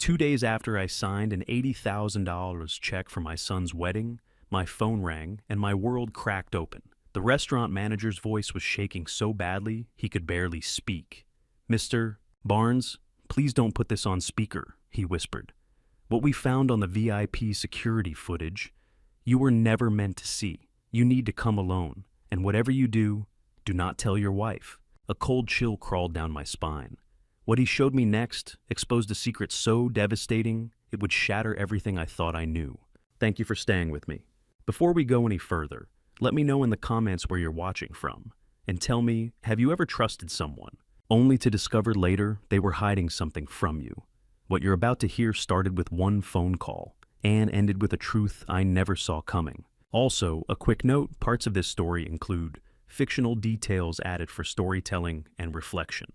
2 days after I signed an $80,000 check for my son's wedding, my phone rang and my world cracked open. The restaurant manager's voice was shaking so badly he could barely speak. "Mr. Barnes, please don't put this on speaker," he whispered. "What we found on the VIP security footage, you were never meant to see. You need to come alone, and whatever you do, do not tell your wife." A cold chill crawled down my spine. What he showed me next exposed a secret so devastating it would shatter everything I thought I knew. Thank you for staying with me. Before we go any further, let me know in the comments where you're watching from, and tell me, have you ever trusted someone, only to discover later they were hiding something from you? What you're about to hear started with one phone call, and ended with a truth I never saw coming. Also, a quick note, parts of this story include fictional details added for storytelling and reflection.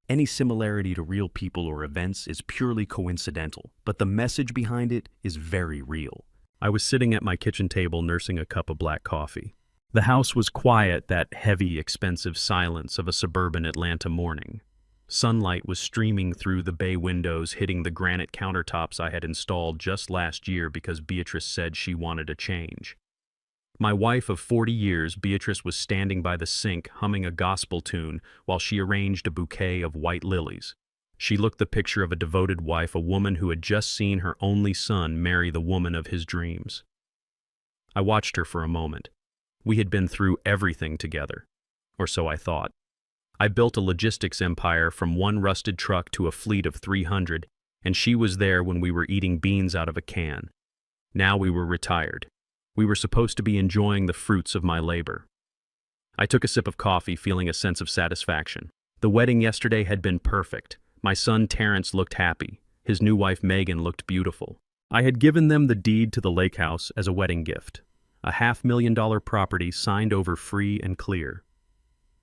Any similarity to real people or events is purely coincidental, but the message behind it is very real. I was sitting at my kitchen table nursing a cup of black coffee. The house was quiet, that heavy, expensive silence of a suburban Atlanta morning. Sunlight was streaming through the bay windows, hitting the granite countertops I had installed just last year because Beatrice said she wanted a change. My wife of 40 years, Beatrice, was standing by the sink humming a gospel tune while she arranged a bouquet of white lilies. She looked the picture of a devoted wife, a woman who had just seen her only son marry the woman of his dreams. I watched her for a moment. We had been through everything together, or so I thought. I built a logistics empire from one rusted truck to a fleet of 300, and she was there when we were eating beans out of a can. Now we were retired. We were supposed to be enjoying the fruits of my labor. I took a sip of coffee, feeling a sense of satisfaction. The wedding yesterday had been perfect. My son Terrence looked happy. His new wife Megan looked beautiful. I had given them the deed to the lake house as a wedding gift, a $500,000 property signed over free and clear.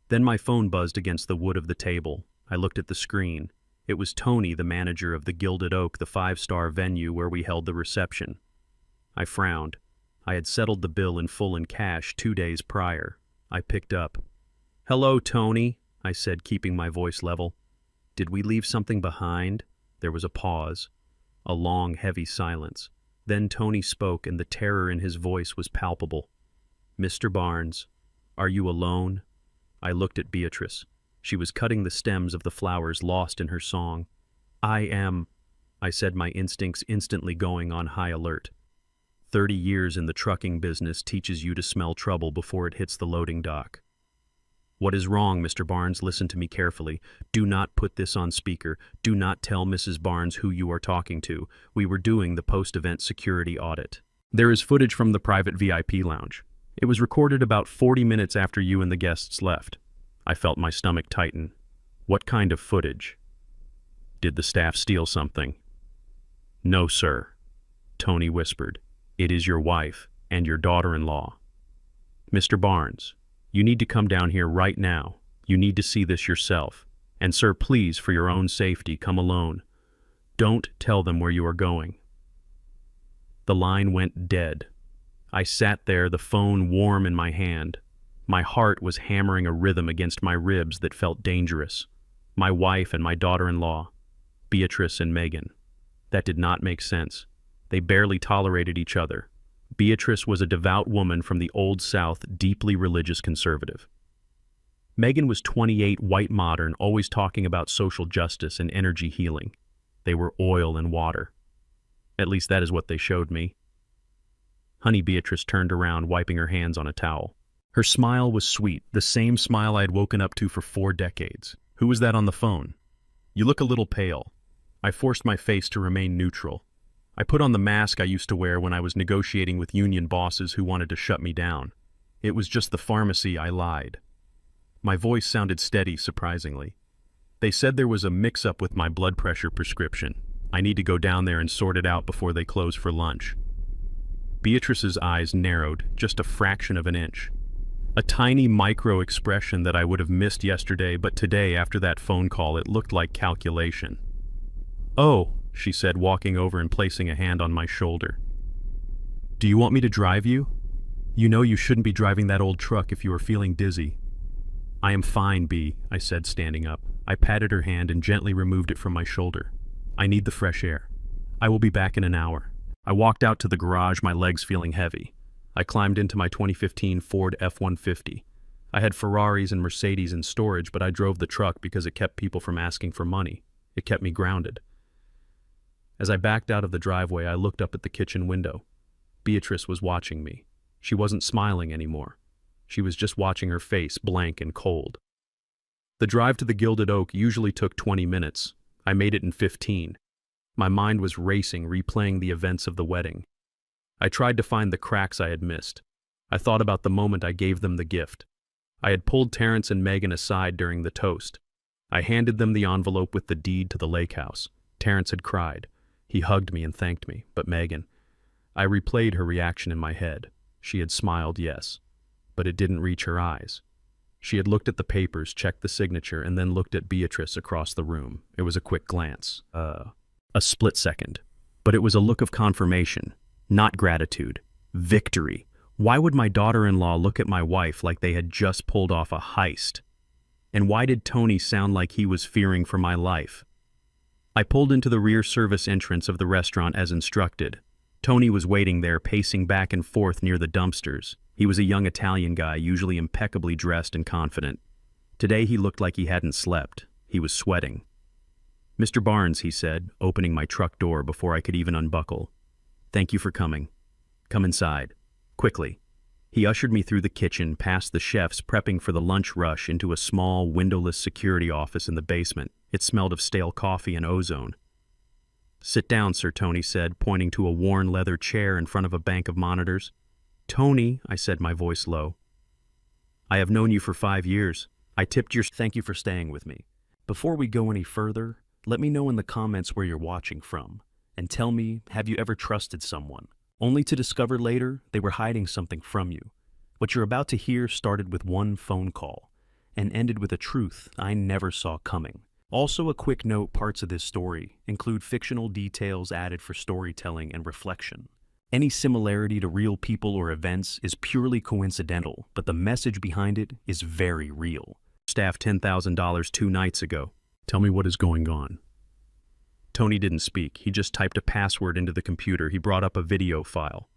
Then my phone buzzed against the wood of the table. I looked at the screen. It was Tony, the manager of the Gilded Oak, the 5-star venue where we held the reception. I frowned. I had settled the bill in full in cash 2 days prior. I picked up. "Hello, Tony," I said, keeping my voice level. "Did we leave something behind?" There was a pause, a long, heavy silence. Then Tony spoke, and the terror in his voice was palpable. "Mr. Barnes, are you alone?" I looked at Beatrice. She was cutting the stems of the flowers, lost in her song. "I am," I said, my instincts instantly going on high alert. 30 years in the trucking business teaches you to smell trouble before it hits the loading dock. "What is wrong, Mr. Barnes? Listen to me carefully. Do not put this on speaker. Do not tell Mrs. Barnes who you are talking to. We were doing the post-event security audit. There is footage from the private VIP lounge. It was recorded about 40 minutes after you and the guests left." I felt my stomach tighten. "What kind of footage? Did the staff steal something?" "No, sir," Tony whispered. "It is your wife and your daughter-in-law. Mr. Barnes, you need to come down here right now. You need to see this yourself. And sir, please, for your own safety, come alone. Don't tell them where you are going." The line went dead. I sat there, the phone warm in my hand. My heart was hammering a rhythm against my ribs that felt dangerous. My wife and my daughter-in-law, Beatrice and Megan. That did not make sense. They barely tolerated each other. Beatrice was a devout woman from the Old South, deeply religious conservative. Megan was 28, white modern, always talking about social justice and energy healing. They were oil and water. At least that is what they showed me. Honey Beatrice turned around, wiping her hands on a towel. Her smile was sweet, the same smile I had woken up to for 4 decades. "Who was that on the phone? You look a little pale." I forced my face to remain neutral. I put on the mask I used to wear when I was negotiating with union bosses who wanted to shut me down. "It was just the pharmacy," I lied. My voice sounded steady, surprisingly. "They said there was a mix-up with my blood pressure prescription. I need to go down there and sort it out before they close for lunch." Beatrice's eyes narrowed, just a fraction of an inch. A tiny micro-expression that I would have missed yesterday, but today, after that phone call, it looked like calculation. "Oh," she said, walking over and placing a hand on my shoulder. "Do you want me to drive you? You know you shouldn't be driving that old truck if you are feeling dizzy." "I am fine, Bea," I said, standing up. I patted her hand and gently removed it from my shoulder. "I need the fresh air." I will be back in an hour. I walked out to the garage, my legs feeling heavy. I climbed into my 2015 Ford F-150. I had Ferraris and Mercedes in storage, but I drove the truck because it kept people from asking for money. It kept me grounded. As I backed out of the driveway, I looked up at the kitchen window. Beatrice was watching me. She wasn't smiling anymore. She was just watching her face, blank and cold. The drive to the Gilded Oak usually took 20 minutes. I made it in 15. My mind was racing, replaying the events of the wedding. I tried to find the cracks I had missed. I thought about the moment I gave them the gift. I had pulled Terrence and Megan aside during the toast. I handed them the envelope with the deed to the lake house. Terrence had cried. He hugged me and thanked me, but Megan... I replayed her reaction in my head. She had smiled, yes, but it didn't reach her eyes. She had looked at the papers, checked the signature, and then looked at Beatrice across the room. It was a quick glance. A split second. But it was a look of confirmation, not gratitude. Victory. Why would my daughter-in-law look at my wife like they had just pulled off a heist? And why did Tony sound like he was fearing for my life? I pulled into the rear service entrance of the restaurant as instructed. Tony was waiting there, pacing back and forth near the dumpsters. He was a young Italian guy, usually impeccably dressed and confident. Today he looked like he hadn't slept. He was sweating. "Mr. Barnes," he said, opening my truck door before I could even unbuckle. "Thank you for coming. Come inside. Quickly." He ushered me through the kitchen, past the chefs prepping for the lunch rush, into a small, windowless security office in the basement. It smelled of stale coffee and ozone. "Sit down, sir," Tony said, pointing to a worn leather chair in front of a bank of monitors. "Tony," I said, my voice low. "I have known you for 5 years. I tipped your..." "Thank you for staying with me. Before we go any further, let me know in the comments where you're watching from. And tell me, have you ever trusted someone, only to discover later they were hiding something from you? What you're about to hear started with one phone call and ended with a truth I never saw coming. Also, a quick note, parts of this story include fictional details added for storytelling and reflection. Any similarity to real people or events is purely coincidental, but the message behind it is very real. Staff $10,000 2 nights ago. Tell me what is going on." Tony didn't speak. He just typed a password into the computer. He brought up a video file.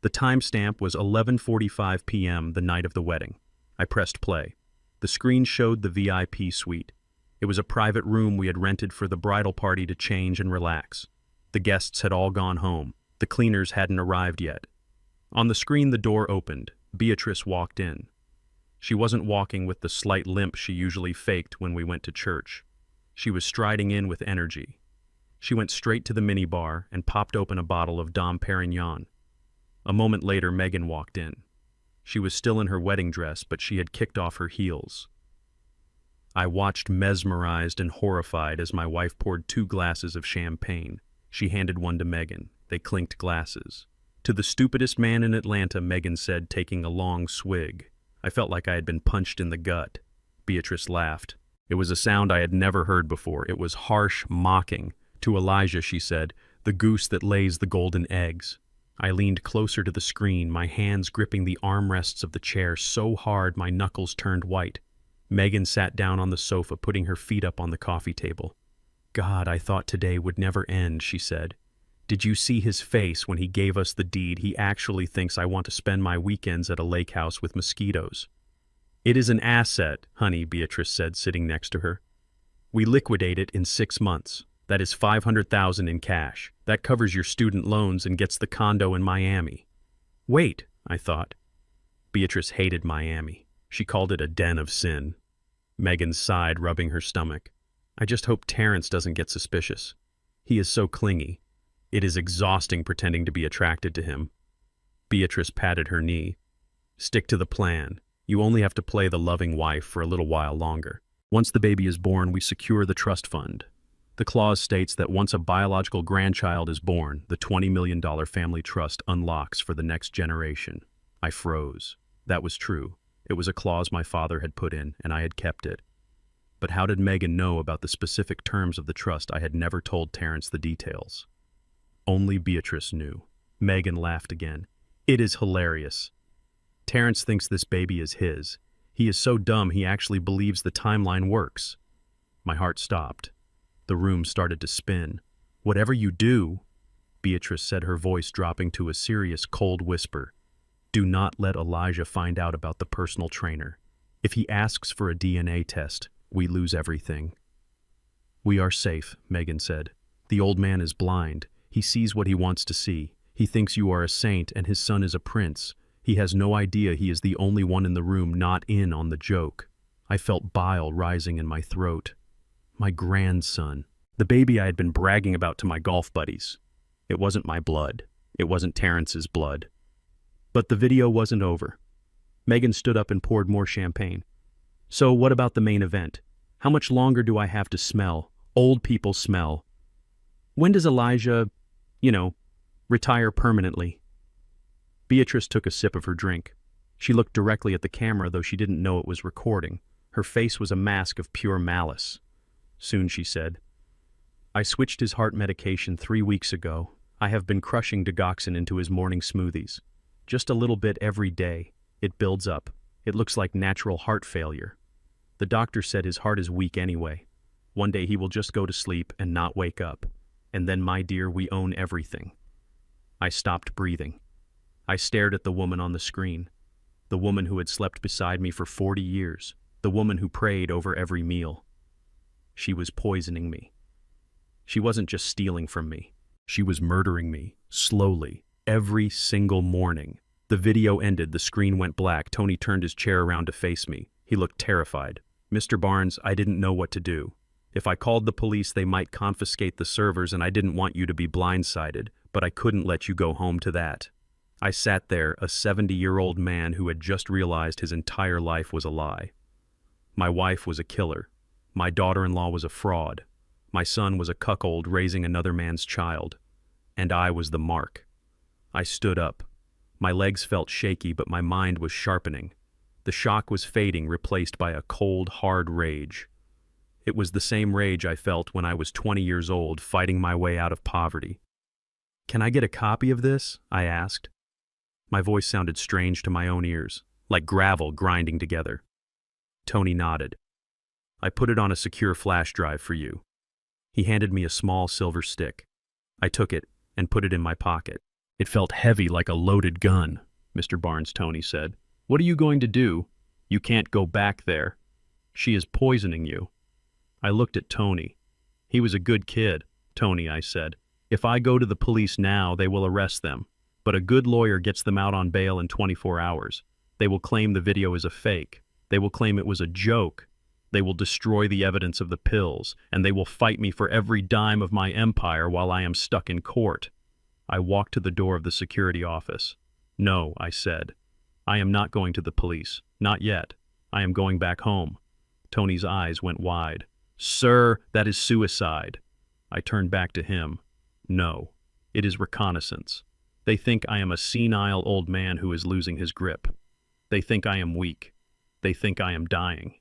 The timestamp was 11:45 p.m. the night of the wedding. I pressed play. The screen showed the VIP suite. It was a private room we had rented for the bridal party to change and relax. The guests had all gone home. The cleaners hadn't arrived yet. On the screen, the door opened. Beatrice walked in. She wasn't walking with the slight limp she usually faked when we went to church. She was striding in with energy. She went straight to the minibar and popped open a bottle of Dom Perignon. A moment later, Megan walked in. She was still in her wedding dress, but she had kicked off her heels. I watched mesmerized and horrified as my wife poured 2 glasses of champagne. She handed one to Megan. They clinked glasses. "To the stupidest man in Atlanta," Megan said, taking a long swig. I felt like I had been punched in the gut. Beatrice laughed. It was a sound I had never heard before. It was harsh, mocking. "To Elijah," she said, "the goose that lays the golden eggs." I leaned closer to the screen, my hands gripping the armrests of the chair so hard my knuckles turned white. Megan sat down on the sofa, putting her feet up on the coffee table. "God, I thought today would never end," she said. "Did you see his face when he gave us the deed? He actually thinks I want to spend my weekends at a lake house with mosquitoes." "It is an asset, honey," Beatrice said, sitting next to her. "We liquidate it in 6 months. That is $500,000 in cash. That covers your student loans and gets the condo in Miami." "Wait," I thought. Beatrice hated Miami. She called it a den of sin. Megan sighed, rubbing her stomach. "I just hope Terrence doesn't get suspicious. He is so clingy. It is exhausting pretending to be attracted to him." Beatrice patted her knee. "Stick to the plan. You only have to play the loving wife for a little while longer. Once the baby is born, we secure the trust fund. The clause states that once a biological grandchild is born, the $20 million family trust unlocks for the next generation." I froze. That was true. It was a clause my father had put in, and I had kept it. But how did Megan know about the specific terms of the trust? I had never told Terrence the details. Only Beatrice knew. Megan laughed again. "It is hilarious. Terrence thinks this baby is his. He is so dumb he actually believes the timeline works." My heart stopped. The room started to spin. "Whatever you do..." Beatrice said, her voice dropping to a serious, cold whisper. Do not let Elijah find out about the personal trainer. If he asks for a DNA test, we lose everything. We are safe, Megan said. The old man is blind. He sees what he wants to see. He thinks you are a saint and his son is a prince. He has no idea he is the only one in the room not in on the joke. I felt bile rising in my throat. My grandson. The baby I had been bragging about to my golf buddies. It wasn't my blood. It wasn't Terrence's blood. But the video wasn't over. Megan stood up and poured more champagne. So what about the main event? How much longer do I have to smell? Old people smell. When does Elijah, retire permanently? Beatrice took a sip of her drink. She looked directly at the camera, though she didn't know it was recording. Her face was a mask of pure malice. Soon, she said. I switched his heart medication 3 weeks ago. I have been crushing digoxin into his morning smoothies. Just a little bit every day. It builds up. It looks like natural heart failure. The doctor said his heart is weak anyway. One day he will just go to sleep and not wake up. And then, my dear, we own everything. I stopped breathing. I stared at the woman on the screen. The woman who had slept beside me for 40 years. The woman who prayed over every meal. She was poisoning me. She wasn't just stealing from me. She was murdering me, slowly, every single morning. The video ended, the screen went black. Tony turned his chair around to face me. He looked terrified. Mr. Barnes, I didn't know what to do. If I called the police, they might confiscate the servers, and I didn't want you to be blindsided, but I couldn't let you go home to that. I sat there, a 70-year-old man who had just realized his entire life was a lie. My wife was a killer. My daughter-in-law was a fraud. My son was a cuckold raising another man's child. And I was the mark. I stood up. My legs felt shaky, but my mind was sharpening. The shock was fading, replaced by a cold, hard rage. It was the same rage I felt when I was 20 years old, fighting my way out of poverty. Can I get a copy of this? I asked. My voice sounded strange to my own ears, like gravel grinding together. Tony nodded. I put it on a secure flash drive for you. He handed me a small silver stick. I took it and put it in my pocket. It felt heavy like a loaded gun, Mr. Barnes, Tony said. What are you going to do? You can't go back there. She is poisoning you. I looked at Tony. He was a good kid, Tony, I said. If I go to the police now, they will arrest them. But a good lawyer gets them out on bail in 24 hours. They will claim the video is a fake. They will claim it was a joke. They will destroy the evidence of the pills, and they will fight me for every dime of my empire while I am stuck in court. I walked to the door of the security office. No, I said. I am not going to the police. Not yet. I am going back home. Tony's eyes went wide. Sir, that is suicide. I turned back to him. No, it is reconnaissance. They think I am a senile old man who is losing his grip. They think I am weak. They think I am dying.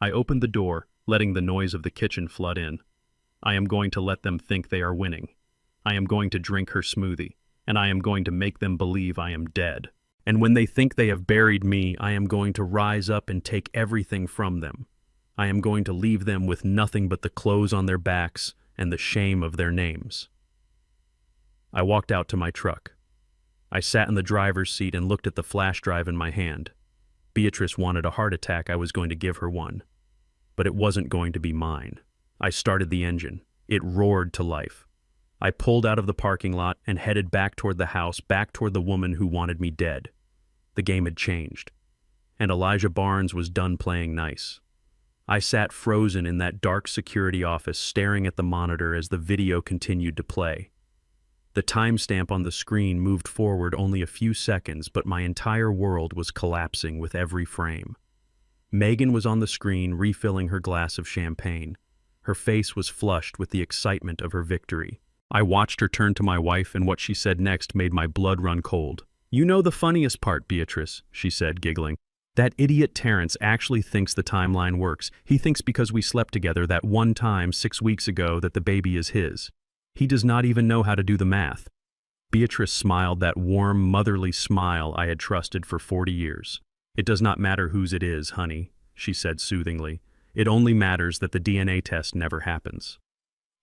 I opened the door, letting the noise of the kitchen flood in. I am going to let them think they are winning. I am going to drink her smoothie, and I am going to make them believe I am dead. And when they think they have buried me, I am going to rise up and take everything from them. I am going to leave them with nothing but the clothes on their backs and the shame of their names. I walked out to my truck. I sat in the driver's seat and looked at the flash drive in my hand. Beatrice wanted a heart attack. I was going to give her one. But it wasn't going to be mine. I started the engine. It roared to life. I pulled out of the parking lot and headed back toward the house, back toward the woman who wanted me dead. The game had changed. And Elijah Barnes was done playing nice. I sat frozen in that dark security office, staring at the monitor as the video continued to play. The timestamp on the screen moved forward only a few seconds, but my entire world was collapsing with every frame. Megan was on the screen, refilling her glass of champagne. Her face was flushed with the excitement of her victory. I watched her turn to my wife, and what she said next made my blood run cold. You know the funniest part, Beatrice, she said, giggling. That idiot Terrence actually thinks the timeline works. He thinks because we slept together that one time 6 weeks ago that the baby is his. He does not even know how to do the math. Beatrice smiled, that warm, motherly smile I had trusted for 40 years. It does not matter whose it is, honey, she said soothingly. It only matters that the DNA test never happens.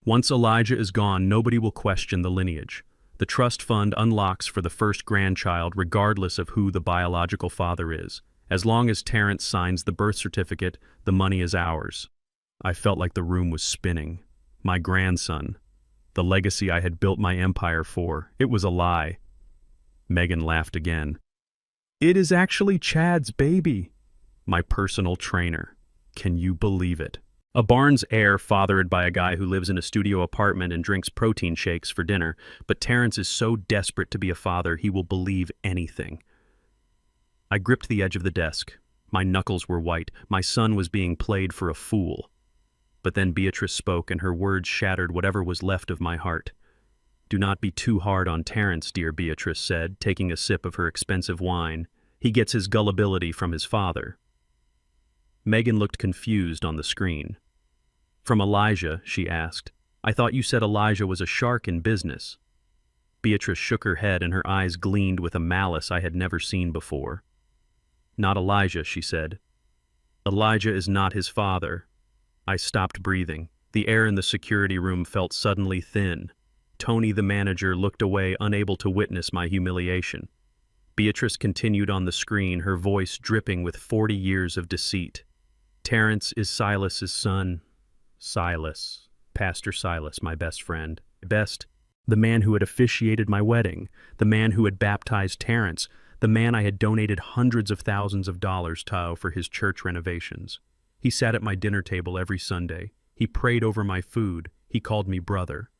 Once Elijah is gone, nobody will question the lineage. The trust fund unlocks for the first grandchild regardless of who the biological father is. As long as Terrence signs the birth certificate, the money is ours. I felt like the room was spinning. My grandson. The legacy I had built my empire for. It was a lie. Megan laughed again. It is actually Chad's baby. My personal trainer. Can you believe it? A Barnes heir fathered by a guy who lives in a studio apartment and drinks protein shakes for dinner, but Terrence is so desperate to be a father he will believe anything. I gripped the edge of the desk. My knuckles were white. My son was being played for a fool. But then Beatrice spoke, and her words shattered whatever was left of my heart. Do not be too hard on Terrence, dear, Beatrice said, taking a sip of her expensive wine. He gets his gullibility from his father. Megan looked confused on the screen. From Elijah, she asked. I thought you said Elijah was a shark in business. Beatrice shook her head and her eyes gleamed with a malice I had never seen before. Not Elijah, she said. Elijah is not his father. I stopped breathing. The air in the security room felt suddenly thin. Tony, the manager, looked away, unable to witness my humiliation. Beatrice continued on the screen, her voice dripping with 40 years of deceit. Terrence is Silas's son. Silas. Pastor Silas, my best friend. The man who had officiated my wedding. The man who had baptized Terrence. The man I had donated hundreds of thousands of dollars to for his church renovations. He sat at my dinner table every Sunday. He prayed over my food. He called me brother.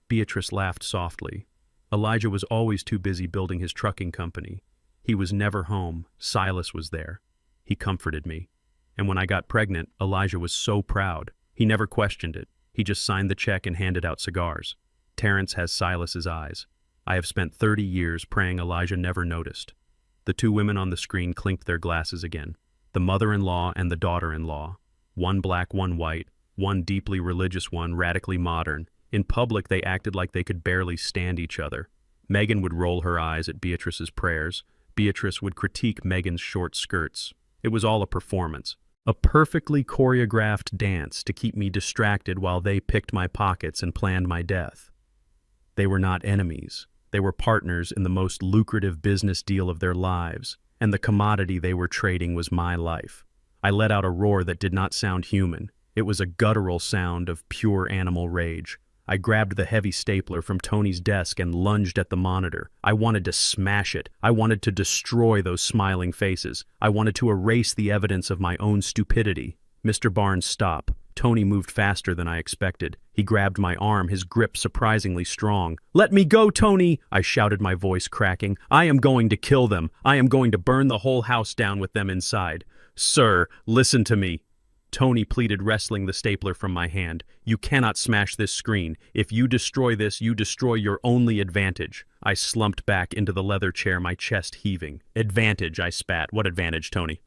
Beatrice laughed softly. Elijah was always too busy building his trucking company. He was never home. Silas was there. He comforted me. And when I got pregnant, Elijah was so proud. He never questioned it. He just signed the check and handed out cigars. Terrence has Silas's eyes. I have spent 30 years praying Elijah never noticed. The two women on the screen clinked their glasses again. The mother-in-law and the daughter-in-law. One black, one white. One deeply religious, one radically modern. In public, they acted like they could barely stand each other. Megan would roll her eyes at Beatrice's prayers. Beatrice would critique Megan's short skirts. It was all a performance. A perfectly choreographed dance to keep me distracted while they picked my pockets and planned my death. They were not enemies. They were partners in the most lucrative business deal of their lives, and the commodity they were trading was my life. I let out a roar that did not sound human. It was a guttural sound of pure animal rage. I grabbed the heavy stapler from Tony's desk and lunged at the monitor. I wanted to smash it. I wanted to destroy those smiling faces. I wanted to erase the evidence of my own stupidity. Mr. Barnes, stop. Tony moved faster than I expected. He grabbed my arm, his grip surprisingly strong. Let me go, Tony! I shouted, my voice cracking. I am going to kill them. I am going to burn the whole house down with them inside. Sir, listen to me. Tony pleaded, wresting the stapler from my hand. You cannot smash this screen. If you destroy this, you destroy your only advantage. I slumped back into the leather chair, my chest heaving. Advantage, I spat. What advantage, Tony?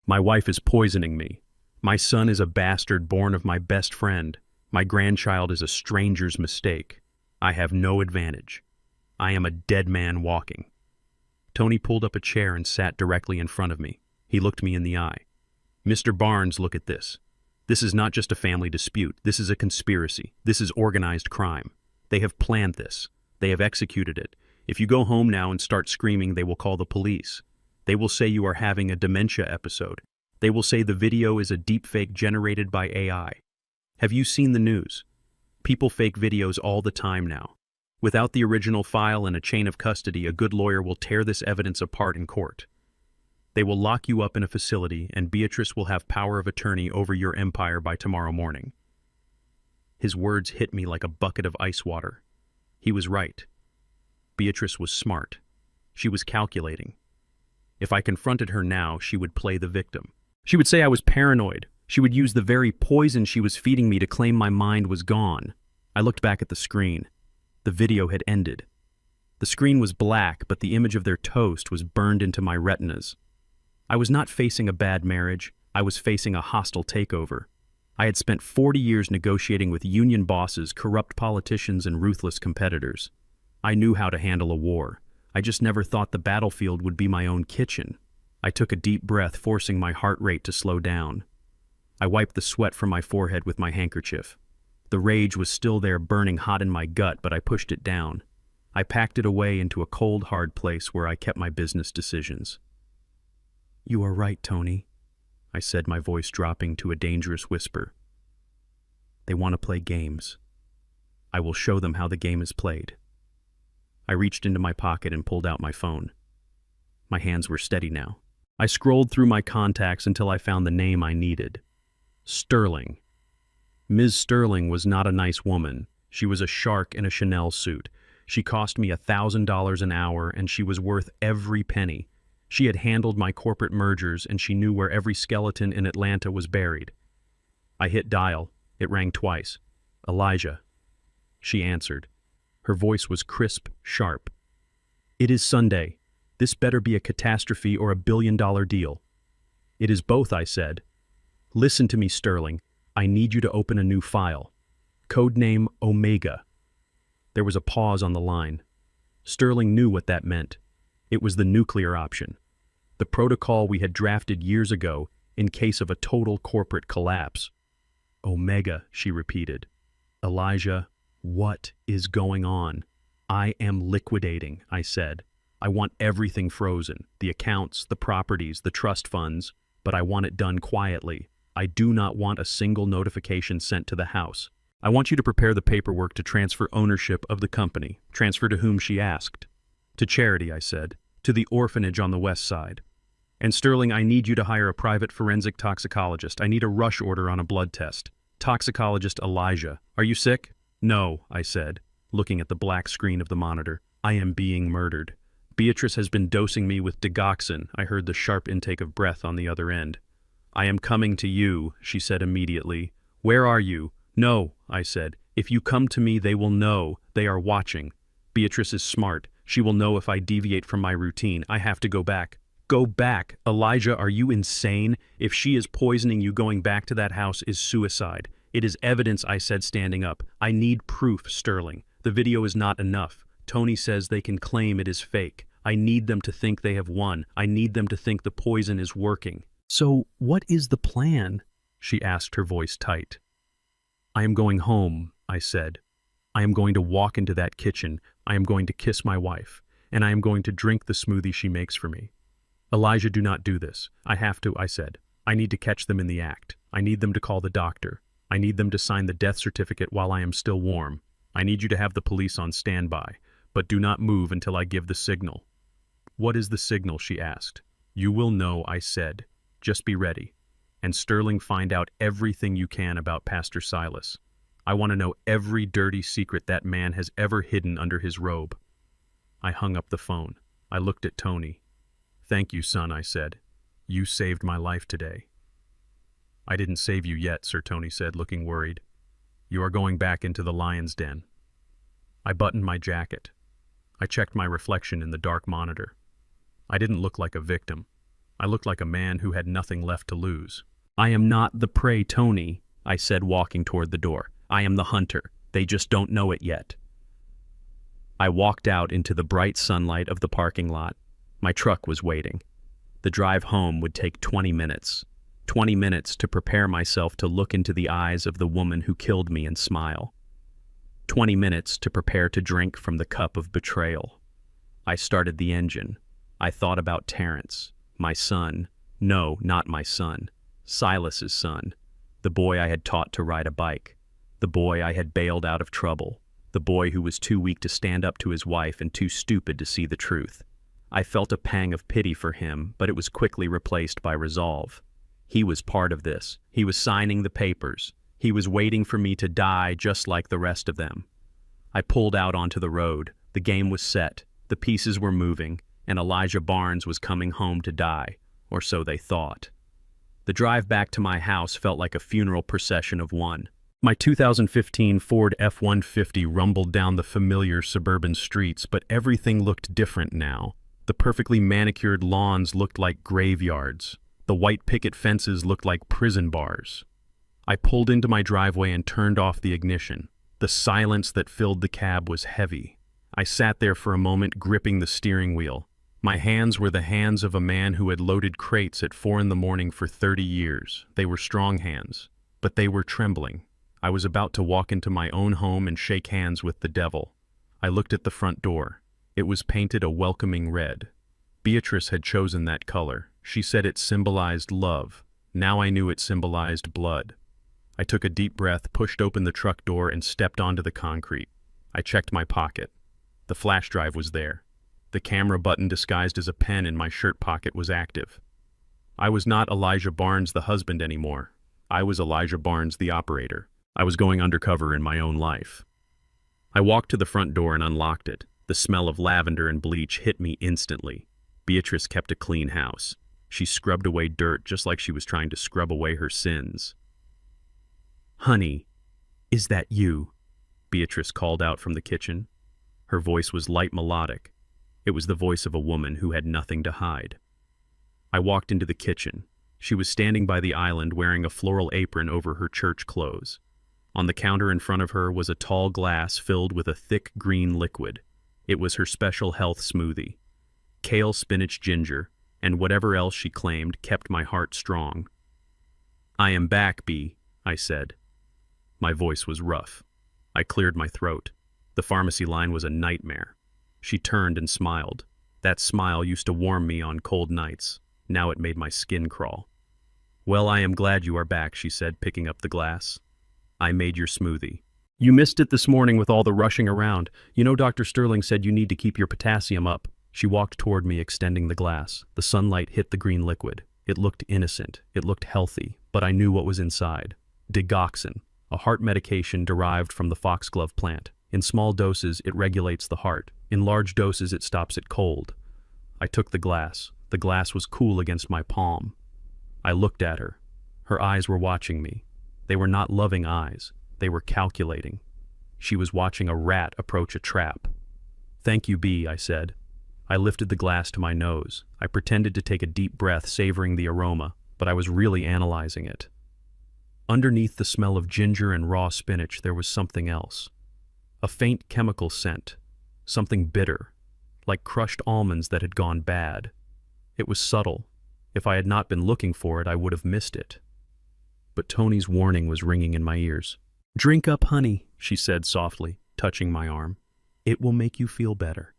My wife is poisoning me. My son is a bastard born of my best friend. My grandchild is a stranger's mistake. I have no advantage. I am a dead man walking. Tony pulled up a chair and sat directly in front of me. He looked me in the eye. Mr. Barnes, look at this. This is not just a family dispute. This is a conspiracy. This is organized crime. They have planned this. They have executed it. If you go home now and start screaming, they will call the police. They will say you are having a dementia episode. They will say the video is a deepfake generated by AI. Have you seen the news? People fake videos all the time now. Without the original file and a chain of custody, a good lawyer will tear this evidence apart in court. They will lock you up in a facility, and Beatrice will have power of attorney over your empire by tomorrow morning. His words hit me like a bucket of ice water. He was right. Beatrice was smart. She was calculating. If I confronted her now, she would play the victim. She would say I was paranoid. She would use the very poison she was feeding me to claim my mind was gone. I looked back at the screen. The video had ended. The screen was black, but the image of their toast was burned into my retinas. I was not facing a bad marriage. I was facing a hostile takeover. I had spent 40 years negotiating with union bosses, corrupt politicians, and ruthless competitors. I knew how to handle a war. I just never thought the battlefield would be my own kitchen. I took a deep breath, forcing my heart rate to slow down. I wiped the sweat from my forehead with my handkerchief. The rage was still there, burning hot in my gut, but I pushed it down. I packed it away into a cold, hard place where I kept my business decisions. "You are right, Tony," I said, my voice dropping to a dangerous whisper. "They want to play games. I will show them how the game is played." I reached into my pocket and pulled out my phone. My hands were steady now. I scrolled through my contacts until I found the name I needed. Sterling. Ms. Sterling was not a nice woman. She was a shark in a Chanel suit. She cost me $1,000 an hour, and she was worth every penny. She had handled my corporate mergers, and she knew where every skeleton in Atlanta was buried. I hit dial. It rang twice. "Elijah." She answered. Her voice was crisp, sharp. "It is Sunday. This better be a catastrophe or a billion-dollar deal." "It is both," I said. "Listen to me, Sterling. I need you to open a new file. Codename Omega." There was a pause on the line. Sterling knew what that meant. It was the nuclear option. The protocol we had drafted years ago in case of a total corporate collapse. "Omega," she repeated. "Elijah, what is going on?" "I am liquidating," I said. "I want everything frozen, the accounts, the properties, the trust funds, but I want it done quietly. I do not want a single notification sent to the house. I want you to prepare the paperwork to transfer ownership of the company." "Transfer to whom?" she asked. "To charity," I said. "To the orphanage on the west side. And Sterling, I need you to hire a private forensic toxicologist. I need a rush order on a blood test. Toxicologist Elijah. Are you sick?" "No," I said, looking at the black screen of the monitor. "I am being murdered. Beatrice has been dosing me with digoxin." I heard the sharp intake of breath on the other end. "I am coming to you," she said immediately. "Where are you?" "No," I said. "If you come to me, they will know. They are watching. Beatrice is smart. She will know if I deviate from my routine. I have to go back." "Go back? Elijah, are you insane? If she is poisoning you, going back to that house is suicide." "It is evidence," I said, standing up. "I need proof, Sterling. The video is not enough. Tony says they can claim it is fake. I need them to think they have won. I need them to think the poison is working." "So what is the plan?" she asked, her voice tight. "I am going home," I said. "I am going to walk into that kitchen. I am going to kiss my wife. And I am going to drink the smoothie she makes for me." "Elijah, do not do this." "I have to," I said. "I need to catch them in the act. I need them to call the doctor. I need them to sign the death certificate while I am still warm. I need you to have the police on standby, but do not move until I give the signal." "What is the signal?" she asked. "You will know," I said. "Just be ready. And Sterling, find out everything you can about Pastor Silas. I want to know every dirty secret that man has ever hidden under his robe." I hung up the phone. I looked at Tony. "Thank you, son," I said. "You saved my life today." "I didn't save you yet," Sir Tony said, looking worried. "You are going back into the lion's den." I buttoned my jacket. I checked my reflection in the dark monitor. I didn't look like a victim. I looked like a man who had nothing left to lose. "I am not the prey, Tony," I said, walking toward the door. "I am the hunter. They just don't know it yet." I walked out into the bright sunlight of the parking lot. My truck was waiting. The drive home would take 20 minutes. 20 minutes to prepare myself to look into the eyes of the woman who killed me and smile. 20 minutes to prepare to drink from the cup of betrayal. I started the engine. I thought about Terrence, my son. No, not my son. Silas's son. The boy I had taught to ride a bike. The boy I had bailed out of trouble. The boy who was too weak to stand up to his wife and too stupid to see the truth. I felt a pang of pity for him, but it was quickly replaced by resolve. He was part of this. He was signing the papers. He was waiting for me to die just like the rest of them. I pulled out onto the road. The game was set. The pieces were moving, and Elijah Barnes was coming home to die, or so they thought. The drive back to my house felt like a funeral procession of one. My 2015 Ford F-150 rumbled down the familiar suburban streets, but everything looked different now. The perfectly manicured lawns looked like graveyards. The white picket fences looked like prison bars. I pulled into my driveway and turned off the ignition. The silence that filled the cab was heavy. I sat there for a moment, gripping the steering wheel. My hands were the hands of a man who had loaded crates at 4 a.m. for 30 years. They were strong hands, but they were trembling. I was about to walk into my own home and shake hands with the devil. I looked at the front door. It was painted a welcoming red. Beatrice had chosen that color. She said it symbolized love. Now I knew it symbolized blood. I took a deep breath, pushed open the truck door, and stepped onto the concrete. I checked my pocket. The flash drive was there. The camera button disguised as a pen in my shirt pocket was active. I was not Elijah Barnes, the husband, anymore. I was Elijah Barnes, the operator. I was going undercover in my own life. I walked to the front door and unlocked it. The smell of lavender and bleach hit me instantly. Beatrice kept a clean house. She scrubbed away dirt just like she was trying to scrub away her sins. "Honey, is that you?" Beatrice called out from the kitchen. Her voice was light melodic. It was the voice of a woman who had nothing to hide. I walked into the kitchen. She was standing by the island wearing a floral apron over her church clothes. On the counter in front of her was a tall glass filled with a thick green liquid. It was her special health smoothie. Kale, spinach, ginger, and whatever else she claimed kept my heart strong. "I am back, Bea," I said. My voice was rough. I cleared my throat. The pharmacy line was a nightmare. She turned and smiled. That smile used to warm me on cold nights. Now it made my skin crawl. "Well, I am glad you are back," she said, picking up the glass. "I made your smoothie." "You missed it this morning with all the rushing around. You know Dr. Sterling said you need to keep your potassium up." She walked toward me, extending the glass. The sunlight hit the green liquid. It looked innocent. It looked healthy, but I knew what was inside. Digoxin, a heart medication derived from the foxglove plant. In small doses, it regulates the heart. In large doses, it stops it cold. I took the glass. The glass was cool against my palm. I looked at her. Her eyes were watching me. They were not loving eyes. They were calculating. She was watching a rat approach a trap. "Thank you, Bea," I said. I lifted the glass to my nose. I pretended to take a deep breath, savoring the aroma, but I was really analyzing it. Underneath the smell of ginger and raw spinach, there was something else. A faint chemical scent. Something bitter, like crushed almonds that had gone bad. It was subtle. If I had not been looking for it, I would have missed it. But Tony's warning was ringing in my ears. "Drink up, honey," she said softly, touching my arm. "It will make you feel better."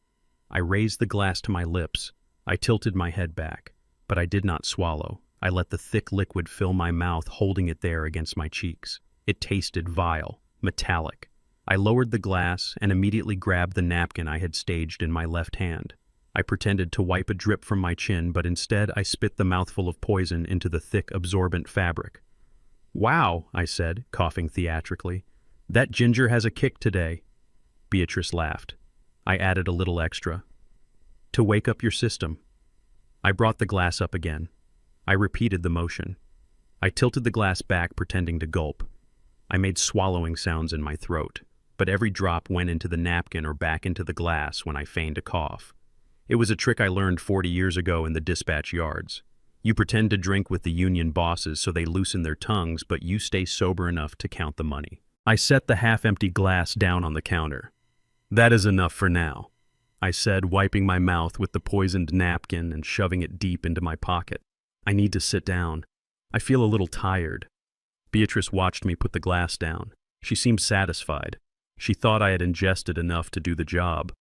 I raised the glass to my lips. I tilted my head back, but I did not swallow. I let the thick liquid fill my mouth, holding it there against my cheeks. It tasted vile, metallic. I lowered the glass and immediately grabbed the napkin I had staged in my left hand. I pretended to wipe a drip from my chin, but instead I spit the mouthful of poison into the thick, absorbent fabric. "Wow," I said, coughing theatrically. "That ginger has a kick today." Beatrice laughed. I added a little extra. "To wake up your system." I brought the glass up again. I repeated the motion. I tilted the glass back, pretending to gulp. I made swallowing sounds in my throat, but every drop went into the napkin or back into the glass when I feigned a cough. It was a trick I learned 40 years ago in the dispatch yards. You pretend to drink with the union bosses so they loosen their tongues, but you stay sober enough to count the money. I set the half-empty glass down on the counter. "That is enough for now," I said, wiping my mouth with the poisoned napkin and shoving it deep into my pocket. "I need to sit down. I feel a little tired." Beatrice watched me put the glass down. She seemed satisfied. She thought I had ingested enough to do the job.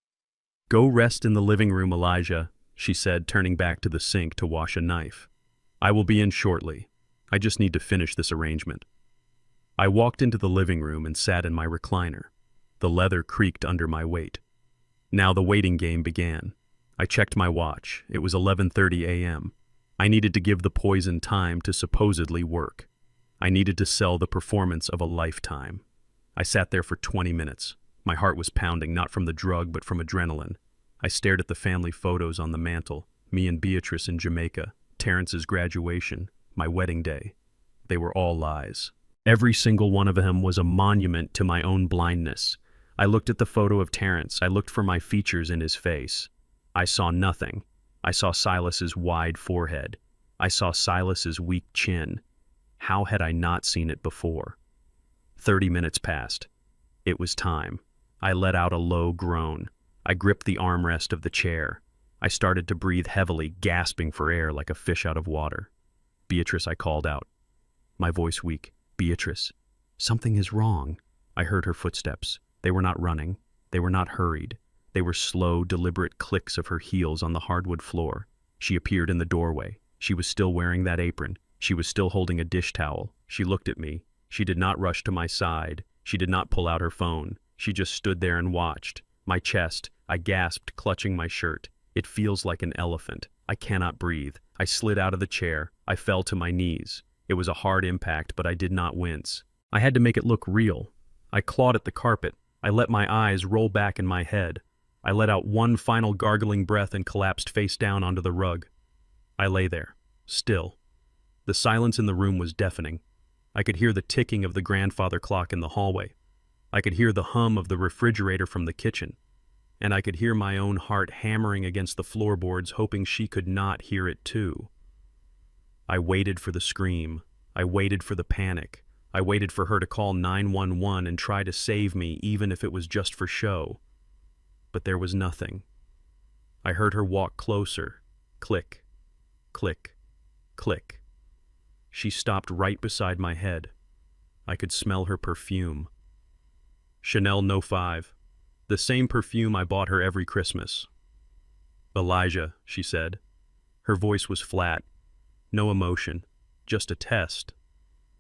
"Go rest in the living room, Elijah," she said, turning back to the sink to wash a knife. "I will be in shortly. I just need to finish this arrangement." I walked into the living room and sat in my recliner. The leather creaked under my weight. Now the waiting game began. I checked my watch. It was 11:30 a.m. I needed to give the poison time to supposedly work. I needed to sell the performance of a lifetime. I sat there for 20 minutes. My heart was pounding, not from the drug, but from adrenaline. I stared at the family photos on the mantle, me and Beatrice in Jamaica, Terrence's graduation, my wedding day. They were all lies. Every single one of them was a monument to my own blindness. I looked at the photo of Terrence. I looked for my features in his face. I saw nothing. I saw Silas's wide forehead. I saw Silas's weak chin. How had I not seen it before? 30 minutes passed. It was time. I let out a low groan. I gripped the armrest of the chair. I started to breathe heavily, gasping for air like a fish out of water. "Beatrice," I called out, my voice weak. "Beatrice, something is wrong." I heard her footsteps. They were not running. They were not hurried. They were slow, deliberate clicks of her heels on the hardwood floor. She appeared in the doorway. She was still wearing that apron. She was still holding a dish towel. She looked at me. She did not rush to my side. She did not pull out her phone. She just stood there and watched. My chest, I gasped, clutching my shirt. It feels like an elephant. I cannot breathe. I slid out of the chair. I fell to my knees. It was a hard impact, but I did not wince. I had to make it look real. I clawed at the carpet. I let my eyes roll back in my head. I let out one final gargling breath and collapsed face down onto the rug. I lay there, still. The silence in the room was deafening. I could hear the ticking of the grandfather clock in the hallway. I could hear the hum of the refrigerator from the kitchen. And I could hear my own heart hammering against the floorboards, hoping she could not hear it too. I waited for the scream. I waited for the panic. I waited for her to call 911 and try to save me, even if it was just for show. But there was nothing. I heard her walk closer. Click, click, click. She stopped right beside my head. I could smell her perfume. Chanel No. 5. The same perfume I bought her every Christmas. Elijah, she said. Her voice was flat. No emotion. Just a test.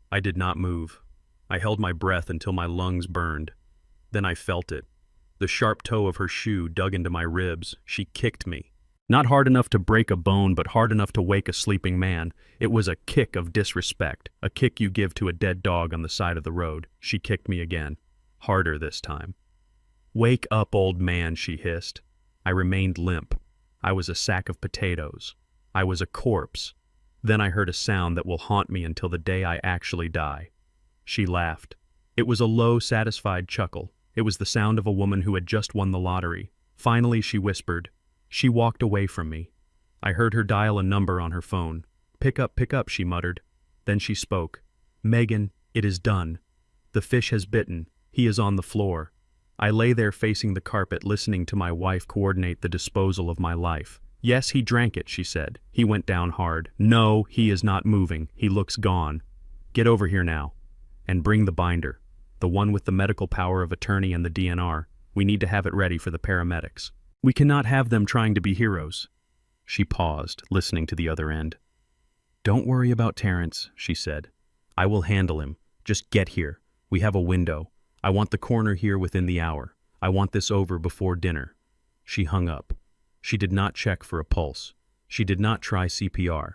I did not move. I held my breath until my lungs burned. Then I felt it. The sharp toe of her shoe dug into my ribs. She kicked me. Not hard enough to break a bone, but hard enough to wake a sleeping man. It was a kick of disrespect, a kick you give to a dead dog on the side of the road. She kicked me again. Harder this time. Wake up, old man, she hissed. I remained limp. I was a sack of potatoes. I was a corpse. Then I heard a sound that will haunt me until the day I actually die. She laughed. It was a low, satisfied chuckle. It was the sound of a woman who had just won the lottery. Finally, she whispered. She walked away from me. I heard her dial a number on her phone. Pick up, she muttered. Then she spoke. Megan, it is done. The fish has bitten. He is on the floor. I lay there facing the carpet, listening to my wife coordinate the disposal of my life. Yes, he drank it, she said. He went down hard. No, he is not moving. He looks gone. Get over here now. And bring the binder. The one with the medical power of attorney and the DNR. We need to have it ready for the paramedics. We cannot have them trying to be heroes. She paused, listening to the other end. Don't worry about Terrence, she said. I will handle him. Just get here. We have a window. I want the coroner here within the hour. I want this over before dinner. She hung up. She did not check for a pulse. She did not try CPR.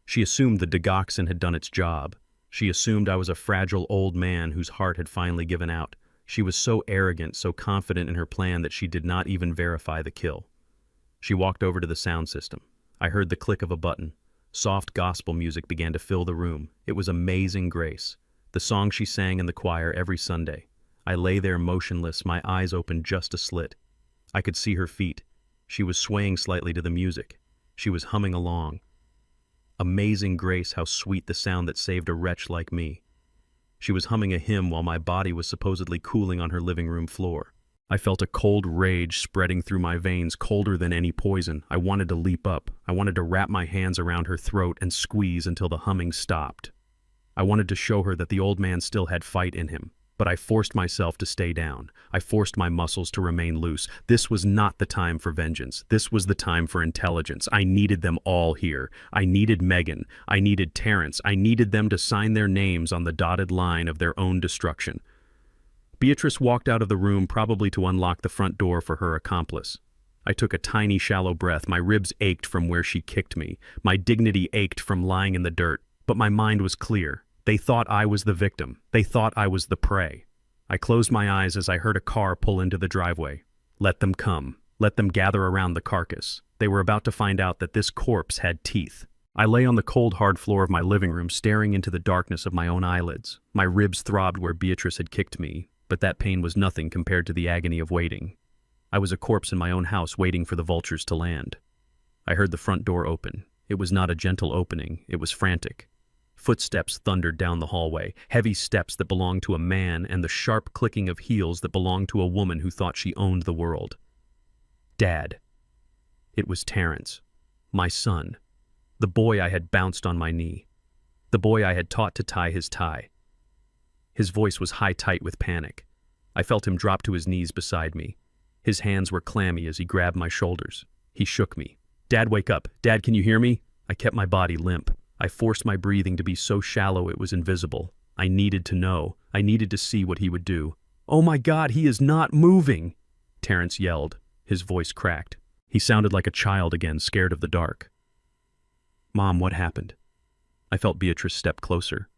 She assumed the digoxin had done its job. She assumed I was a fragile old man whose heart had finally given out. She was so arrogant, so confident in her plan that she did not even verify the kill. She walked over to the sound system. I heard the click of a button. Soft gospel music began to fill the room. It was Amazing Grace, the song she sang in the choir every Sunday. I lay there motionless, my eyes open just a slit. I could see her feet. She was swaying slightly to the music. She was humming along. Amazing Grace, how sweet the sound that saved a wretch like me. She was humming a hymn while my body was supposedly cooling on her living room floor. I felt a cold rage spreading through my veins, colder than any poison. I wanted to leap up. I wanted to wrap my hands around her throat and squeeze until the humming stopped. I wanted to show her that the old man still had fight in him. But I forced myself to stay down. I forced my muscles to remain loose. This was not the time for vengeance. This was the time for intelligence. I needed them all here. I needed Megan. I needed Terrence. I needed them to sign their names on the dotted line of their own destruction. Beatrice walked out of the room, probably to unlock the front door for her accomplice. I took a tiny, shallow breath. My ribs ached from where she kicked me. My dignity ached from lying in the dirt. But my mind was clear. They thought I was the victim. They thought I was the prey. I closed my eyes as I heard a car pull into the driveway. Let them come. Let them gather around the carcass. They were about to find out that this corpse had teeth. I lay on the cold, hard floor of my living room, staring into the darkness of my own eyelids. My ribs throbbed where Beatrice had kicked me, but that pain was nothing compared to the agony of waiting. I was a corpse in my own house waiting for the vultures to land. I heard the front door open. It was not a gentle opening. It was frantic. Footsteps thundered down the hallway, heavy steps that belonged to a man and the sharp clicking of heels that belonged to a woman who thought she owned the world. Dad. It was Terrence, my son, the boy I had bounced on my knee, the boy I had taught to tie his tie. His voice was high-tight with panic. I felt him drop to his knees beside me. His hands were clammy as he grabbed my shoulders. He shook me. "Dad, wake up. Dad, can you hear me?" I kept my body limp. I forced my breathing to be so shallow it was invisible. I needed to know. I needed to see what he would do. "Oh my God, he is not moving!" Terrence yelled. His voice cracked. He sounded like a child again, scared of the dark. "Mom, what happened?" I felt Beatrice step closer.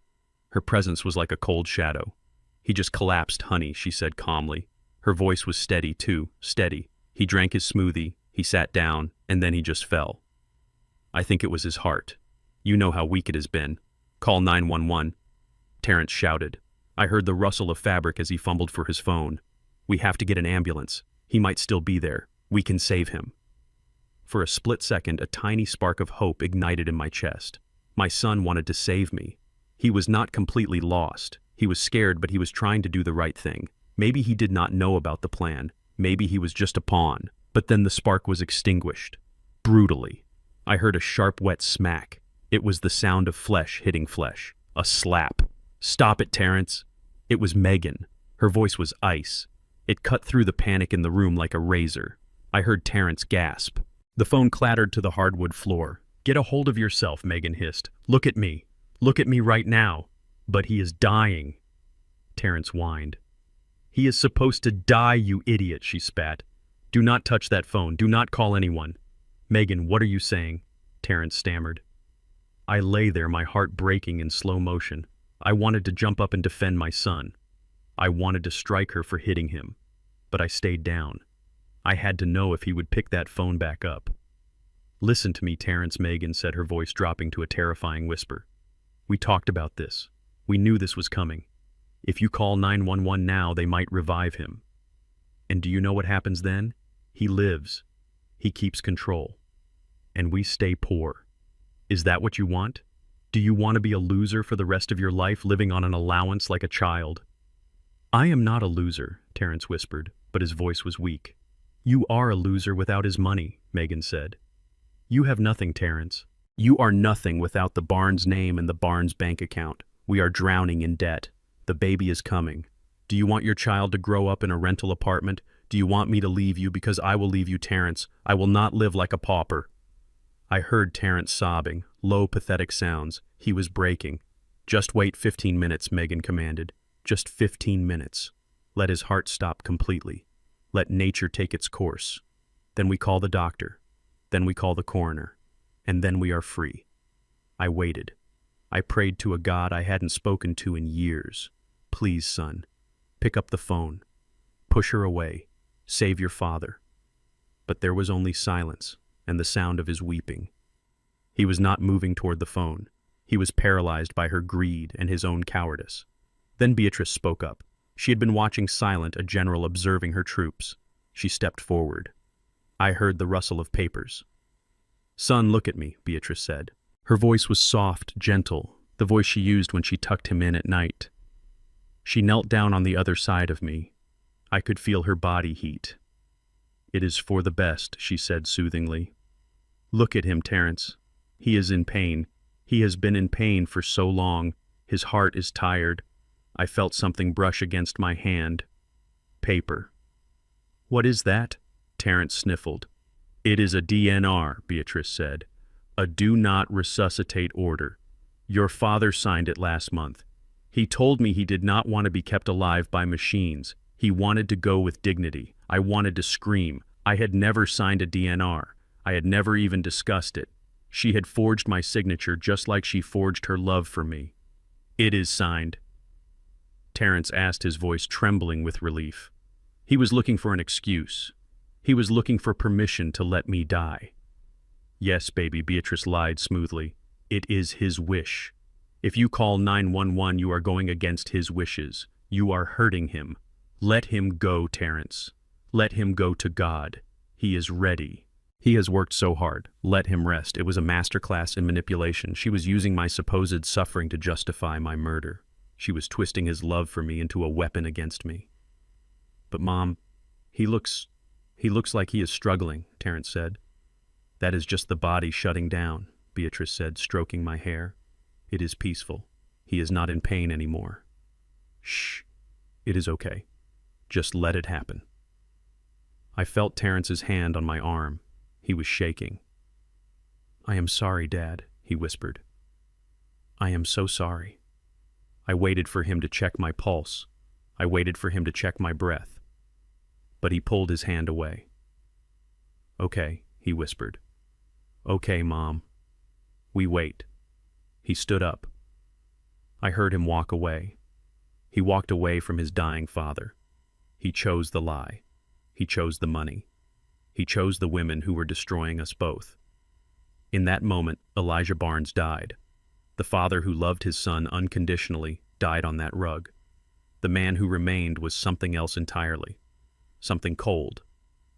Her presence was like a cold shadow. "He just collapsed, honey," she said calmly. Her voice was steady, too, steady. He drank his smoothie, he sat down, and then he just fell. "I think it was his heart. You know how weak it has been. Call 911. Terrence shouted. I heard the rustle of fabric as he fumbled for his phone. "We have to get an ambulance. He might still be there. We can save him." For a split second, a tiny spark of hope ignited in my chest. My son wanted to save me. He was not completely lost. He was scared, but he was trying to do the right thing. Maybe he did not know about the plan. Maybe he was just a pawn. But then the spark was extinguished. Brutally. I heard a sharp, wet smack. It was the sound of flesh hitting flesh. A slap. "Stop it, Terrence." It was Megan. Her voice was ice. It cut through the panic in the room like a razor. I heard Terrence gasp. The phone clattered to the hardwood floor. "Get a hold of yourself," Megan hissed. "Look at me. Look at me right now." "But he is dying," Terrence whined. "He is supposed to die, you idiot," she spat. "Do not touch that phone. Do not call anyone." "Megan, what are you saying?" Terrence stammered. I lay there, my heart breaking in slow motion. I wanted to jump up and defend my son. I wanted to strike her for hitting him. But I stayed down. I had to know if he would pick that phone back up. "Listen to me, Terrence," Megan said, her voice dropping to a terrifying whisper. "We talked about this. We knew this was coming. If you call 911 now, they might revive him. And do you know what happens then? He lives. He keeps control. And we stay poor. Is that what you want? Do you want to be a loser for the rest of your life, living on an allowance like a child?" "I am not a loser," Terrence whispered, but his voice was weak. "You are a loser without his money," Megan said. "You have nothing, Terrence. You are nothing without the Barnes name and the Barnes bank account. We are drowning in debt. The baby is coming. Do you want your child to grow up in a rental apartment? Do you want me to leave you? Because I will leave you, Terrence. I will not live like a pauper." I heard Terrence sobbing, low, pathetic sounds. He was breaking. "Just wait 15 minutes, Megan commanded. Just 15 minutes. Let his heart stop completely. Let nature take its course. Then we call the doctor. Then we call the coroner. And then we are free." I waited. I prayed to a God I hadn't spoken to in years. "Please, son, pick up the phone. Push her away. Save your father." But there was only silence and the sound of his weeping. He was not moving toward the phone. He was paralyzed by her greed and his own cowardice. Then Beatrice spoke up. She had been watching silent, a general observing her troops. She stepped forward. I heard the rustle of papers. "Son, look at me," Beatrice said. Her voice was soft, gentle, the voice she used when she tucked him in at night. She knelt down on the other side of me. I could feel her body heat. "It is for the best," she said soothingly. "Look at him, Terrence. He is in pain. He has been in pain for so long. His heart is tired." I felt something brush against my hand. Paper. "What is that?" Terrence sniffled. "It is a DNR," Beatrice said. "A do not resuscitate order. Your father signed it last month. He told me he did not want to be kept alive by machines. He wanted to go with dignity. I wanted to scream. I had never signed a DNR. I had never even discussed it. She had forged my signature just like she forged her love for me. It is signed." Terrence asked, his voice trembling with relief. He was looking for an excuse. He was looking for permission to let me die. "Yes, baby," Beatrice lied smoothly. "It is his wish. If you call 911, you are going against his wishes. You are hurting him. Let him go, Terrence. Let him go to God. He is ready. He has worked so hard. Let him rest." It was a masterclass in manipulation. She was using my supposed suffering to justify my murder. She was twisting his love for me into a weapon against me. "But Mom, he looks like he is struggling," Terrence said. "That is just the body shutting down," Beatrice said, stroking my hair. "It is peaceful. He is not in pain anymore. Shh. It is okay. Just let it happen." I felt Terrence's hand on my arm. He was shaking. "I am sorry, Dad," he whispered. "I am so sorry." I waited for him to check my pulse. I waited for him to check my breath. But he pulled his hand away. "Okay," he whispered. "Okay, Mom. We wait." He stood up. I heard him walk away. He walked away from his dying father. He chose the lie. He chose the money. He chose the women who were destroying us both. In that moment, Elijah Barnes died. The father who loved his son unconditionally died on that rug. The man who remained was something else entirely. Something cold.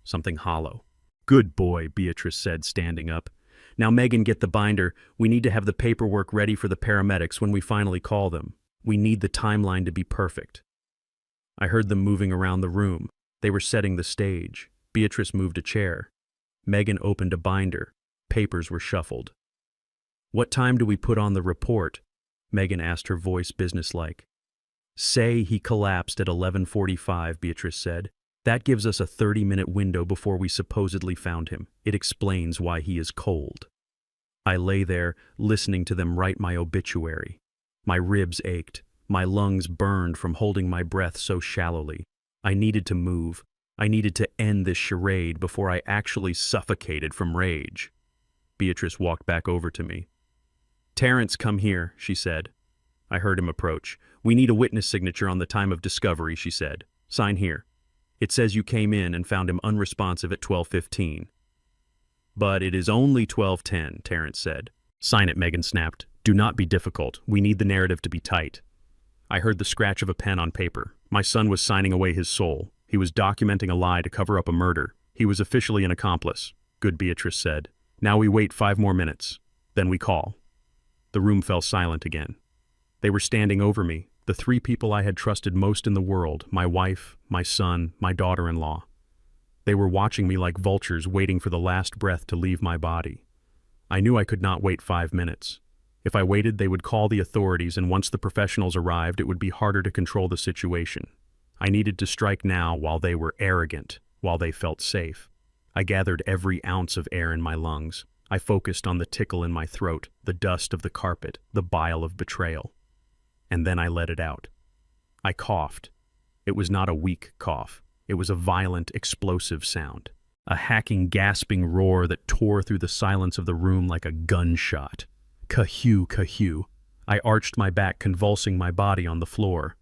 Something hollow. "Good boy," Beatrice said, standing up. "Now, Megan, get the binder. We need to have the paperwork ready for the paramedics when we finally call them. We need the timeline to be perfect." I heard them moving around the room. They were setting the stage. Beatrice moved a chair. Megan opened a binder. Papers were shuffled. "What time do we put on the report?" Megan asked, her voice businesslike. "Say he collapsed at 11:45, Beatrice said. "That gives us a 30-minute window before we supposedly found him. It explains why he is cold." I lay there, listening to them write my obituary. My ribs ached. My lungs burned from holding my breath so shallowly. I needed to move. I needed to end this charade before I actually suffocated from rage. Beatrice walked back over to me. "Terrence, come here," she said. I heard him approach. "We need a witness signature on the time of discovery," she said. "Sign here. It says you came in and found him unresponsive at 12:15. "But it is only 12:10, Terrence said. "Sign it," Megan snapped. "Do not be difficult. We need the narrative to be tight." I heard the scratch of a pen on paper. My son was signing away his soul. He was documenting a lie to cover up a murder. He was officially an accomplice. "Good," Beatrice said. "Now we wait 5 more minutes. Then we call." The room fell silent again. They were standing over me, the 3 people I had trusted most in the world, my wife, my son, my daughter-in-law. They were watching me like vultures waiting for the last breath to leave my body. I knew I could not wait 5 minutes. If I waited, they would call the authorities, and once the professionals arrived, it would be harder to control the situation. I needed to strike now while they were arrogant, while they felt safe. I gathered every ounce of air in my lungs. I focused on the tickle in my throat, the dust of the carpet, the bile of betrayal. And then I let it out. I coughed. It was not a weak cough. It was a violent, explosive sound. A hacking, gasping roar that tore through the silence of the room like a gunshot. Kahoo, kahoo. I arched my back, convulsing my body on the floor.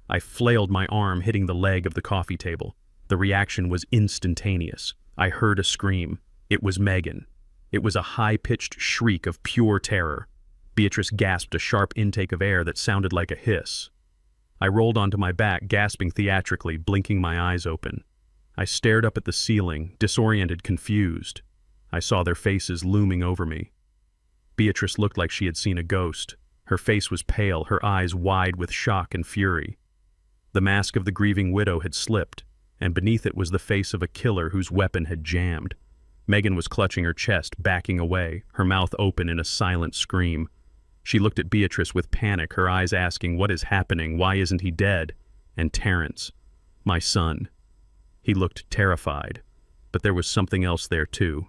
I flailed my arm, hitting the leg of the coffee table. The reaction was instantaneous. I heard a scream. It was Megan. It was a high-pitched shriek of pure terror. Beatrice gasped a sharp intake of air that sounded like a hiss. I rolled onto my back, gasping theatrically, blinking my eyes open. I stared up at the ceiling, disoriented, confused. I saw their faces looming over me. Beatrice looked like she had seen a ghost. Her face was pale, her eyes wide with shock and fury. The mask of the grieving widow had slipped, and beneath it was the face of a killer whose weapon had jammed. Megan was clutching her chest, backing away, her mouth open in a silent scream. She looked at Beatrice with panic, her eyes asking, "What is happening? Why isn't he dead?" And Terrence, my son. He looked terrified, but there was something else there too.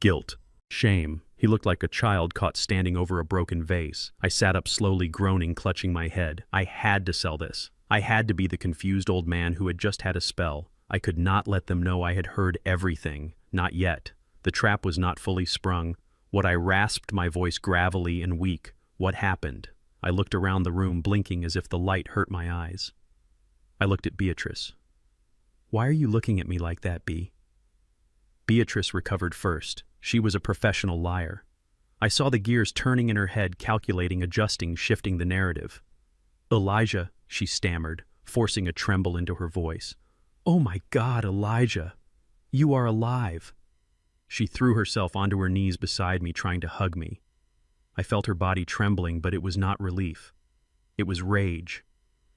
Guilt, shame. He looked like a child caught standing over a broken vase. I sat up slowly, groaning, clutching my head. I had to sell this. I had to be the confused old man who had just had a spell. I could not let them know I had heard everything. Not yet. The trap was not fully sprung. What I rasped, my voice gravelly and weak. What happened? I looked around the room, blinking as if the light hurt my eyes. I looked at Beatrice. "Why are you looking at me like that, Bea?" Beatrice recovered first. She was a professional liar. I saw the gears turning in her head, calculating, adjusting, shifting the narrative. "Elijah," she stammered, forcing a tremble into her voice. "Oh my God, Elijah! You are alive!" She threw herself onto her knees beside me, trying to hug me. I felt her body trembling, but it was not relief. It was rage.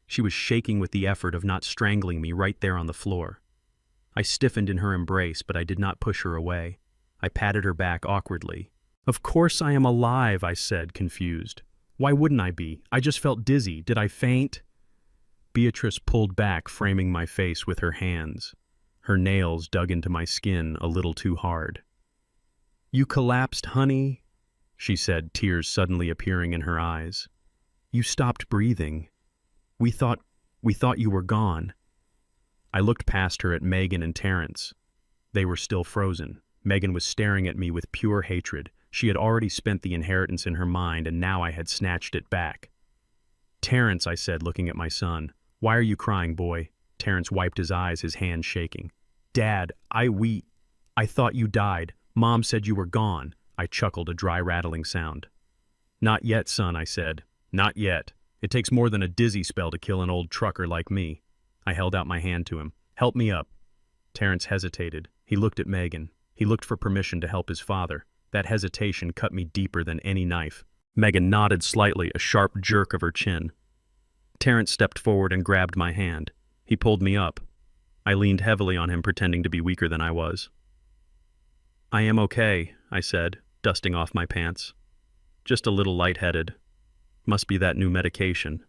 She was shaking with the effort of not strangling me right there on the floor. I stiffened in her embrace, but I did not push her away. I patted her back awkwardly. "Of course I am alive," I said, confused. "Why wouldn't I be? I just felt dizzy. Did I faint?" Beatrice pulled back, framing my face with her hands. Her nails dug into my skin a little too hard. "You collapsed, honey," she said, tears suddenly appearing in her eyes. "You stopped breathing. We thought you were gone." I looked past her at Megan and Terrence. They were still frozen. Megan was staring at me with pure hatred. She had already spent the inheritance in her mind, and now I had snatched it back. "Terrence," I said, looking at my son. "Why are you crying, boy?" Terrence wiped his eyes, his hand shaking. "Dad, I thought you died. Mom said you were gone." I chuckled, a dry rattling sound. "Not yet, son," I said. "Not yet. It takes more than a dizzy spell to kill an old trucker like me." I held out my hand to him. "Help me up." Terrence hesitated. He looked at Megan. He looked for permission to help his father. That hesitation cut me deeper than any knife. Megan nodded slightly, a sharp jerk of her chin. Terrence stepped forward and grabbed my hand. He pulled me up. I leaned heavily on him, pretending to be weaker than I was. "I am okay," I said, dusting off my pants. "Just a little lightheaded. Must be that new medication.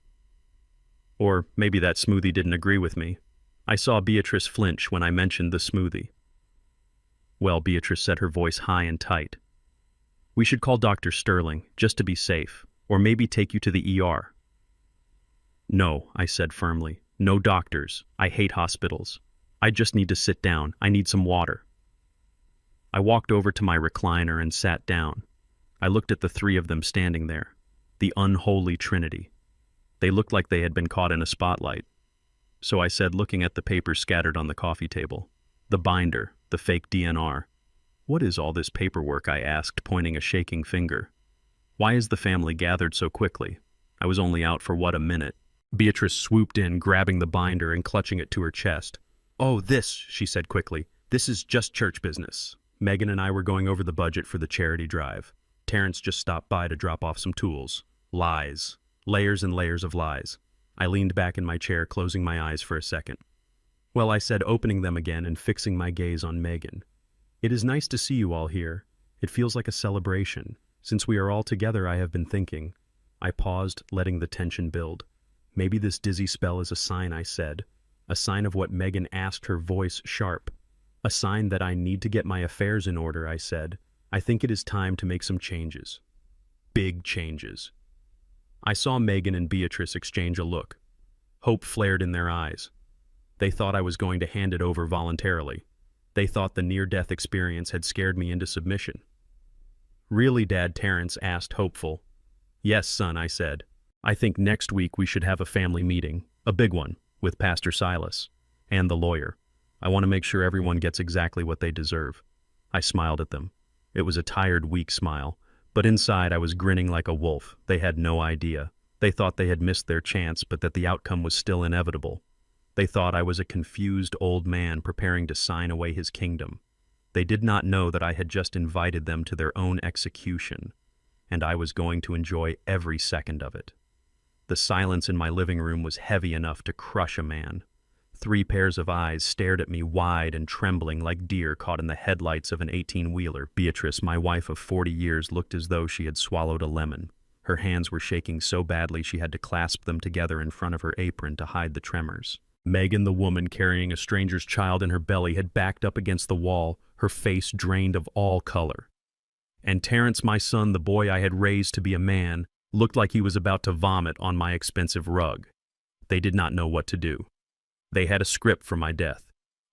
Or maybe that smoothie didn't agree with me." I saw Beatrice flinch when I mentioned the smoothie. "Well," Beatrice said, her voice high and tight, "we should call Dr. Sterling, just to be safe, or maybe take you to the ER." "No," I said firmly. "No doctors. I hate hospitals. I just need to sit down. I need some water." I walked over to my recliner and sat down. I looked at the three of them standing there, the unholy trinity. They looked like they had been caught in a spotlight. So I said, looking at the papers scattered on the coffee table, the binder, the fake DNR. "What is all this paperwork?" I asked, pointing a shaking finger. "Why is the family gathered so quickly? I was only out for what, a minute?" Beatrice swooped in, grabbing the binder and clutching it to her chest. "Oh, this," she said quickly. "This is just church business. Megan and I were going over the budget for the charity drive. Terrence just stopped by to drop off some tools. Lies. Layers and layers of lies." I leaned back in my chair, closing my eyes for a second. "Well," I said, opening them again and fixing my gaze on Megan. "It is nice to see you all here. It feels like a celebration. Since we are all together, I have been thinking." I paused, letting the tension build. "Maybe this dizzy spell is a sign," I said. "A sign of what Megan asked, her voice sharp. A sign that I need to get my affairs in order," I said. "I think it is time to make some changes. Big changes." I saw Megan and Beatrice exchange a look. Hope flared in their eyes. They thought I was going to hand it over voluntarily. They thought the near-death experience had scared me into submission. "Really, Dad?" Terrence asked, hopeful. "Yes, son," I said. "I think next week we should have a family meeting, a big one, with Pastor Silas and the lawyer. I want to make sure everyone gets exactly what they deserve." I smiled at them. It was a tired, weak smile, but inside I was grinning like a wolf. They had no idea. They thought they had missed their chance, but that the outcome was still inevitable. They thought I was a confused old man preparing to sign away his kingdom. They did not know that I had just invited them to their own execution, and I was going to enjoy every second of it. The silence in my living room was heavy enough to crush a man. 3 pairs of eyes stared at me, wide and trembling like deer caught in the headlights of an 18-wheeler. Beatrice, my wife of 40 years, looked as though she had swallowed a lemon. Her hands were shaking so badly she had to clasp them together in front of her apron to hide the tremors. Megan, the woman carrying a stranger's child in her belly, had backed up against the wall, her face drained of all color. And Terrence, my son, the boy I had raised to be a man, looked like he was about to vomit on my expensive rug. They did not know what to do. They had a script for my death.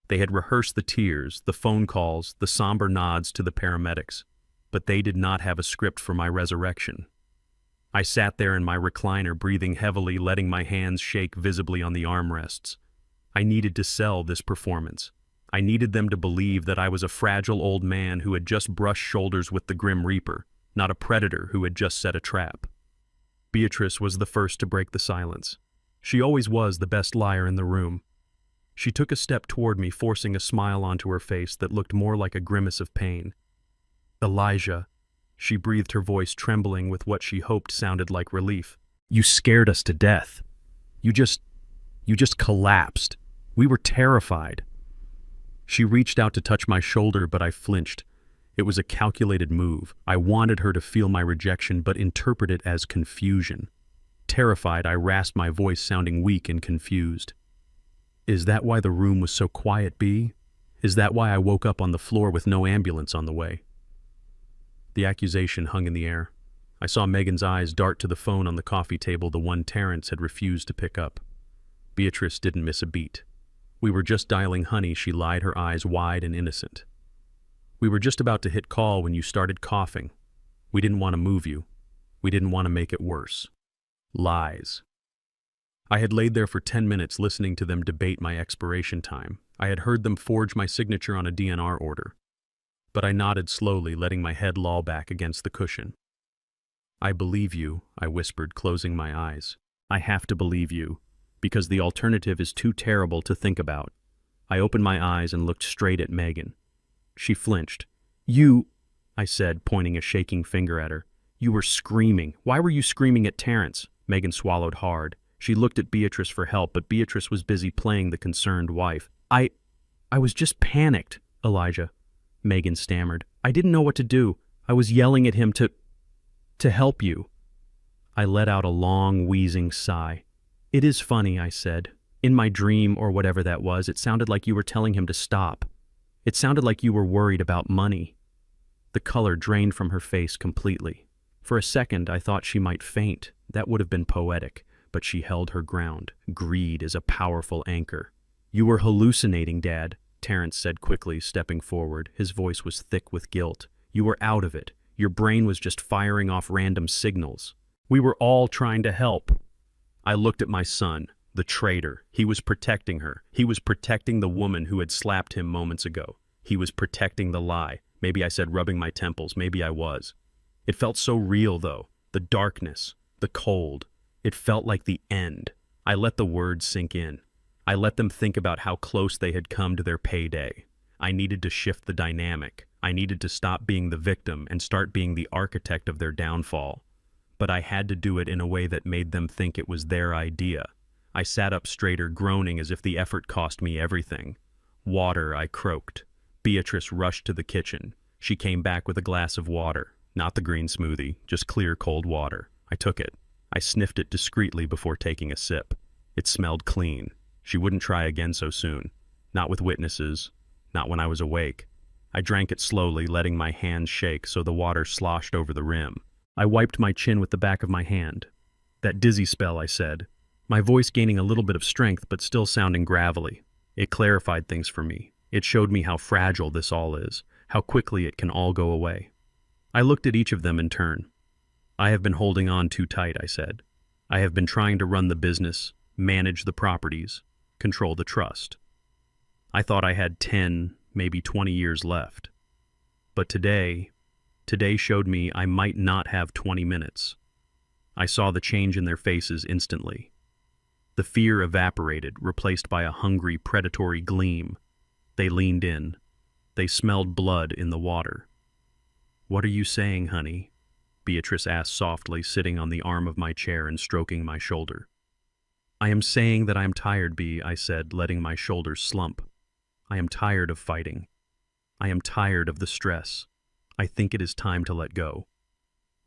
They had rehearsed the tears, the phone calls, the somber nods to the paramedics, but they did not have a script for my resurrection. I sat there in my recliner, breathing heavily, letting my hands shake visibly on the armrests. I needed to sell this performance. I needed them to believe that I was a fragile old man who had just brushed shoulders with the Grim Reaper, not a predator who had just set a trap. Beatrice was the first to break the silence. She always was the best liar in the room. She took a step toward me, forcing a smile onto her face that looked more like a grimace of pain. "Elijah," she breathed, her voice trembling with what she hoped sounded like relief. "You scared us to death. You just collapsed. We were terrified." She reached out to touch my shoulder, but I flinched. It was a calculated move. I wanted her to feel my rejection, but interpret it as confusion. Terrified, I rasped my voice, sounding weak and confused. "Is that why the room was so quiet, Bea? Is that why I woke up on the floor with no ambulance on the way? The accusation hung in the air. I saw Megan's eyes dart to the phone on the coffee table, the one Terrence had refused to pick up. Beatrice didn't miss a beat. We were just dialing honey, she lied, her eyes wide and innocent. We were just about to hit call when you started coughing. We didn't want to move you. We didn't want to make it worse. Lies. I had laid there for 10 minutes listening to them debate my expiration time. I had heard them forge my signature on a DNR order. But I nodded slowly, letting my head loll back against the cushion. I believe you, I whispered, closing my eyes. I have to believe you, because the alternative is too terrible to think about. I opened my eyes and looked straight at Megan. She flinched. You, I said, pointing a shaking finger at her. You were screaming. Why were you screaming at Terrence? Megan swallowed hard. She looked at Beatrice for help, but Beatrice was busy playing the concerned wife. I was just panicked, Elijah, Megan stammered. I didn't know what to do. I was yelling at him to help you. I let out a long, wheezing sigh. It is funny, I said. In my dream, or whatever that was, it sounded like you were telling him to stop. It sounded like you were worried about money. The color drained from her face completely. For a second, I thought she might faint. That would have been poetic, but she held her ground. Greed is a powerful anchor. You were hallucinating, Dad, Terrence said quickly, stepping forward. His voice was thick with guilt. You were out of it. Your brain was just firing off random signals. We were all trying to help. I looked at my son, the traitor. He was protecting her. He was protecting the woman who had slapped him moments ago. He was protecting the lie. Maybe I said rubbing my temples. Maybe I was. It felt so real, though. The darkness, the cold. It felt like the end. I let the words sink in. I let them think about how close they had come to their payday. I needed to shift the dynamic. I needed to stop being the victim and start being the architect of their downfall. But I had to do it in a way that made them think it was their idea. I sat up straighter, groaning as if the effort cost me everything. Water, I croaked. Beatrice rushed to the kitchen. She came back with a glass of water. Not the green smoothie, just clear, cold water. I took it. I sniffed it discreetly before taking a sip. It smelled clean. She wouldn't try again so soon. Not with witnesses. Not when I was awake. I drank it slowly, letting my hands shake so the water sloshed over the rim. I wiped my chin with the back of my hand. That dizzy spell, I said, my voice gaining a little bit of strength but still sounding gravelly. It clarified things for me. It showed me how fragile this all is, how quickly it can all go away. I looked at each of them in turn. I have been holding on too tight, I said. I have been trying to run the business, manage the properties, control the trust. I thought I had 10, maybe 20 years left. But today showed me I might not have 20 minutes. I saw the change in their faces instantly. The fear evaporated, replaced by a hungry, predatory gleam. They leaned in. They smelled blood in the water. What are you saying, honey? Beatrice asked softly, sitting on the arm of my chair and stroking my shoulder. I am saying that I am tired, Bea, I said, letting my shoulders slump. I am tired of fighting. I am tired of the stress. I think it is time to let go.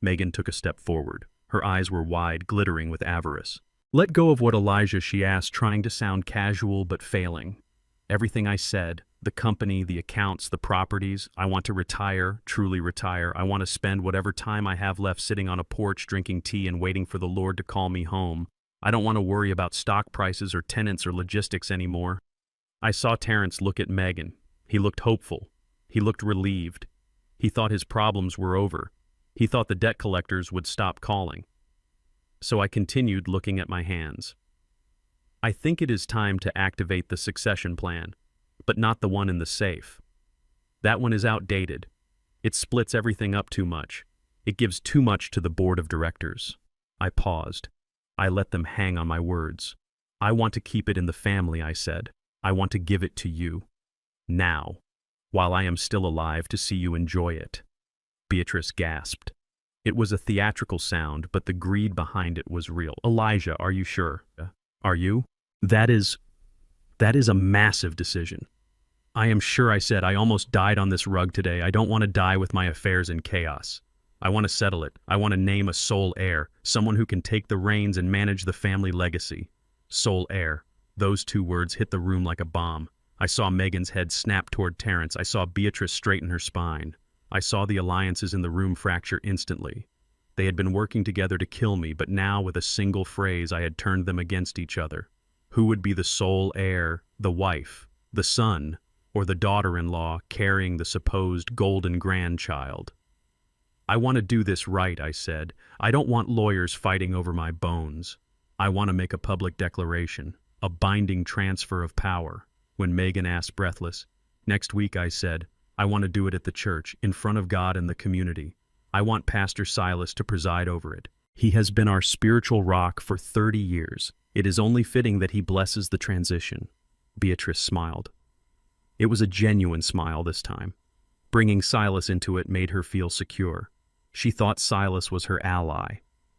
Megan took a step forward. Her eyes were wide, glittering with avarice. Let go of what, Elijah? She asked, trying to sound casual but failing. Everything I said, the company, the accounts, the properties, I want to retire, truly retire. I want to spend whatever time I have left sitting on a porch drinking tea and waiting for the Lord to call me home. I don't want to worry about stock prices or tenants or logistics anymore. I saw Terrence look at Megan. He looked hopeful. He looked relieved. He thought his problems were over. He thought the debt collectors would stop calling. So I continued looking at my hands. I think it is time to activate the succession plan, but not the one in the safe. That one is outdated. It splits everything up too much. It gives too much to the board of directors. I paused. I let them hang on my words. I want to keep it in the family, I said. I want to give it to you. Now. While I am still alive to see you enjoy it. Beatrice gasped. It was a theatrical sound, but the greed behind it was real. Elijah, are you sure? Are you? That is a massive decision. I am sure, I said. I almost died on this rug today. I don't want to die with my affairs in chaos. I want to settle it. I want to name a sole heir, someone who can take the reins and manage the family legacy. Sole heir. Those two words hit the room like a bomb. I saw Megan's head snap toward Terrence. I saw Beatrice straighten her spine. I saw the alliances in the room fracture instantly. They had been working together to kill me, but now with a single phrase I had turned them against each other. Who would be the sole heir, the wife, the son, or the daughter-in-law carrying the supposed golden grandchild? I want to do this right, I said. I don't want lawyers fighting over my bones. I want to make a public declaration, a binding transfer of power. When Megan asked breathless, "Next week," I said, "I want to do it at the church, in front of God and the community. I want Pastor Silas to preside over it. He has been our spiritual rock for 30 years. It is only fitting that he blesses the transition." Beatrice smiled. It was a genuine smile this time. Bringing Silas into it made her feel secure. She thought Silas was her ally.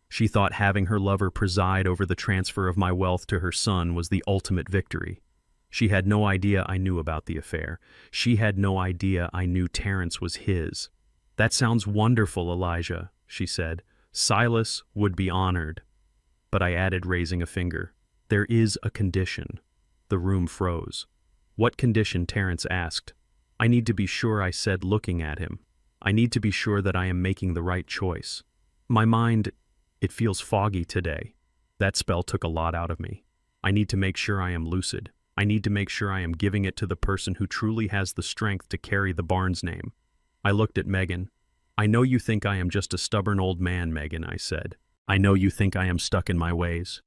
She thought having her lover preside over the transfer of my wealth to her son was the ultimate victory. She had no idea I knew about the affair. She had no idea I knew Terrence was his. "That sounds wonderful, Elijah," she said. "Silas would be honored." But I added, raising a finger, "There is a condition." The room froze. "What condition?" Terrence asked. "I need to be sure," I said, looking at him. "I need to be sure that I am making the right choice. My mind, it feels foggy today." That spell took a lot out of me. I need to make sure I am lucid. I need to make sure I am giving it to the person who truly has the strength to carry the Barnes name. I looked at Megan. "I know you think I am just a stubborn old man, Megan," I said. "I know you think I am stuck in my ways."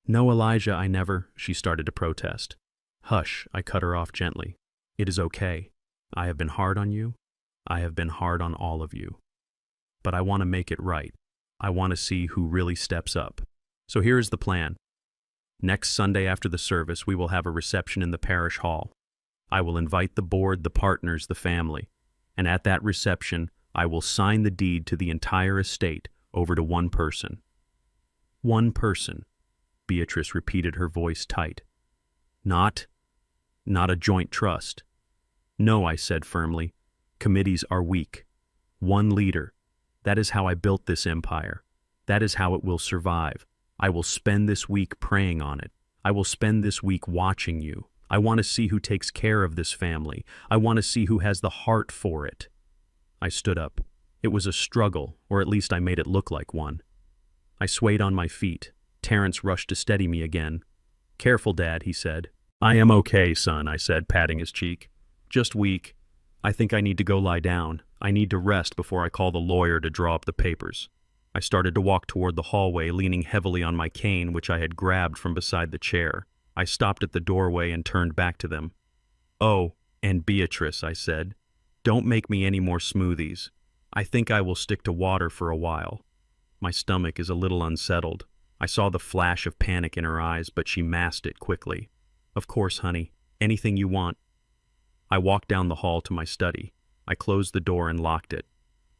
"No, Elijah, I never," she started to protest. "Hush," I cut her off gently. "It is okay. I have been hard on you. I have been hard on all of you. But I want to make it right. I want to see who really steps up. So here is the plan. Next Sunday after the service, we will have a reception in the parish hall. I will invite the board, the partners, the family, and at that reception, I will sign the deed to the entire estate over to one person." "One person," Beatrice repeated, her voice tight. Not a joint trust." "No," I said firmly. "Committees are weak. One leader. That is how I built this empire. That is how it will survive. I will spend this week praying on it. I will spend this week watching you. I want to see who takes care of this family. I want to see who has the heart for it." I stood up. It was a struggle, or at least I made it look like one. I swayed on my feet. Terrence rushed to steady me again. "Careful, Dad," he said. "I am okay, son," I said, patting his cheek. "Just weak. I think I need to go lie down. I need to rest before I call the lawyer to draw up the papers." I started to walk toward the hallway, leaning heavily on my cane, which I had grabbed from beside the chair. I stopped at the doorway and turned back to them. "Oh, and Beatrice," I said, "don't make me any more smoothies. I think I will stick to water for a while." My stomach is a little unsettled. I saw the flash of panic in her eyes, but she masked it quickly. "Of course, honey. Anything you want." I walked down the hall to my study. I closed the door and locked it.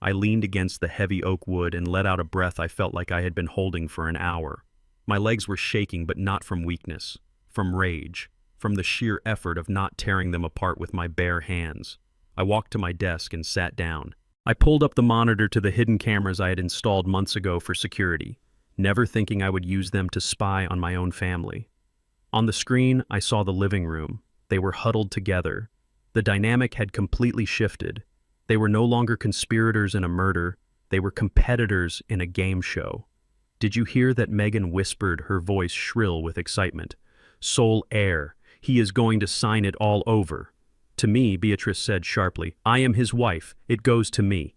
I leaned against the heavy oak wood and let out a breath I felt like I had been holding for an hour. My legs were shaking, but not from weakness, from rage, from the sheer effort of not tearing them apart with my bare hands. I walked to my desk and sat down. I pulled up the monitor to the hidden cameras I had installed months ago for security, never thinking I would use them to spy on my own family. On the screen, I saw the living room. They were huddled together. The dynamic had completely shifted. They were no longer conspirators in a murder. They were competitors in a game show. Did you hear that? Megan whispered, her voice shrill with excitement. "Sole heir. He is going to sign it all over." "To me," Beatrice said sharply. "I am his wife. It goes to me."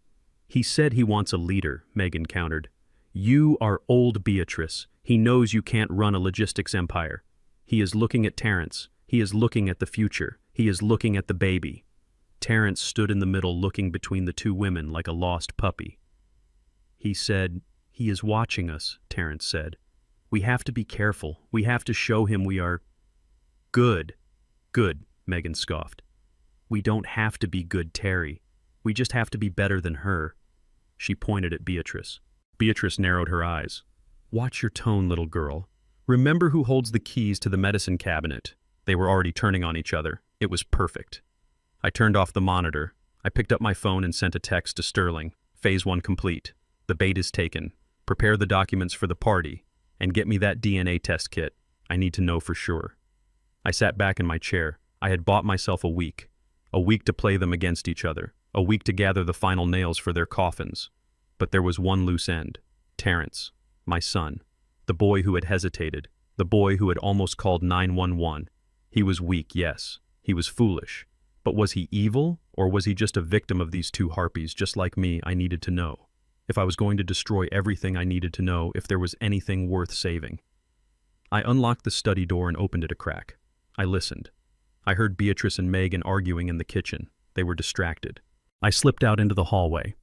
"He said he wants a leader," Megan countered. "You are old, Beatrice. He knows you can't run a logistics empire. He is looking at Terrence. He is looking at the future. He is looking at the baby." Terrence stood in the middle, looking between the two women like a lost puppy. "He said, he is watching us," Terrence said. "We have to be careful. We have to show him we are good." "Good," Megan scoffed. "We don't have to be good, Terry. We just have to be better than her." She pointed at Beatrice. Beatrice narrowed her eyes. "Watch your tone, little girl. Remember who holds the keys to the medicine cabinet." They were already turning on each other. It was perfect. I turned off the monitor. I picked up my phone and sent a text to Sterling. "Phase 1 complete. The bait is taken. Prepare the documents for the party. And get me that DNA test kit. I need to know for sure." I sat back in my chair. I had bought myself a week to play them against each other, a week to gather the final nails for their coffins. But there was one loose end. Terrence, my son, the boy who had hesitated, the boy who had almost called 911. He was weak, yes. He was foolish. But was he evil, or was he just a victim of these two harpies, just like me? I needed to know. If I was going to destroy everything, I needed to know if there was anything worth saving. I unlocked the study door and opened it a crack. I listened. I heard Beatrice and Megan arguing in the kitchen. They were distracted. I slipped out into the hallway.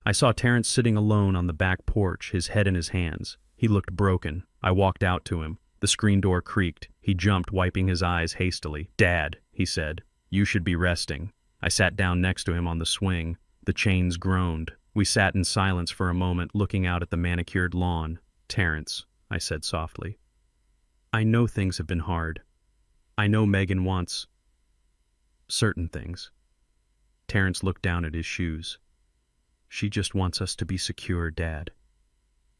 I saw Terrence sitting alone on the back porch, his head in his hands. He looked broken. I walked out to him. The screen door creaked. He jumped, wiping his eyes hastily. "Dad," he said, "you should be resting." I sat down next to him on the swing. The chains groaned. We sat in silence for a moment, looking out at the manicured lawn. "Terrence," I said softly, "I know things have been hard. I know Megan wants certain things." Terrence looked down at his shoes. "She just wants us to be secure, Dad.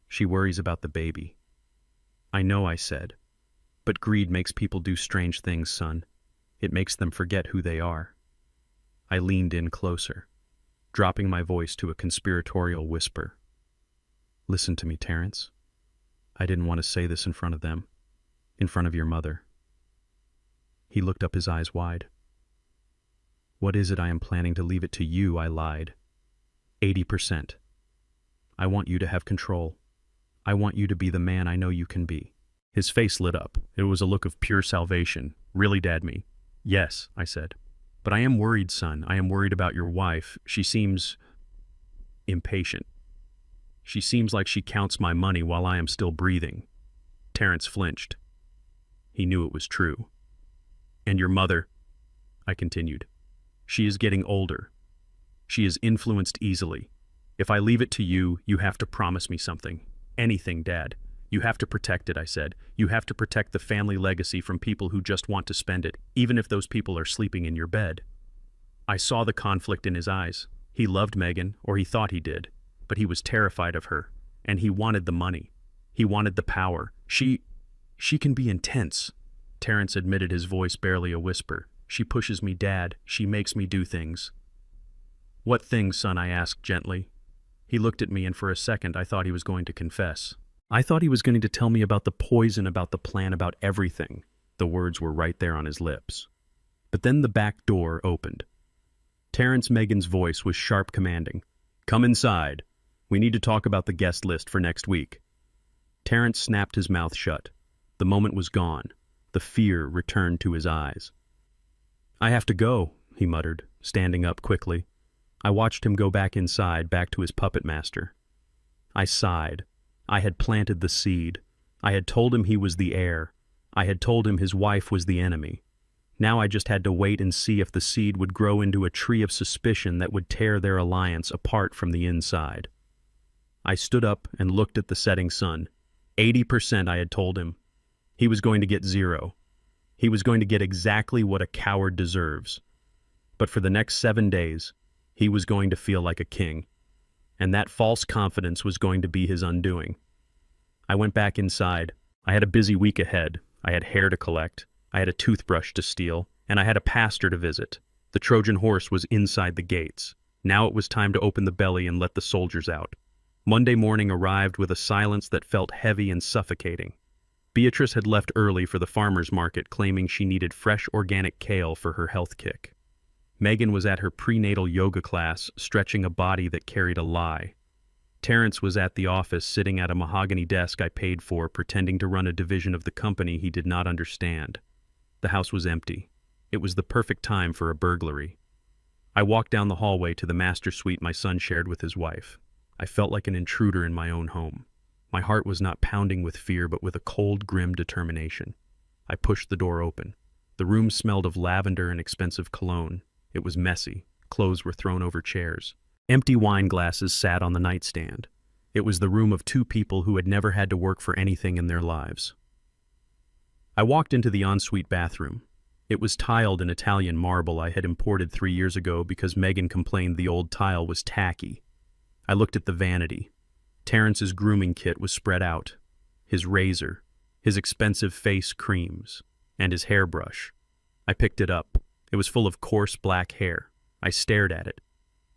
She worries about the baby." "I know," I said, "but greed makes people do strange things, son. It makes them forget who they are." I leaned in closer, dropping my voice to a conspiratorial whisper. "Listen to me, Terrence. I didn't want to say this in front of them, in front of your mother." He looked up, his eyes wide. "What is it I am planning to leave it to you?" I lied. 80%. I want you to have control. I want you to be the man I know you can be." His face lit up. It was a look of pure salvation. "Really, Dad, me?" "Yes," I said. "But I am worried, son. I am worried about your wife. She seems impatient. She seems like she counts my money while I am still breathing." Terrence flinched. He knew it was true. "And your mother," I continued. "She is getting older. She is influenced easily. If I leave it to you, you have to promise me something. Anything, Dad. You have to protect it," I said. "You have to protect the family legacy from people who just want to spend it, even if those people are sleeping in your bed." I saw the conflict in his eyes. He loved Megan, or he thought he did, but he was terrified of her, and he wanted the money. He wanted the power. She can be intense." Terrence admitted, his voice barely a whisper. "She pushes me, Dad. She makes me do things." "What things, son?" I asked gently. He looked at me, and for a second I thought he was going to confess. I thought he was going to tell me about the poison, about the plan, about everything. The words were right there on his lips. But then the back door opened. Terrence Megan's voice was sharp, commanding. "Come inside. We need to talk about the guest list for next week." Terrence snapped his mouth shut. The moment was gone. The fear returned to his eyes. "I have to go," he muttered, standing up quickly. I watched him go back inside, back to his puppet master. I sighed. I had planted the seed. I had told him he was the heir. I had told him his wife was the enemy. Now I just had to wait and see if the seed would grow into a tree of suspicion that would tear their alliance apart from the inside. I stood up and looked at the setting sun. 80%, I had told him. He was going to get 0. He was going to get exactly what a coward deserves. But for the next 7 days, he was going to feel like a king. And that false confidence was going to be his undoing. I went back inside. I had a busy week ahead. I had hair to collect. I had a toothbrush to steal. And I had a pastor to visit. The Trojan horse was inside the gates. Now it was time to open the belly and let the soldiers out. Monday morning arrived with a silence that felt heavy and suffocating. Beatrice had left early for the farmer's market, claiming she needed fresh organic kale for her health kick. Megan was at her prenatal yoga class, stretching a body that carried a lie. Terrence was at the office, sitting at a mahogany desk I paid for, pretending to run a division of the company he did not understand. The house was empty. It was the perfect time for a burglary. I walked down the hallway to the master suite my son shared with his wife. I felt like an intruder in my own home. My heart was not pounding with fear, but with a cold, grim determination. I pushed the door open. The room smelled of lavender and expensive cologne. It was messy. Clothes were thrown over chairs. Empty wine glasses sat on the nightstand. It was the room of 2 people who had never had to work for anything in their lives. I walked into the ensuite bathroom. It was tiled in Italian marble I had imported 3 years ago because Megan complained the old tile was tacky. I looked at the vanity. Terrence's grooming kit was spread out. His razor, his expensive face creams, and his hairbrush. I picked it up. It was full of coarse black hair. I stared at it.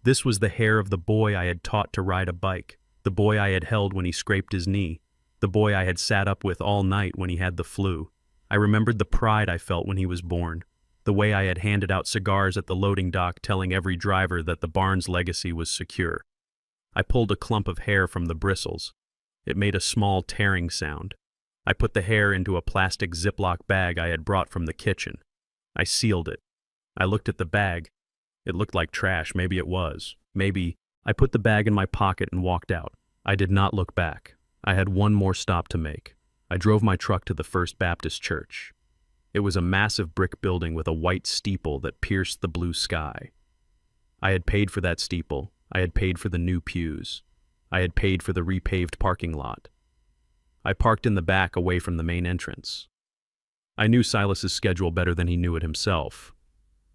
This was the hair of the boy I had taught to ride a bike, the boy I had held when he scraped his knee, the boy I had sat up with all night when he had the flu. I remembered the pride I felt when he was born, the way I had handed out cigars at the loading dock telling every driver that the Barnes legacy was secure. I pulled a clump of hair from the bristles. It made a small tearing sound. I put the hair into a plastic Ziploc bag I had brought from the kitchen. I sealed it. I looked at the bag. It looked like trash. Maybe it was. Maybe. I put the bag in my pocket and walked out. I did not look back. I had one more stop to make. I drove my truck to the First Baptist Church. It was a massive brick building with a white steeple that pierced the blue sky. I had paid for that steeple. I had paid for the new pews. I had paid for the repaved parking lot. I parked in the back away from the main entrance. I knew Silas's schedule better than he knew it himself.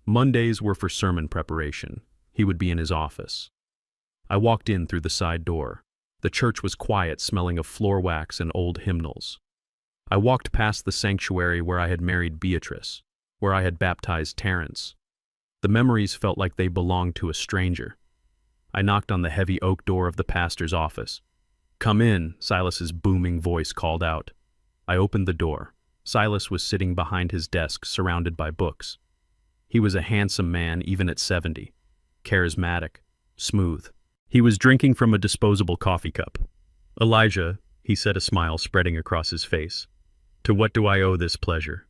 Mondays were for sermon preparation. He would be in his office. I walked in through the side door. The church was quiet, smelling of floor wax and old hymnals. I walked past the sanctuary where I had married Beatrice, where I had baptized Terence. The memories felt like they belonged to a stranger. I knocked on the heavy oak door of the pastor's office. "Come in," Silas's booming voice called out. I opened the door. Silas was sitting behind his desk, surrounded by books. He was a handsome man, even at 70. Charismatic, smooth. He was drinking from a disposable coffee cup. "Elijah," he said, a smile spreading across his face. "To what do I owe this pleasure?"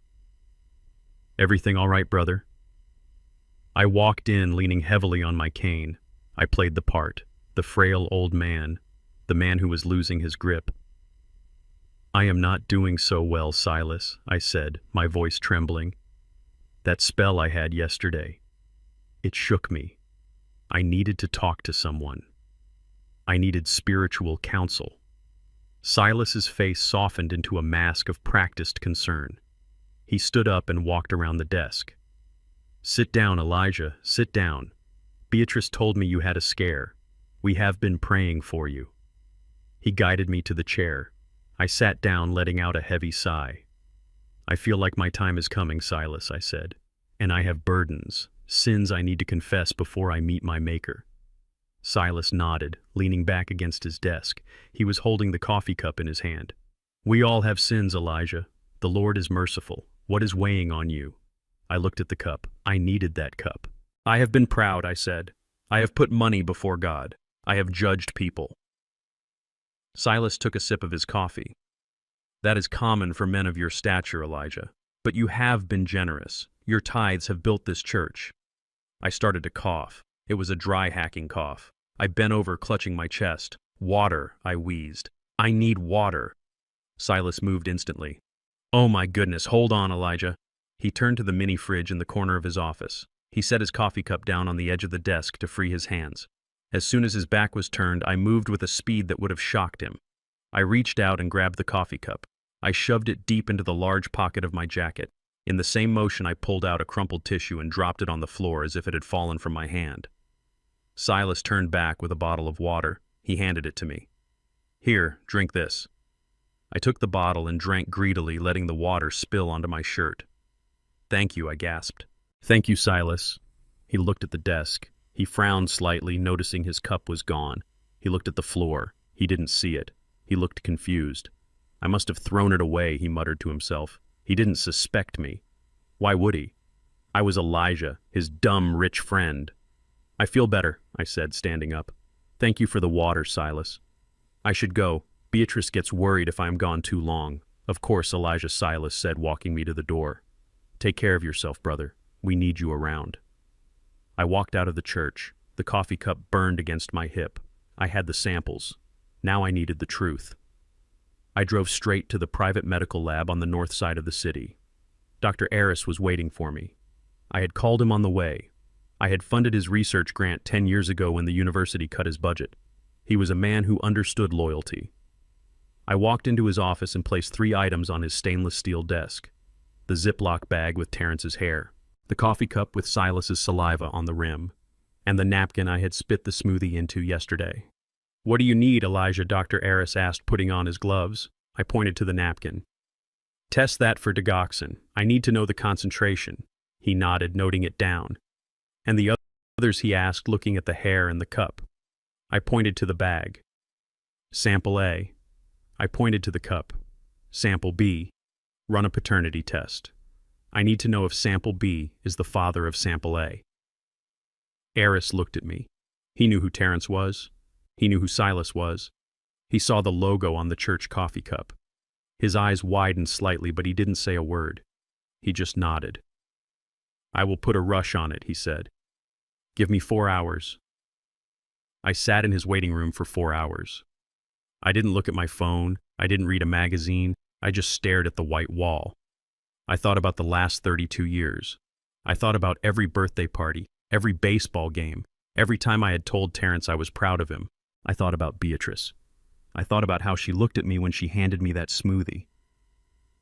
"Everything all right, brother?" I walked in, leaning heavily on my cane. I played the part, the frail old man, the man who was losing his grip. "I am not doing so well, Silas," I said, my voice trembling. "That spell I had yesterday, it shook me. I needed to talk to someone. I needed spiritual counsel." Silas's face softened into a mask of practiced concern. He stood up and walked around the desk. "Sit down, Elijah, sit down. Beatrice told me you had a scare. We have been praying for you." He guided me to the chair. I sat down, letting out a heavy sigh. "I feel like my time is coming, Silas," I said. "And I have burdens, sins I need to confess before I meet my Maker." Silas nodded, leaning back against his desk. He was holding the coffee cup in his hand. "We all have sins, Elijah. The Lord is merciful. What is weighing on you?" I looked at the cup. I needed that cup. "I have been proud," I said. "I have put money before God. I have judged people." Silas took a sip of his coffee. "That is common for men of your stature, Elijah. But you have been generous. Your tithes have built this church." I started to cough. It was a dry, hacking cough. I bent over, clutching my chest. "Water," I wheezed. "I need water." Silas moved instantly. "Oh my goodness, hold on, Elijah." He turned to the mini fridge in the corner of his office. He set his coffee cup down on the edge of the desk to free his hands. As soon as his back was turned, I moved with a speed that would have shocked him. I reached out and grabbed the coffee cup. I shoved it deep into the large pocket of my jacket. In the same motion, I pulled out a crumpled tissue and dropped it on the floor as if it had fallen from my hand. Silas turned back with a bottle of water. He handed it to me. "Here, drink this." I took the bottle and drank greedily, letting the water spill onto my shirt. "Thank you," I gasped. "Thank you, Silas." He looked at the desk. He frowned slightly, noticing his cup was gone. He looked at the floor. He didn't see it. He looked confused. "I must have thrown it away," he muttered to himself. "He didn't suspect me. Why would he? I was Elijah, his dumb, rich friend." "I feel better," I said, standing up. "Thank you for the water, Silas. I should go. Beatrice gets worried if I am gone too long." "Of course, Elijah," Silas said, walking me to the door. "Take care of yourself, brother. We need you around." I walked out of the church. The coffee cup burned against my hip. I had the samples. Now I needed the truth. I drove straight to the private medical lab on the north side of the city. Dr. Aris was waiting for me. I had called him on the way. I had funded his research grant 10 years ago when the university cut his budget. He was a man who understood loyalty. I walked into his office and placed 3 items on his stainless steel desk. The Ziploc bag with Terrence's hair, the coffee cup with Silas's saliva on the rim, and the napkin I had spit the smoothie into yesterday. "What do you need, Elijah?" Dr. Aris asked, putting on his gloves. I pointed to the napkin. "Test that for digoxin. I need to know the concentration." He nodded, noting it down. And the others, he asked, looking at the hair and the cup. I pointed to the bag. Sample A. I pointed to the cup. Sample B. Run a paternity test. I need to know if Sample B is the father of Sample A. Eris looked at me. He knew who Terrence was. He knew who Silas was. He saw the logo on the church coffee cup. His eyes widened slightly, but he didn't say a word. He just nodded. I will put a rush on it, he said. Give me 4 hours. I sat in his waiting room for 4 hours. I didn't look at my phone. I didn't read a magazine. I just stared at the white wall. I thought about the last 32 years. I thought about every birthday party, every baseball game, every time I had told Terrence I was proud of him. I thought about Beatrice. I thought about how she looked at me when she handed me that smoothie.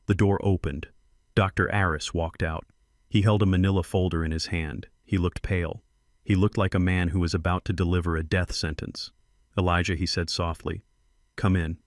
The door opened. Dr. Aris walked out. He held a manila folder in his hand. He looked pale. He looked like a man who was about to deliver a death sentence. Elijah, he said softly. Come in.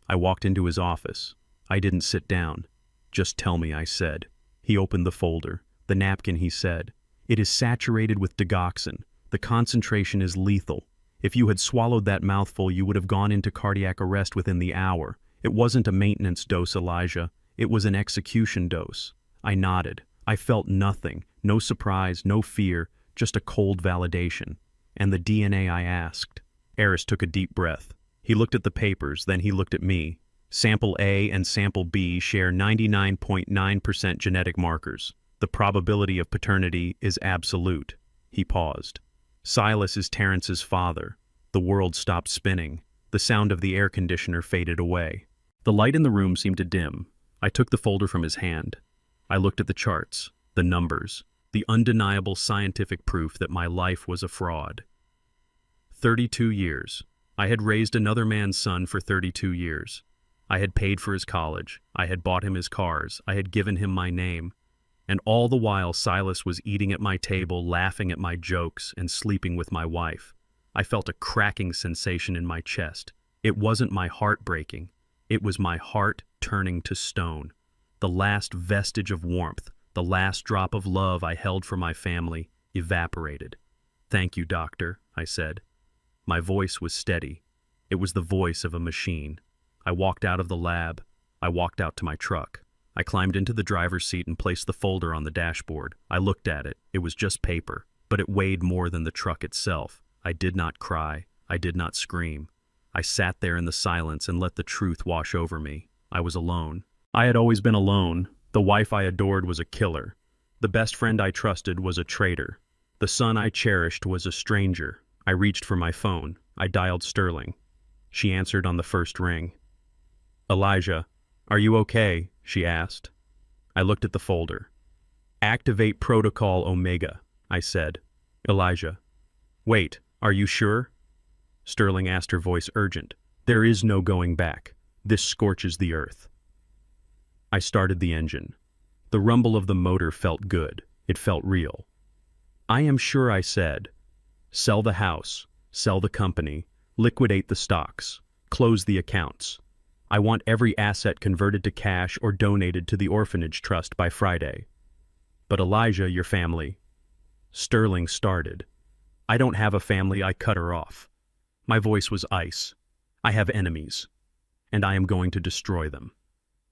I walked into his office. I didn't sit down. Just tell me, I said. He opened the folder. The napkin, he said. It is saturated with digoxin. The concentration is lethal. If you had swallowed that mouthful, you would have gone into cardiac arrest within the hour. It wasn't a maintenance dose, Elijah. It was an execution dose. I nodded. I felt nothing. No surprise, no fear, just a cold validation. And the DNA, I asked. Eris took a deep breath. He looked at the papers, then he looked at me. Sample A and Sample B share 99.9% genetic markers. The probability of paternity is absolute. He paused. Silas is Terrence's father. The world stopped spinning. The sound of the air conditioner faded away. The light in the room seemed to dim. I took the folder from his hand. I looked at the charts, the numbers, the undeniable scientific proof that my life was a fraud. 32 years. I had raised another man's son for 32 years. I had paid for his college. I had bought him his cars. I had given him my name. And all the while Silas was eating at my table, laughing at my jokes, and sleeping with my wife. I felt a cracking sensation in my chest. It wasn't my heart breaking. It was my heart turning to stone. The last vestige of warmth, the last drop of love I held for my family, evaporated. Thank you, doctor, I said. My voice was steady. It was the voice of a machine. I walked out of the lab. I walked out to my truck. I climbed into the driver's seat and placed the folder on the dashboard. I looked at it. It was just paper, but it weighed more than the truck itself. I did not cry. I did not scream. I sat there in the silence and let the truth wash over me. I was alone. I had always been alone. The wife I adored was a killer. The best friend I trusted was a traitor. The son I cherished was a stranger. I reached for my phone. I dialed Sterling. She answered on the first ring. Elijah, are you okay? She asked. I looked at the folder. Activate Protocol Omega, I said. Elijah. Wait, are you sure? Sterling asked, her voice urgent. There is no going back. This scorches the earth. I started the engine. The rumble of the motor felt good. It felt real. I am sure, I said. Sell the house, sell the company, liquidate the stocks, close the accounts. I want every asset converted to cash or donated to the orphanage trust by Friday. But Elijah, your family. Sterling started. I don't have a family, I cut her off. My voice was ice. I have enemies, and I am going to destroy them.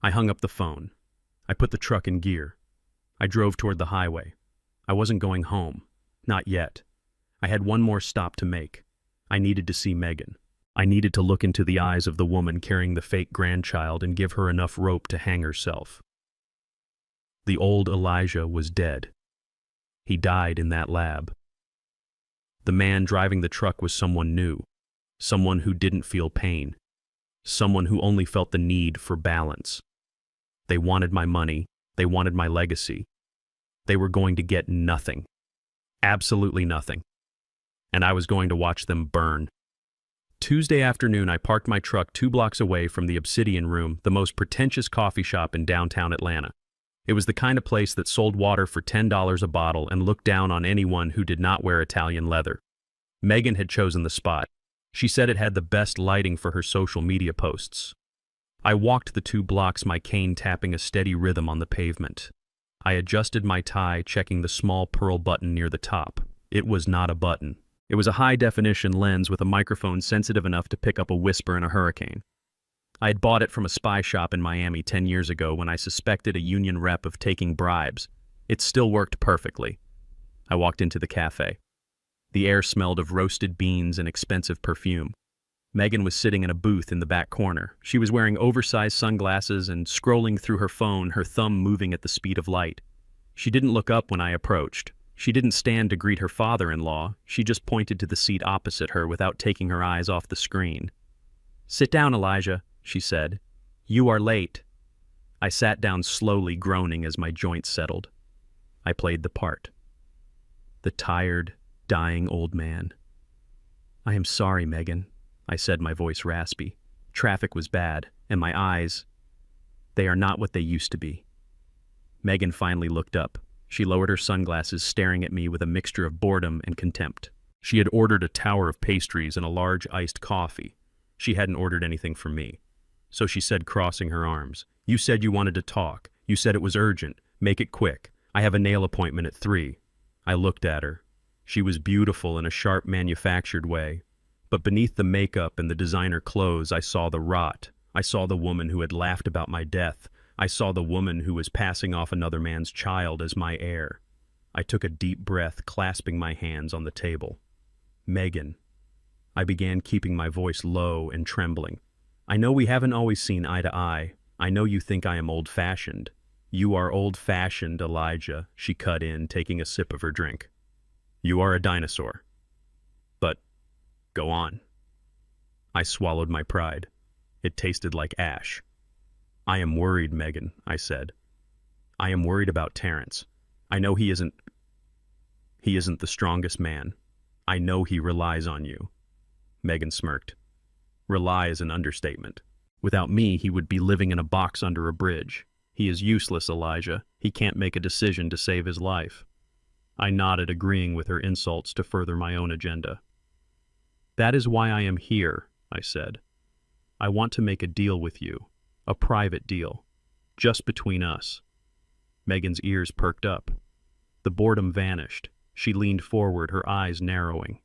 I hung up the phone. I put the truck in gear. I drove toward the highway. I wasn't going home. Not yet. I had one more stop to make. I needed to see Megan. I needed to look into the eyes of the woman carrying the fake grandchild and give her enough rope to hang herself. The old Elijah was dead. He died in that lab. The man driving the truck was someone new, someone who didn't feel pain, someone who only felt the need for balance. They wanted my money. They wanted my legacy. They were going to get nothing. Absolutely nothing. And I was going to watch them burn. Tuesday afternoon, I parked my truck 2 blocks away from the Obsidian Room, the most pretentious coffee shop in downtown Atlanta. It was the kind of place that sold water for $10 a bottle and looked down on anyone who did not wear Italian leather. Megan had chosen the spot. She said it had the best lighting for her social media posts. I walked the 2 blocks, my cane tapping a steady rhythm on the pavement. I adjusted my tie, checking the small pearl button near the top. It was not a button. It was a high-definition lens with a microphone sensitive enough to pick up a whisper in a hurricane. I had bought it from a spy shop in Miami 10 years ago when I suspected a union rep of taking bribes. It still worked perfectly. I walked into the cafe. The air smelled of roasted beans and expensive perfume. Megan was sitting in a booth in the back corner. She was wearing oversized sunglasses and scrolling through her phone, her thumb moving at the speed of light. She didn't look up when I approached. She didn't stand to greet her father-in-law. She just pointed to the seat opposite her without taking her eyes off the screen. "Sit down, Elijah," she said. "You are late." I sat down slowly, groaning as my joints settled. I played the part. The tired, dying old man. "I am sorry, Megan," I said, my voice raspy. "Traffic was bad, and my eyes, they are not what they used to be." Megan finally looked up. She lowered her sunglasses, staring at me with a mixture of boredom and contempt. She had ordered a tower of pastries and a large iced coffee. She hadn't ordered anything for me. So she said, crossing her arms, "You said you wanted to talk. You said it was urgent. Make it quick. I have a nail appointment at 3. I looked at her. She was beautiful in a sharp, manufactured way. But beneath the makeup and the designer clothes, I saw the rot. I saw the woman who had laughed about my death. I saw the woman who was passing off another man's child as my heir. I took a deep breath, clasping my hands on the table. "Megan." I began, keeping my voice low and trembling. "I know we haven't always seen eye to eye. I know you think I am old-fashioned." "You are old-fashioned, Elijah," she cut in, taking a sip of her drink. "You are a dinosaur. But go on." I swallowed my pride. It tasted like ash. "I am worried, Megan," I said. "I am worried about Terrence. I know he isn't the strongest man. I know he relies on you." Megan smirked. "Rely is an understatement. Without me, he would be living in a box under a bridge. He is useless, Elijah. He can't make a decision to save his life." I nodded, agreeing with her insults to further my own agenda. "That is why I am here," I said. "I want to make a deal with you. A private deal. Just between us." Megan's ears perked up. The boredom vanished. She leaned forward, her eyes narrowing.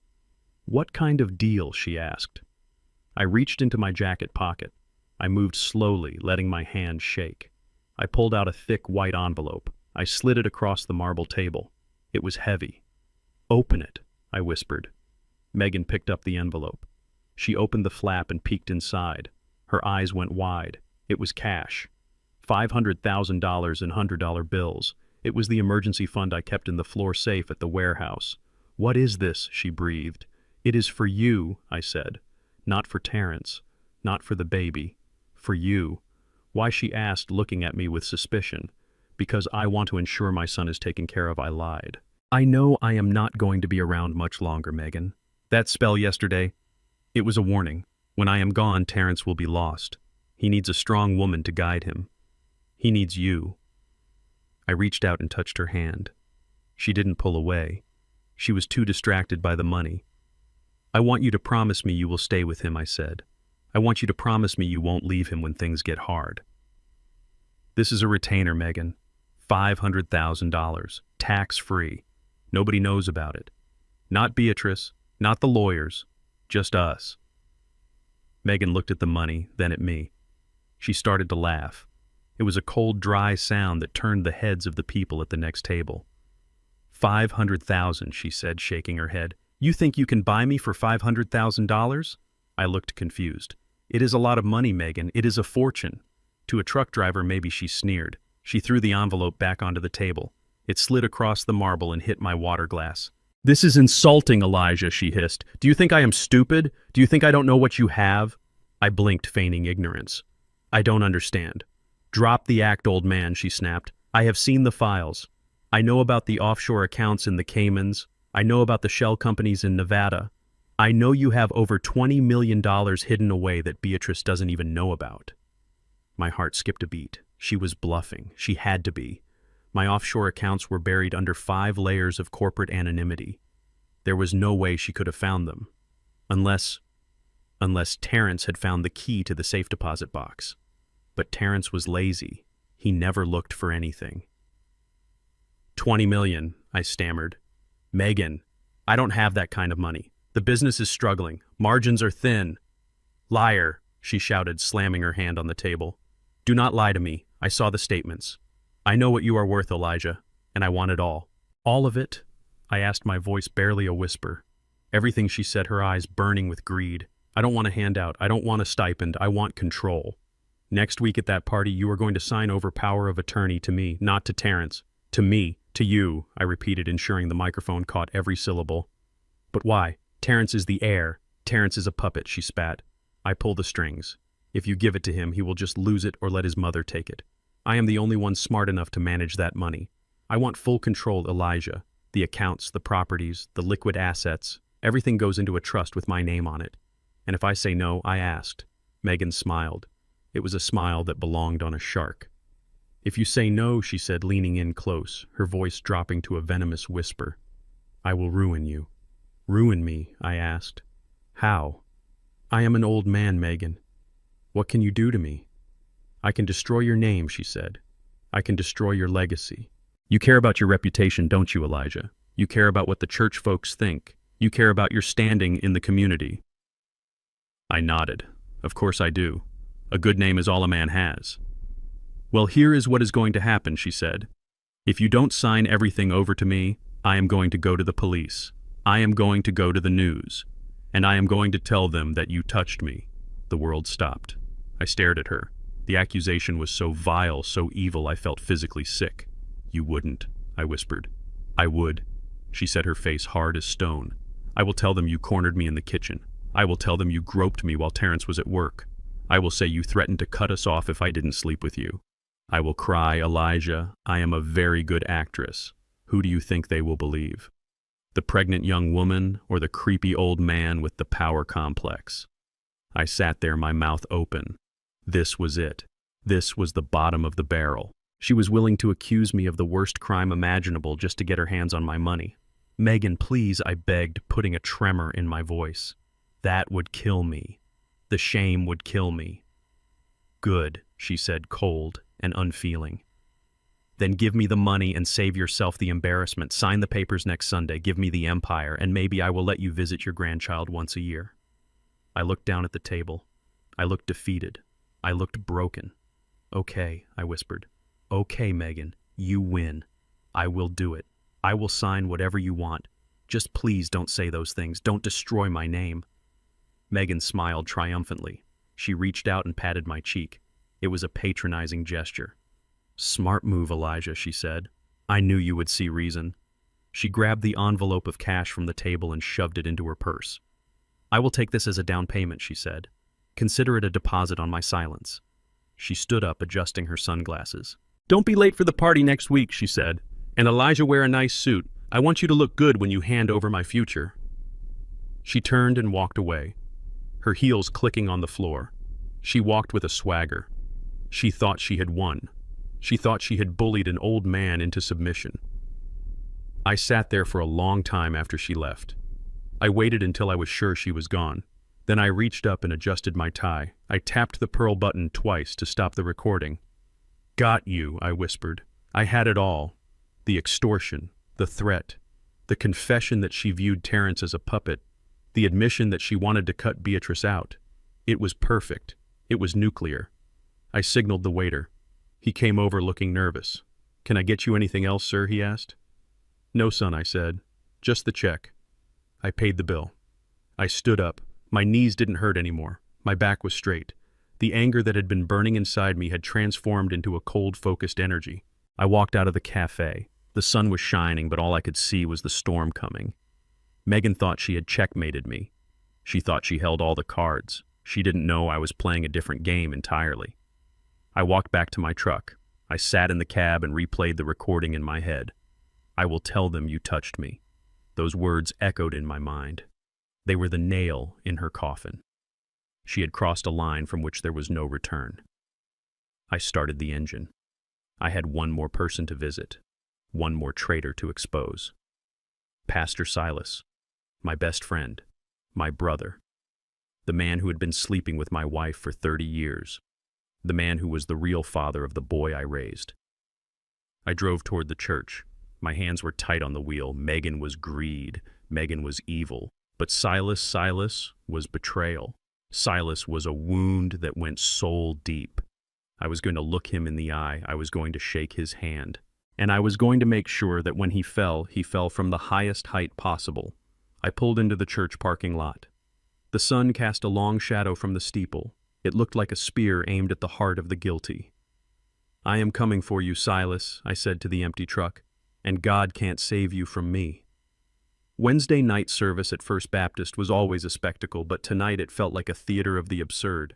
"What kind of deal?" she asked. I reached into my jacket pocket. I moved slowly, letting my hand shake. I pulled out a thick white envelope. I slid it across the marble table. It was heavy. "Open it," I whispered. Megan picked up the envelope. She opened the flap and peeked inside. Her eyes went wide. It was cash. $500,000 in $100 bills. It was the emergency fund I kept in the floor safe at the warehouse. "What is this?" she breathed. "It is for you," I said. "Not for Terrence. Not for the baby. For you." "Why?" she asked, looking at me with suspicion. "Because I want to ensure my son is taken care of," I lied. "I know I am not going to be around much longer, Megan. That spell yesterday, it was a warning. When I am gone, Terrence will be lost. He needs a strong woman to guide him. He needs you." I reached out and touched her hand. She didn't pull away. She was too distracted by the money. "I want you to promise me you will stay with him," I said. "I want you to promise me you won't leave him when things get hard." "This is a retainer, Megan. $500,000. Tax-free. Nobody knows about it. Not Beatrice, not the lawyers, just us." Megan looked at the money, then at me. She started to laugh. It was a cold, dry sound that turned the heads of the people at the next table. $500,000, she said, shaking her head. "You think you can buy me for $500,000? I looked confused. "It is a lot of money, Megan. It is a fortune." To a truck driver, maybe, she sneered. She threw the envelope back onto the table. It slid across the marble and hit my water glass. "This is insulting, Elijah," she hissed. "Do you think I am stupid? Do you think I don't know what you have?" I blinked, feigning ignorance. "I don't understand." "Drop the act, old man," she snapped. "I have seen the files. I know about the offshore accounts in the Caymans. I know about the shell companies in Nevada. I know you have over $20 million hidden away that Beatrice doesn't even know about." My heart skipped a beat. She was bluffing. She had to be. My offshore accounts were buried under 5 layers of corporate anonymity. There was no way she could have found them. Unless Terrence had found the key to the safe deposit box. But Terrence was lazy. He never looked for anything. 20 million, I stammered. Megan, I don't have that kind of money. The business is struggling. Margins are thin. Liar, she shouted, slamming her hand on the table. Do not lie to me. I saw the statements. I know what you are worth, Elijah, and I want it all. All of it? I asked, my voice barely a whisper. Everything she said, her eyes burning with greed. I don't want a handout. I don't want a stipend. I want control. Next week at that party, you are going to sign over power of attorney to me, not to Terrence. To me, to you, I repeated, ensuring the microphone caught every syllable. But why? Terrence is the heir. Terrence is a puppet, she spat. I pull the strings. If you give it to him, he will just lose it or let his mother take it. I am the only one smart enough to manage that money. I want full control, Elijah. The accounts, the properties, the liquid assets, everything goes into a trust with my name on it. And if I say no, I asked. Megan smiled. It was a smile that belonged on a shark. If you say no, she said, leaning in close, her voice dropping to a venomous whisper, I will ruin you. Ruin me, I asked. How? I am an old man, Megan. What can you do to me? I can destroy your name, she said. I can destroy your legacy. You care about your reputation, don't you, Elijah? You care about what the church folks think. You care about your standing in the community. I nodded. Of course I do. A good name is all a man has. Well, here is what is going to happen, she said. If you don't sign everything over to me, I am going to go to the police. I am going to go to the news. And I am going to tell them that you touched me. The world stopped. I stared at her. The accusation was so vile, so evil, I felt physically sick. You wouldn't, I whispered. I would. She said, her face hard as stone. I will tell them you cornered me in the kitchen. I will tell them you groped me while Terrence was at work. I will say you threatened to cut us off if I didn't sleep with you. I will cry, Elijah, I am a very good actress. Who do you think they will believe? The pregnant young woman or the creepy old man with the power complex? I sat there, my mouth open. This was it. This was the bottom of the barrel. She was willing to accuse me of the worst crime imaginable just to get her hands on my money. Megan, please, I begged, putting a tremor in my voice. That would kill me. The shame would kill me. Good, she said, cold and unfeeling. Then give me the money and save yourself the embarrassment. Sign the papers next Sunday, give me the empire, and maybe I will let you visit your grandchild once a year. I looked down at the table. I looked defeated. I looked broken. Okay, I whispered. Okay, Megan, you win. I will do it. I will sign whatever you want. Just please don't say those things. Don't destroy my name. Megan smiled triumphantly. She reached out and patted my cheek. It was a patronizing gesture. Smart move, Elijah, she said. I knew you would see reason. She grabbed the envelope of cash from the table and shoved it into her purse. I will take this as a down payment, she said. Consider it a deposit on my silence. She stood up, adjusting her sunglasses. Don't be late for the party next week, she said. And Elijah, wear a nice suit. I want you to look good when you hand over my future. She turned and walked away, her heels clicking on the floor. She walked with a swagger. She thought she had won. She thought she had bullied an old man into submission. I sat there for a long time after she left. I waited until I was sure she was gone. Then I reached up and adjusted my tie. I tapped the pearl button twice to stop the recording. Got you, I whispered. I had it all. The extortion, the threat, the confession that she viewed Terrence as a puppet, the admission that she wanted to cut Beatrice out. It was perfect. It was nuclear. I signaled the waiter. He came over looking nervous. Can I get you anything else, sir? He asked. No, son, I said. Just the check. I paid the bill. I stood up. My knees didn't hurt anymore. My back was straight. The anger that had been burning inside me had transformed into a cold, focused energy. I walked out of the cafe. The sun was shining, but all I could see was the storm coming. Megan thought she had checkmated me. She thought she held all the cards. She didn't know I was playing a different game entirely. I walked back to my truck. I sat in the cab and replayed the recording in my head. I will tell them you touched me. Those words echoed in my mind. They were the nail in her coffin. She had crossed a line from which there was no return. I started the engine. I had one more person to visit, one more traitor to expose. Pastor Silas, my best friend, my brother, the man who had been sleeping with my wife for 30 years, the man who was the real father of the boy I raised. I drove toward the church. My hands were tight on the wheel. Megan was greed. Megan was evil. But Silas was betrayal. Silas was a wound that went soul deep. I was going to look him in the eye. I was going to shake his hand. And I was going to make sure that when he fell from the highest height possible. I pulled into the church parking lot. The sun cast a long shadow from the steeple. It looked like a spear aimed at the heart of the guilty. "I am coming for you, Silas," I said to the empty truck, "and God can't save you from me." Wednesday night service at First Baptist was always a spectacle, but tonight it felt like a theater of the absurd.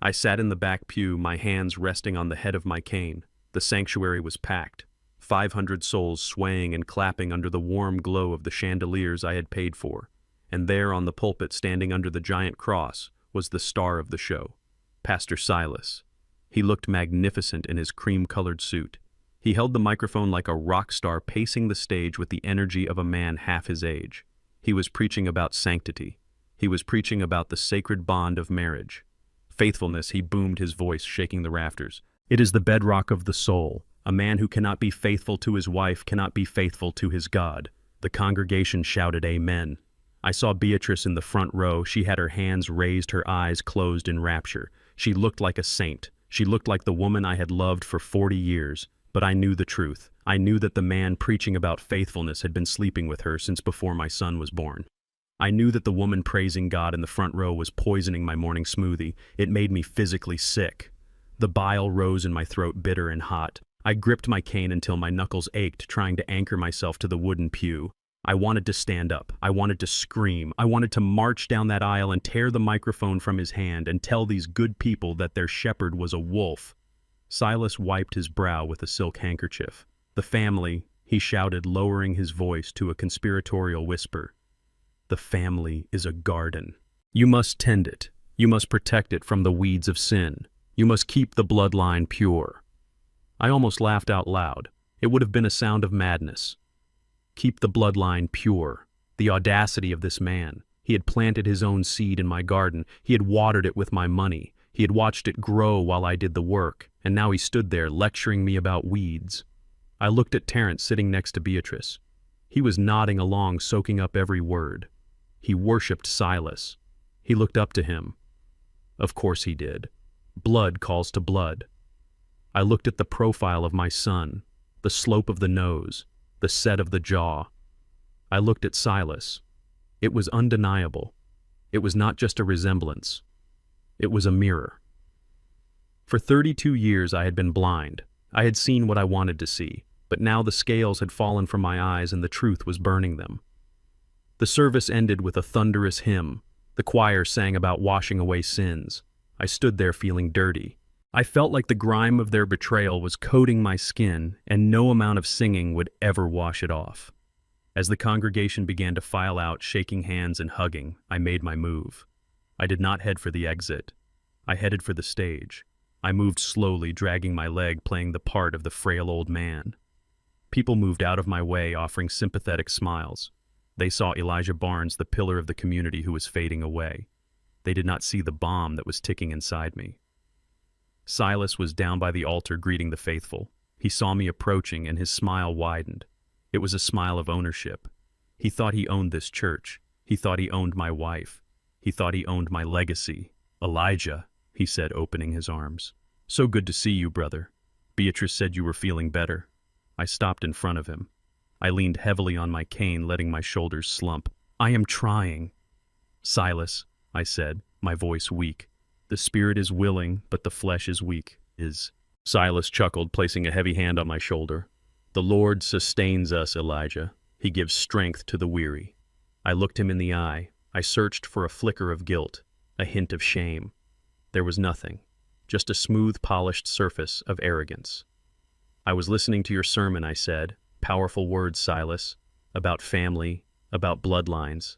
I sat in the back pew, my hands resting on the head of my cane. The sanctuary was packed, 500 souls swaying and clapping under the warm glow of the chandeliers I had paid for. And there on the pulpit, standing under the giant cross, was the star of the show, Pastor Silas. He looked magnificent in his cream-colored suit. He held the microphone like a rock star, pacing the stage with the energy of a man half his age. He was preaching about sanctity. He was preaching about the sacred bond of marriage. Faithfulness, he boomed, his voice shaking the rafters. It is the bedrock of the soul. A man who cannot be faithful to his wife cannot be faithful to his God. The congregation shouted amen. I saw Beatrice in the front row. She had her hands raised, her eyes closed in rapture. She looked like a saint. She looked like the woman I had loved for 40 years. But I knew the truth. I knew that the man preaching about faithfulness had been sleeping with her since before my son was born. I knew that the woman praising God in the front row was poisoning my morning smoothie. It made me physically sick. The bile rose in my throat, bitter and hot. I gripped my cane until my knuckles ached, trying to anchor myself to the wooden pew. I wanted to stand up. I wanted to scream. I wanted to march down that aisle and tear the microphone from his hand and tell these good people that their shepherd was a wolf. Silas wiped his brow with a silk handkerchief. "The family," he shouted, lowering his voice to a conspiratorial whisper. "The family is a garden. You must tend it. You must protect it from the weeds of sin. You must keep the bloodline pure." I almost laughed out loud. It would have been a sound of madness. Keep the bloodline pure. The audacity of this man. He had planted his own seed in my garden. He had watered it with my money. He had watched it grow while I did the work, and now he stood there lecturing me about weeds. I looked at Terrence sitting next to Beatrice. He was nodding along, soaking up every word. He worshipped Silas. He looked up to him. Of course he did. Blood calls to blood. I looked at the profile of my son, the slope of the nose, the set of the jaw. I looked at Silas. It was undeniable. It was not just a resemblance. It was a mirror. For 32 years I had been blind. I had seen what I wanted to see, but now the scales had fallen from my eyes and the truth was burning them. The service ended with a thunderous hymn. The choir sang about washing away sins. I stood there feeling dirty. I felt like the grime of their betrayal was coating my skin, and no amount of singing would ever wash it off. As the congregation began to file out, shaking hands and hugging, I made my move. I did not head for the exit. I headed for the stage. I moved slowly, dragging my leg, playing the part of the frail old man. People moved out of my way, offering sympathetic smiles. They saw Elijah Barnes, the pillar of the community who was fading away. They did not see the bomb that was ticking inside me. Silas was down by the altar greeting the faithful. He saw me approaching and his smile widened. It was a smile of ownership. He thought he owned this church. He thought he owned my wife. He thought he owned my legacy. "Elijah," he said, opening his arms. "So good to see you, brother. Beatrice said you were feeling better." I stopped in front of him. I leaned heavily on my cane, letting my shoulders slump. "I am trying." "Silas," I said, my voice weak. "The spirit is willing, but the flesh is weak." Silas chuckled, placing a heavy hand on my shoulder. "The Lord sustains us, Elijah. He gives strength to the weary." I looked him in the eye. I searched for a flicker of guilt, a hint of shame. There was nothing, just a smooth, polished surface of arrogance. "I was listening to your sermon," I said. "Powerful words, Silas, about family, about bloodlines.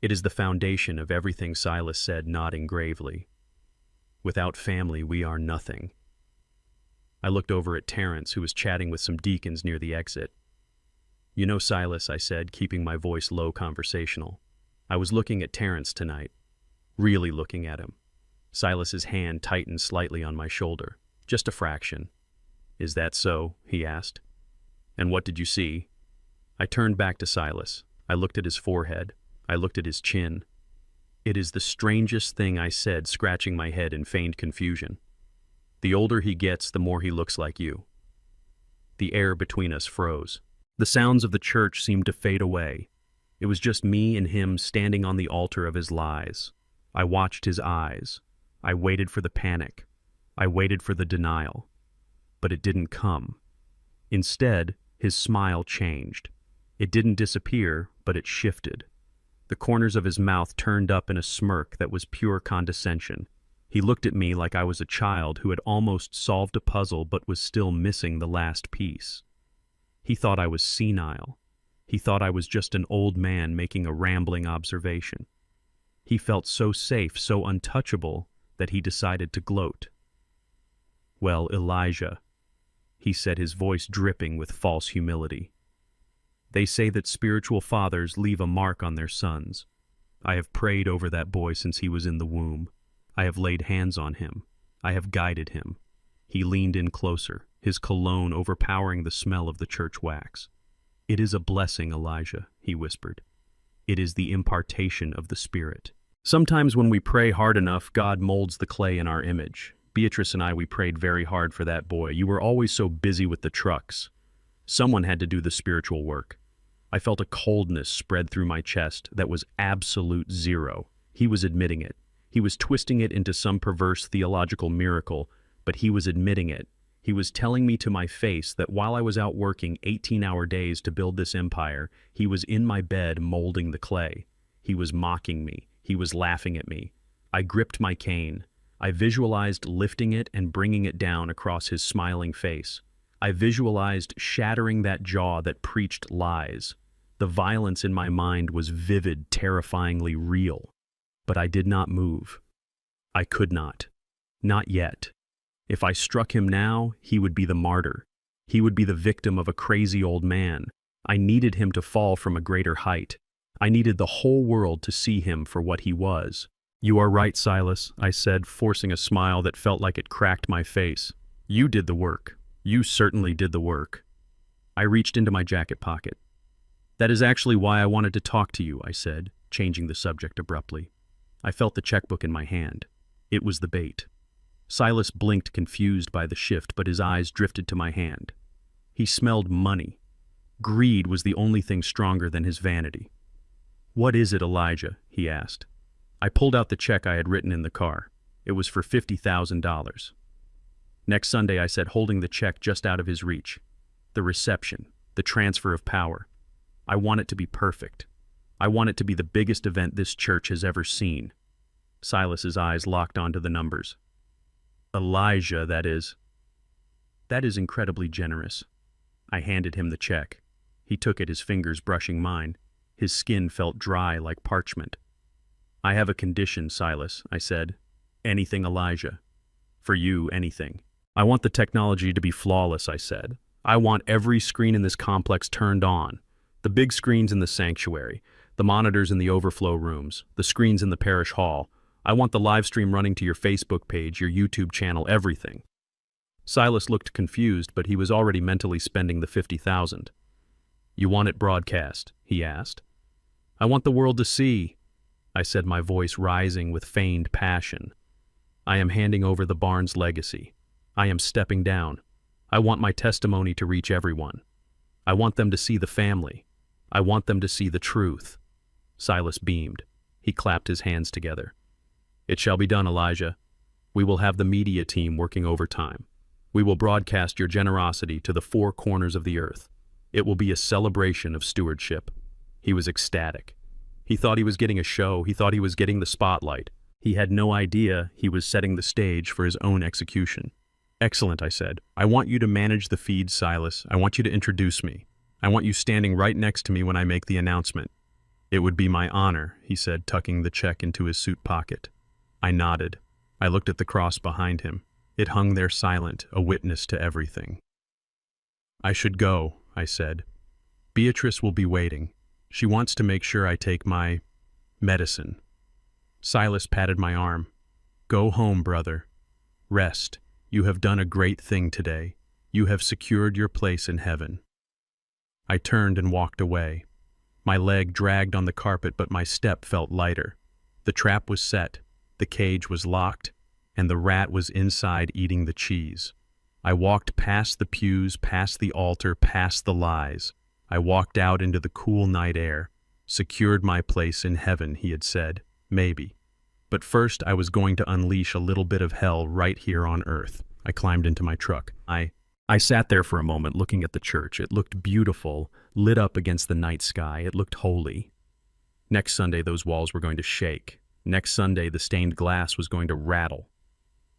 It is the foundation of everything," Silas said, nodding gravely. "Without family, we are nothing." I looked over at Terrence, who was chatting with some deacons near the exit. "You know, Silas," I said, keeping my voice low, conversational. "I was looking at Terrence tonight. Really looking at him." Silas's hand tightened slightly on my shoulder. "Just a fraction." "Is that so?" he asked. And what did you see? I turned back to Silas. I looked at his forehead. I looked at his chin. It is the strangest thing, I said, scratching my head in feigned confusion. The older he gets, the more he looks like you. The air between us froze. The sounds of the church seemed to fade away. It was just me and him standing on the altar of his lies. I watched his eyes. I waited for the panic. I waited for the denial. But it didn't come. Instead, his smile changed. It didn't disappear, but it shifted. The corners of his mouth turned up in a smirk that was pure condescension. He looked at me like I was a child who had almost solved a puzzle but was still missing the last piece. He thought I was senile. He thought I was just an old man making a rambling observation. He felt so safe, so untouchable, that he decided to gloat. "Well, Elijah," he said, his voice dripping with false humility. "They say that spiritual fathers leave a mark on their sons. I have prayed over that boy since he was in the womb. I have laid hands on him. I have guided him." He leaned in closer, his cologne overpowering the smell of the church wax. "It is a blessing, Elijah," he whispered. "It is the impartation of the Spirit. Sometimes when we pray hard enough, God molds the clay in our image. Beatrice and I, we prayed very hard for that boy. You were always so busy with the trucks. Someone had to do the spiritual work." I felt a coldness spread through my chest that was absolute zero. He was admitting it. He was twisting it into some perverse theological miracle, but he was admitting it. He was telling me to my face that while I was out working 18-hour days to build this empire, he was in my bed molding the clay. He was mocking me. He was laughing at me. I gripped my cane. I visualized lifting it and bringing it down across his smiling face. I visualized shattering that jaw that preached lies. The violence in my mind was vivid, terrifyingly real. But I did not move. I could not. Not yet. If I struck him now, he would be the martyr. He would be the victim of a crazy old man. I needed him to fall from a greater height. I needed the whole world to see him for what he was. "You are right, Silas," I said, forcing a smile that felt like it cracked my face. "You did the work. You certainly did the work." I reached into my jacket pocket. "That is actually why I wanted to talk to you," I said, changing the subject abruptly. I felt the checkbook in my hand. It was the bait. Silas blinked, confused by the shift, but his eyes drifted to my hand. He smelled money. Greed was the only thing stronger than his vanity. "What is it, Elijah?" he asked. I pulled out the check I had written in the car. It was for $50,000. "Next Sunday," I said, holding the check just out of his reach. "The reception, the transfer of power. I want it to be perfect. I want it to be the biggest event this church has ever seen." Silas's eyes locked onto the numbers. "Elijah, that is incredibly generous." I handed him the check. He took it, his fingers brushing mine. His skin felt dry like parchment. "I have a condition, Silas," I said. "Anything, Elijah. For you, anything. I want the technology to be flawless," I said. "I want every screen in this complex turned on. The big screens in the sanctuary, the monitors in the overflow rooms, the screens in the parish hall. I want the live stream running to your Facebook page, your YouTube channel, everything." Silas looked confused, but he was already mentally spending the $50,000. "You want it broadcast?" he asked. "I want the world to see," I said, my voice rising with feigned passion. "I am handing over the Barnes legacy. I am stepping down. I want my testimony to reach everyone. I want them to see the family. I want them to see the truth." Silas beamed. He clapped his hands together. "It shall be done, Elijah. We will have the media team working overtime. We will broadcast your generosity to the four corners of the earth. It will be a celebration of stewardship." He was ecstatic. He thought he was getting a show. He thought he was getting the spotlight. He had no idea he was setting the stage for his own execution. "Excellent," I said. "I want you to manage the feed, Silas. I want you to introduce me. I want you standing right next to me when I make the announcement." "It would be my honor," he said, tucking the check into his suit pocket. I nodded. I looked at the cross behind him. It hung there silent, a witness to everything. "I should go," I said. "Beatrice will be waiting. She wants to make sure I take my medicine." Silas patted my arm. "Go home, brother. Rest. You have done a great thing today. You have secured your place in heaven." I turned and walked away. My leg dragged on the carpet, but my step felt lighter. The trap was set, the cage was locked, and the rat was inside eating the cheese. I walked past the pews, past the altar, past the lies. I walked out into the cool night air. Secured my place in heaven, he had said. Maybe. But first I was going to unleash a little bit of hell right here on earth. I climbed into my truck. I sat there for a moment looking at the church. It looked beautiful, lit up against the night sky. It looked holy. Next Sunday, those walls were going to shake. Next Sunday, the stained glass was going to rattle.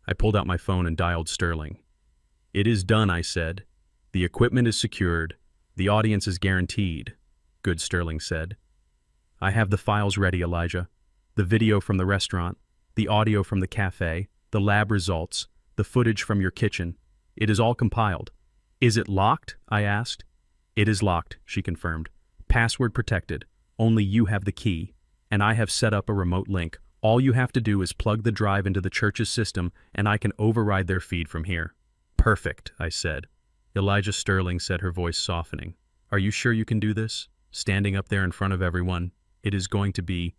I pulled out my phone and dialed Sterling. "It is done," I said. "The equipment is secured. The audience is guaranteed," good Sterling said. "I have the files ready, Elijah. The video from the restaurant, the audio from the cafe, the lab results, the footage from your kitchen. It is all compiled." "Is it locked?" I asked. "It is locked," she confirmed. "Password protected. Only you have the key. And I have set up a remote link. All you have to do is plug the drive into the church's system, and I can override their feed from here." "Perfect," I said. Elijah Sterling said, her voice softening. "Are you sure you can do this? Standing up there in front of everyone? It is going to be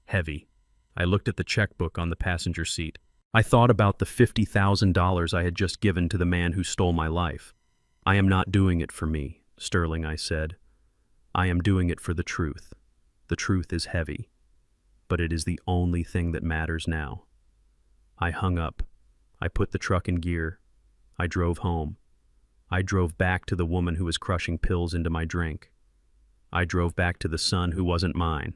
heavy." I looked at the checkbook on the passenger seat. I thought about the $50,000 I had just given to the man who stole my life. "I am not doing it for me, Sterling," I said. "I am doing it for the truth. The truth is heavy, but it is the only thing that matters now." I hung up. I put the truck in gear. I drove home. I drove back to the woman who was crushing pills into my drink. I drove back to the son who wasn't mine.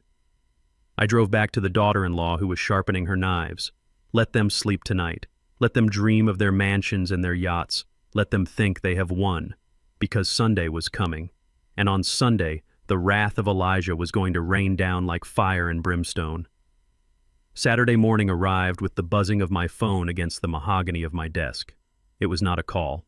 I drove back to the daughter-in-law who was sharpening her knives. Let them sleep tonight. Let them dream of their mansions and their yachts. Let them think they have won. Because Sunday was coming. And on Sunday, the wrath of Elijah was going to rain down like fire and brimstone. Saturday morning arrived with the buzzing of my phone against the mahogany of my desk. It was not a call.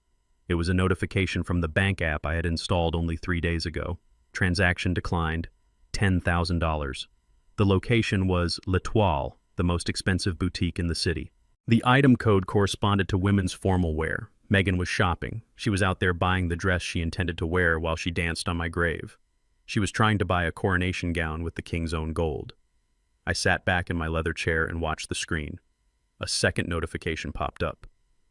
It was a notification from the bank app I had installed only 3 days ago. Transaction declined. $10,000. The location was L'Etoile, the most expensive boutique in the city. The item code corresponded to women's formal wear. Megan was shopping. She was out there buying the dress she intended to wear while she danced on my grave. She was trying to buy a coronation gown with the king's own gold. I sat back in my leather chair and watched the screen. A second notification popped up.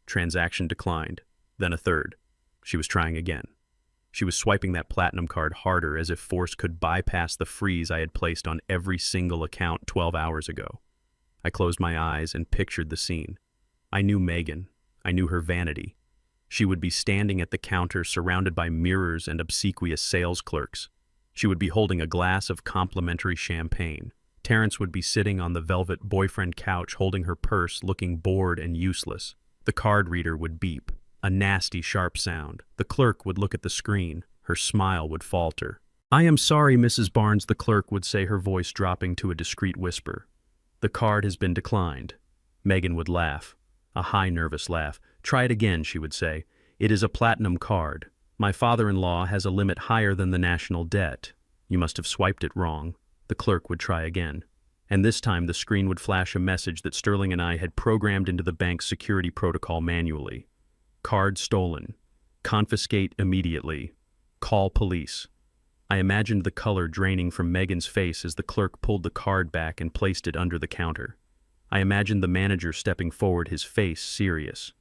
Transaction declined. Then a third. She was trying again. She was swiping that platinum card harder as if force could bypass the freeze I had placed on every single account 12 hours ago. I closed my eyes and pictured the scene. I knew Megan. I knew her vanity. She would be standing at the counter surrounded by mirrors and obsequious sales clerks. She would be holding a glass of complimentary champagne. Terrence would be sitting on the velvet boyfriend couch holding her purse, looking bored and useless. The card reader would beep. A nasty, sharp sound. The clerk would look at the screen. Her smile would falter. "I am sorry, Mrs. Barnes," the clerk would say, her voice dropping to a discreet whisper. "The card has been declined." Megan would laugh. A high, nervous laugh. "Try it again," she would say. "It is a platinum card. My father-in-law has a limit higher than the national debt. You must have swiped it wrong." The clerk would try again. And this time the screen would flash a message that Sterling and I had programmed into the bank's security protocol manually. "Card stolen. Confiscate immediately. Call police." I imagined the color draining from Megan's face as the clerk pulled the card back and placed it under the counter. I imagined the manager stepping forward, his face serious.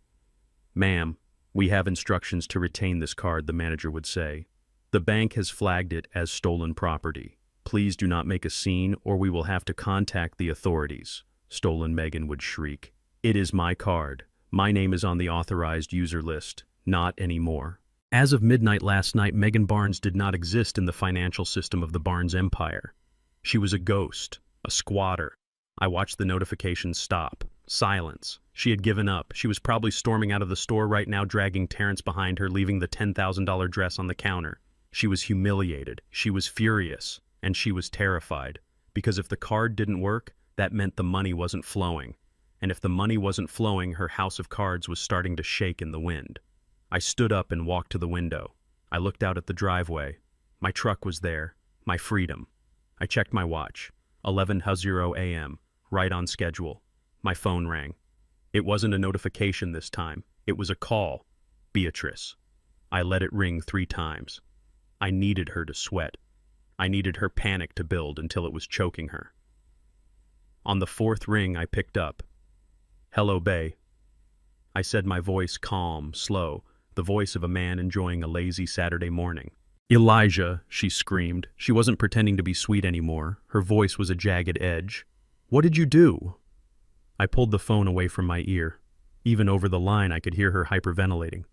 "Ma'am, we have instructions to retain this card," the manager would say. "The bank has flagged it as stolen property. Please do not make a scene or we will have to contact the authorities." Stolen Megan would shriek. "It is my card. My name is on the authorized user list. Not anymore." As of midnight last night, Megan Barnes did not exist in the financial system of the Barnes empire. She was a ghost, a squatter. I watched the notifications stop. Silence. She had given up. She was probably storming out of the store right now, dragging Terrence behind her, leaving the $10,000 dress on the counter. She was humiliated. She was furious. And she was terrified. Because if the card didn't work, that meant the money wasn't flowing. And if the money wasn't flowing, her house of cards was starting to shake in the wind. I stood up and walked to the window. I looked out at the driveway. My truck was there. My freedom. I checked my watch. 11:00 a.m. Right on schedule. My phone rang. It wasn't a notification this time. It was a call. Beatrice. I let it ring 3 times. I needed her to sweat. I needed her panic to build until it was choking her. On the fourth ring, I picked up. "Hello, Bay." I said, my voice calm, slow, the voice of a man enjoying a lazy Saturday morning. "Elijah," she screamed. She wasn't pretending to be sweet anymore. Her voice was a jagged edge. "What did you do?" I pulled the phone away from my ear. Even over the line, I could hear her hyperventilating.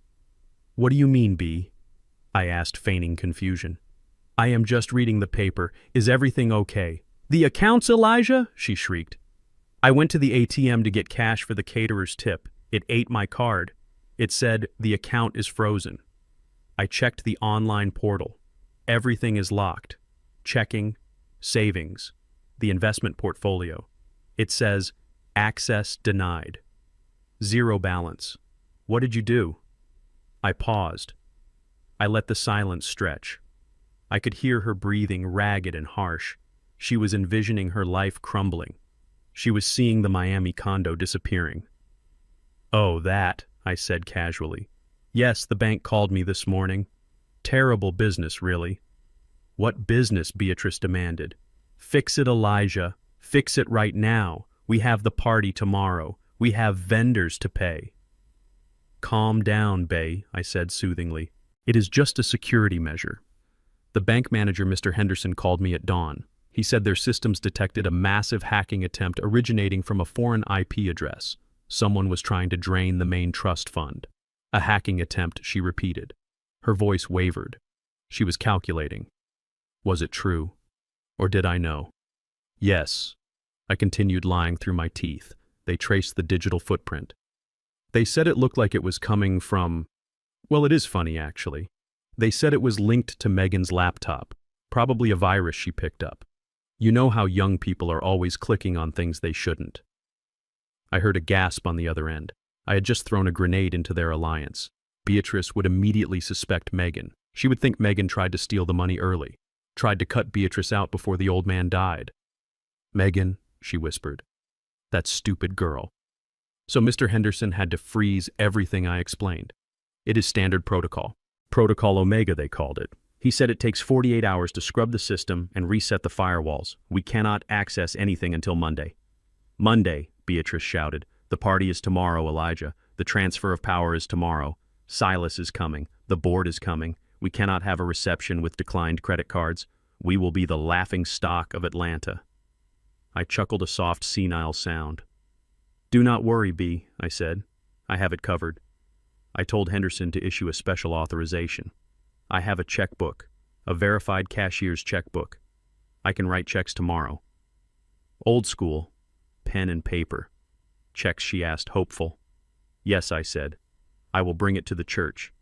"What do you mean, B?" I asked, feigning confusion. "I am just reading the paper. Is everything okay?" "The accounts, Elijah?" she shrieked. "I went to the ATM to get cash for the caterer's tip. It ate my card. It said, 'The account is frozen.' I checked the online portal. Everything is locked. Checking, savings, the investment portfolio. It says, 'Access denied.' Zero balance. What did you do?" I paused. I let the silence stretch. I could hear her breathing, ragged and harsh. She was envisioning her life crumbling. She was seeing the Miami condo disappearing. "Oh, that," I said casually. "Yes, the bank called me this morning. Terrible business, really." "What business?" Beatrice demanded. "Fix it, Elijah. Fix it right now. We have the party tomorrow. We have vendors to pay." "Calm down, Bay," I said soothingly. "It is just a security measure." The bank manager, Mr. Henderson, called me at dawn. He said their systems detected a massive hacking attempt originating from a foreign IP address. Someone was trying to drain the main trust fund. "A hacking attempt," she repeated. Her voice wavered. She was calculating. Was it true? Or did I know? "Yes." I continued, lying through my teeth. "They traced the digital footprint. They said it looked like it was coming from... Well, it is funny, actually. They said it was linked to Megan's laptop. Probably a virus she picked up. You know how young people are always clicking on things they shouldn't." I heard a gasp on the other end. I had just thrown a grenade into their alliance. Beatrice would immediately suspect Megan. She would think Megan tried to steal the money early, tried to cut Beatrice out before the old man died. "Megan," she whispered. "That stupid girl." So Mr. Henderson had to freeze everything I explained. "It is standard protocol. Protocol Omega, they called it. He said it takes 48 hours to scrub the system and reset the firewalls. We cannot access anything until Monday." "Monday," Beatrice shouted. "The party is tomorrow, Elijah. The transfer of power is tomorrow. Silas is coming. The board is coming. We cannot have a reception with declined credit cards. We will be the laughing stock of Atlanta." I chuckled a soft, senile sound. "Do not worry, B," I said. "I have it covered." I told Henderson to issue a special authorization. "I have a checkbook, a verified cashier's checkbook. I can write checks tomorrow." "Old school, pen and paper." "Checks?" she asked, hopeful. "Yes," I said. "I will bring it to the church.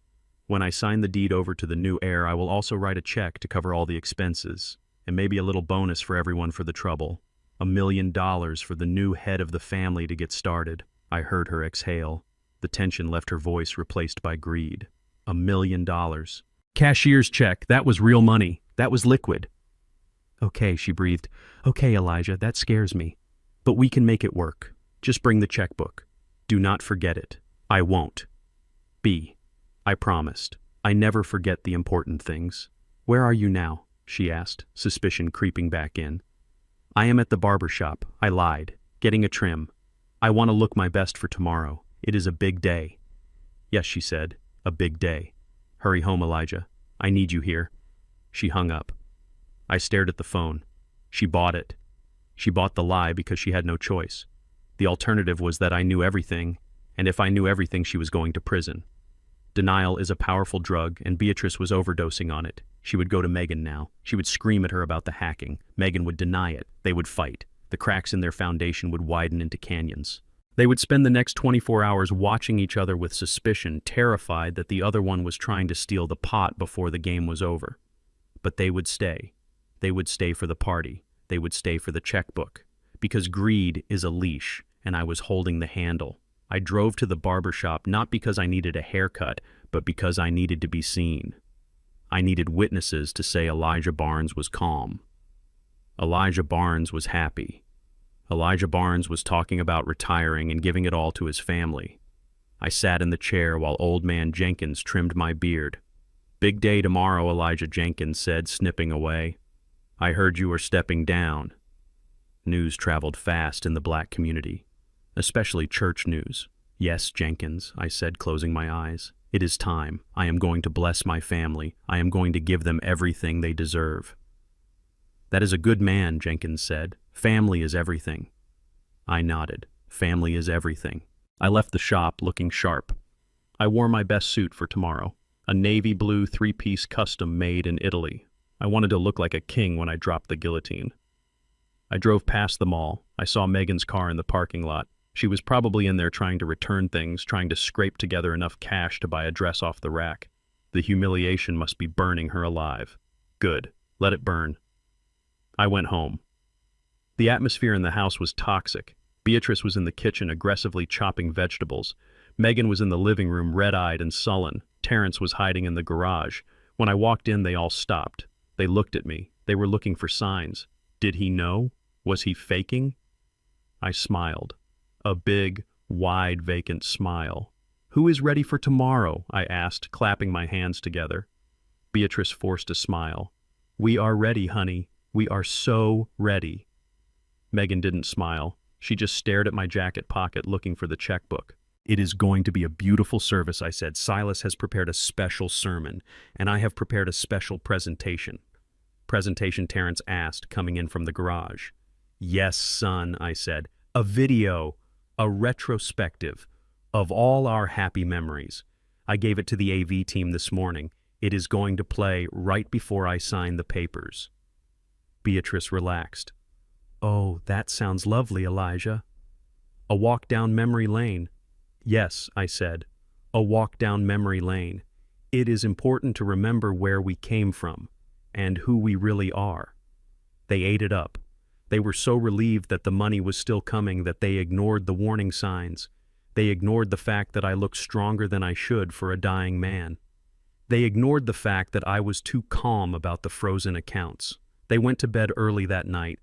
When I sign the deed over to the new heir, I will also write a check to cover all the expenses, and maybe a little bonus for everyone for the trouble. $1 million for the new head of the family to get started." I heard her exhale. The tension left her voice, replaced by greed. $1 million. Cashier's check. That was real money. That was liquid. "Okay," she breathed. "Okay, Elijah, that scares me. But we can make it work. Just bring the checkbook. Do not forget it." "I won't." "B." I promised. I never forget the important things. "Where are you now?" she asked, suspicion creeping back in. "I am at the barber shop." I lied. "Getting a trim. I want to look my best for tomorrow. It is a big day." "Yes," she said. "A big day. Hurry home, Elijah. I need you here." She hung up. I stared at the phone. She bought it. She bought the lie because she had no choice. The alternative was that I knew everything, and if I knew everything, she was going to prison. Denial is a powerful drug, and Beatrice was overdosing on it. She would go to Megan now. She would scream at her about the hacking. Megan would deny it. They would fight. The cracks in their foundation would widen into canyons. They would spend the next 24 hours watching each other with suspicion, terrified that the other one was trying to steal the pot before the game was over. But they would stay. They would stay for the party. They would stay for the checkbook. Because greed is a leash, and I was holding the handle. I drove to the barber shop not because I needed a haircut, but because I needed to be seen. I needed witnesses to say Elijah Barnes was calm. Elijah Barnes was happy. Elijah Barnes was talking about retiring and giving it all to his family. I sat in the chair while old man Jenkins trimmed my beard. Big day tomorrow, Elijah Jenkins said, snipping away. I heard you were stepping down. News traveled fast in the black community, especially church news. Yes, Jenkins, I said, closing my eyes. It is time. I am going to bless my family. I am going to give them everything they deserve. That is a good man, Jenkins said. Family is everything. I nodded. Family is everything. I left the shop looking sharp. I wore my best suit for tomorrow, a navy blue three-piece custom made in Italy. I wanted to look like a king when I dropped the guillotine. I drove past the mall. I saw Megan's car in the parking lot. She was probably in there trying to return things, trying to scrape together enough cash to buy a dress off the rack. The humiliation must be burning her alive. Good. Let it burn. I went home. The atmosphere in the house was toxic. Beatrice was in the kitchen aggressively chopping vegetables. Megan was in the living room red-eyed and sullen. Terrence was hiding in the garage. When I walked in, they all stopped. They looked at me. They were looking for signs. Did he know? Was he faking? I smiled. A big, wide, vacant smile. Who is ready for tomorrow? I asked, clapping my hands together. Beatrice forced a smile. We are ready, honey. We are so ready. Megan didn't smile. She just stared at my jacket pocket looking for the checkbook. It is going to be a beautiful service, I said. Silas has prepared a special sermon, and I have prepared a special presentation. Presentation, Terrence asked, coming in from the garage. Yes, son, I said. A video, a retrospective of all our happy memories. I gave it to the AV team this morning. It is going to play right before I sign the papers. Beatrice relaxed. Oh, that sounds lovely, Elijah. A walk down memory lane. Yes, I said. A walk down memory lane. It is important to remember where we came from and who we really are. They ate it up. They were so relieved that the money was still coming that they ignored the warning signs. They ignored the fact that I looked stronger than I should for a dying man. They ignored the fact that I was too calm about the frozen accounts. They went to bed early that night.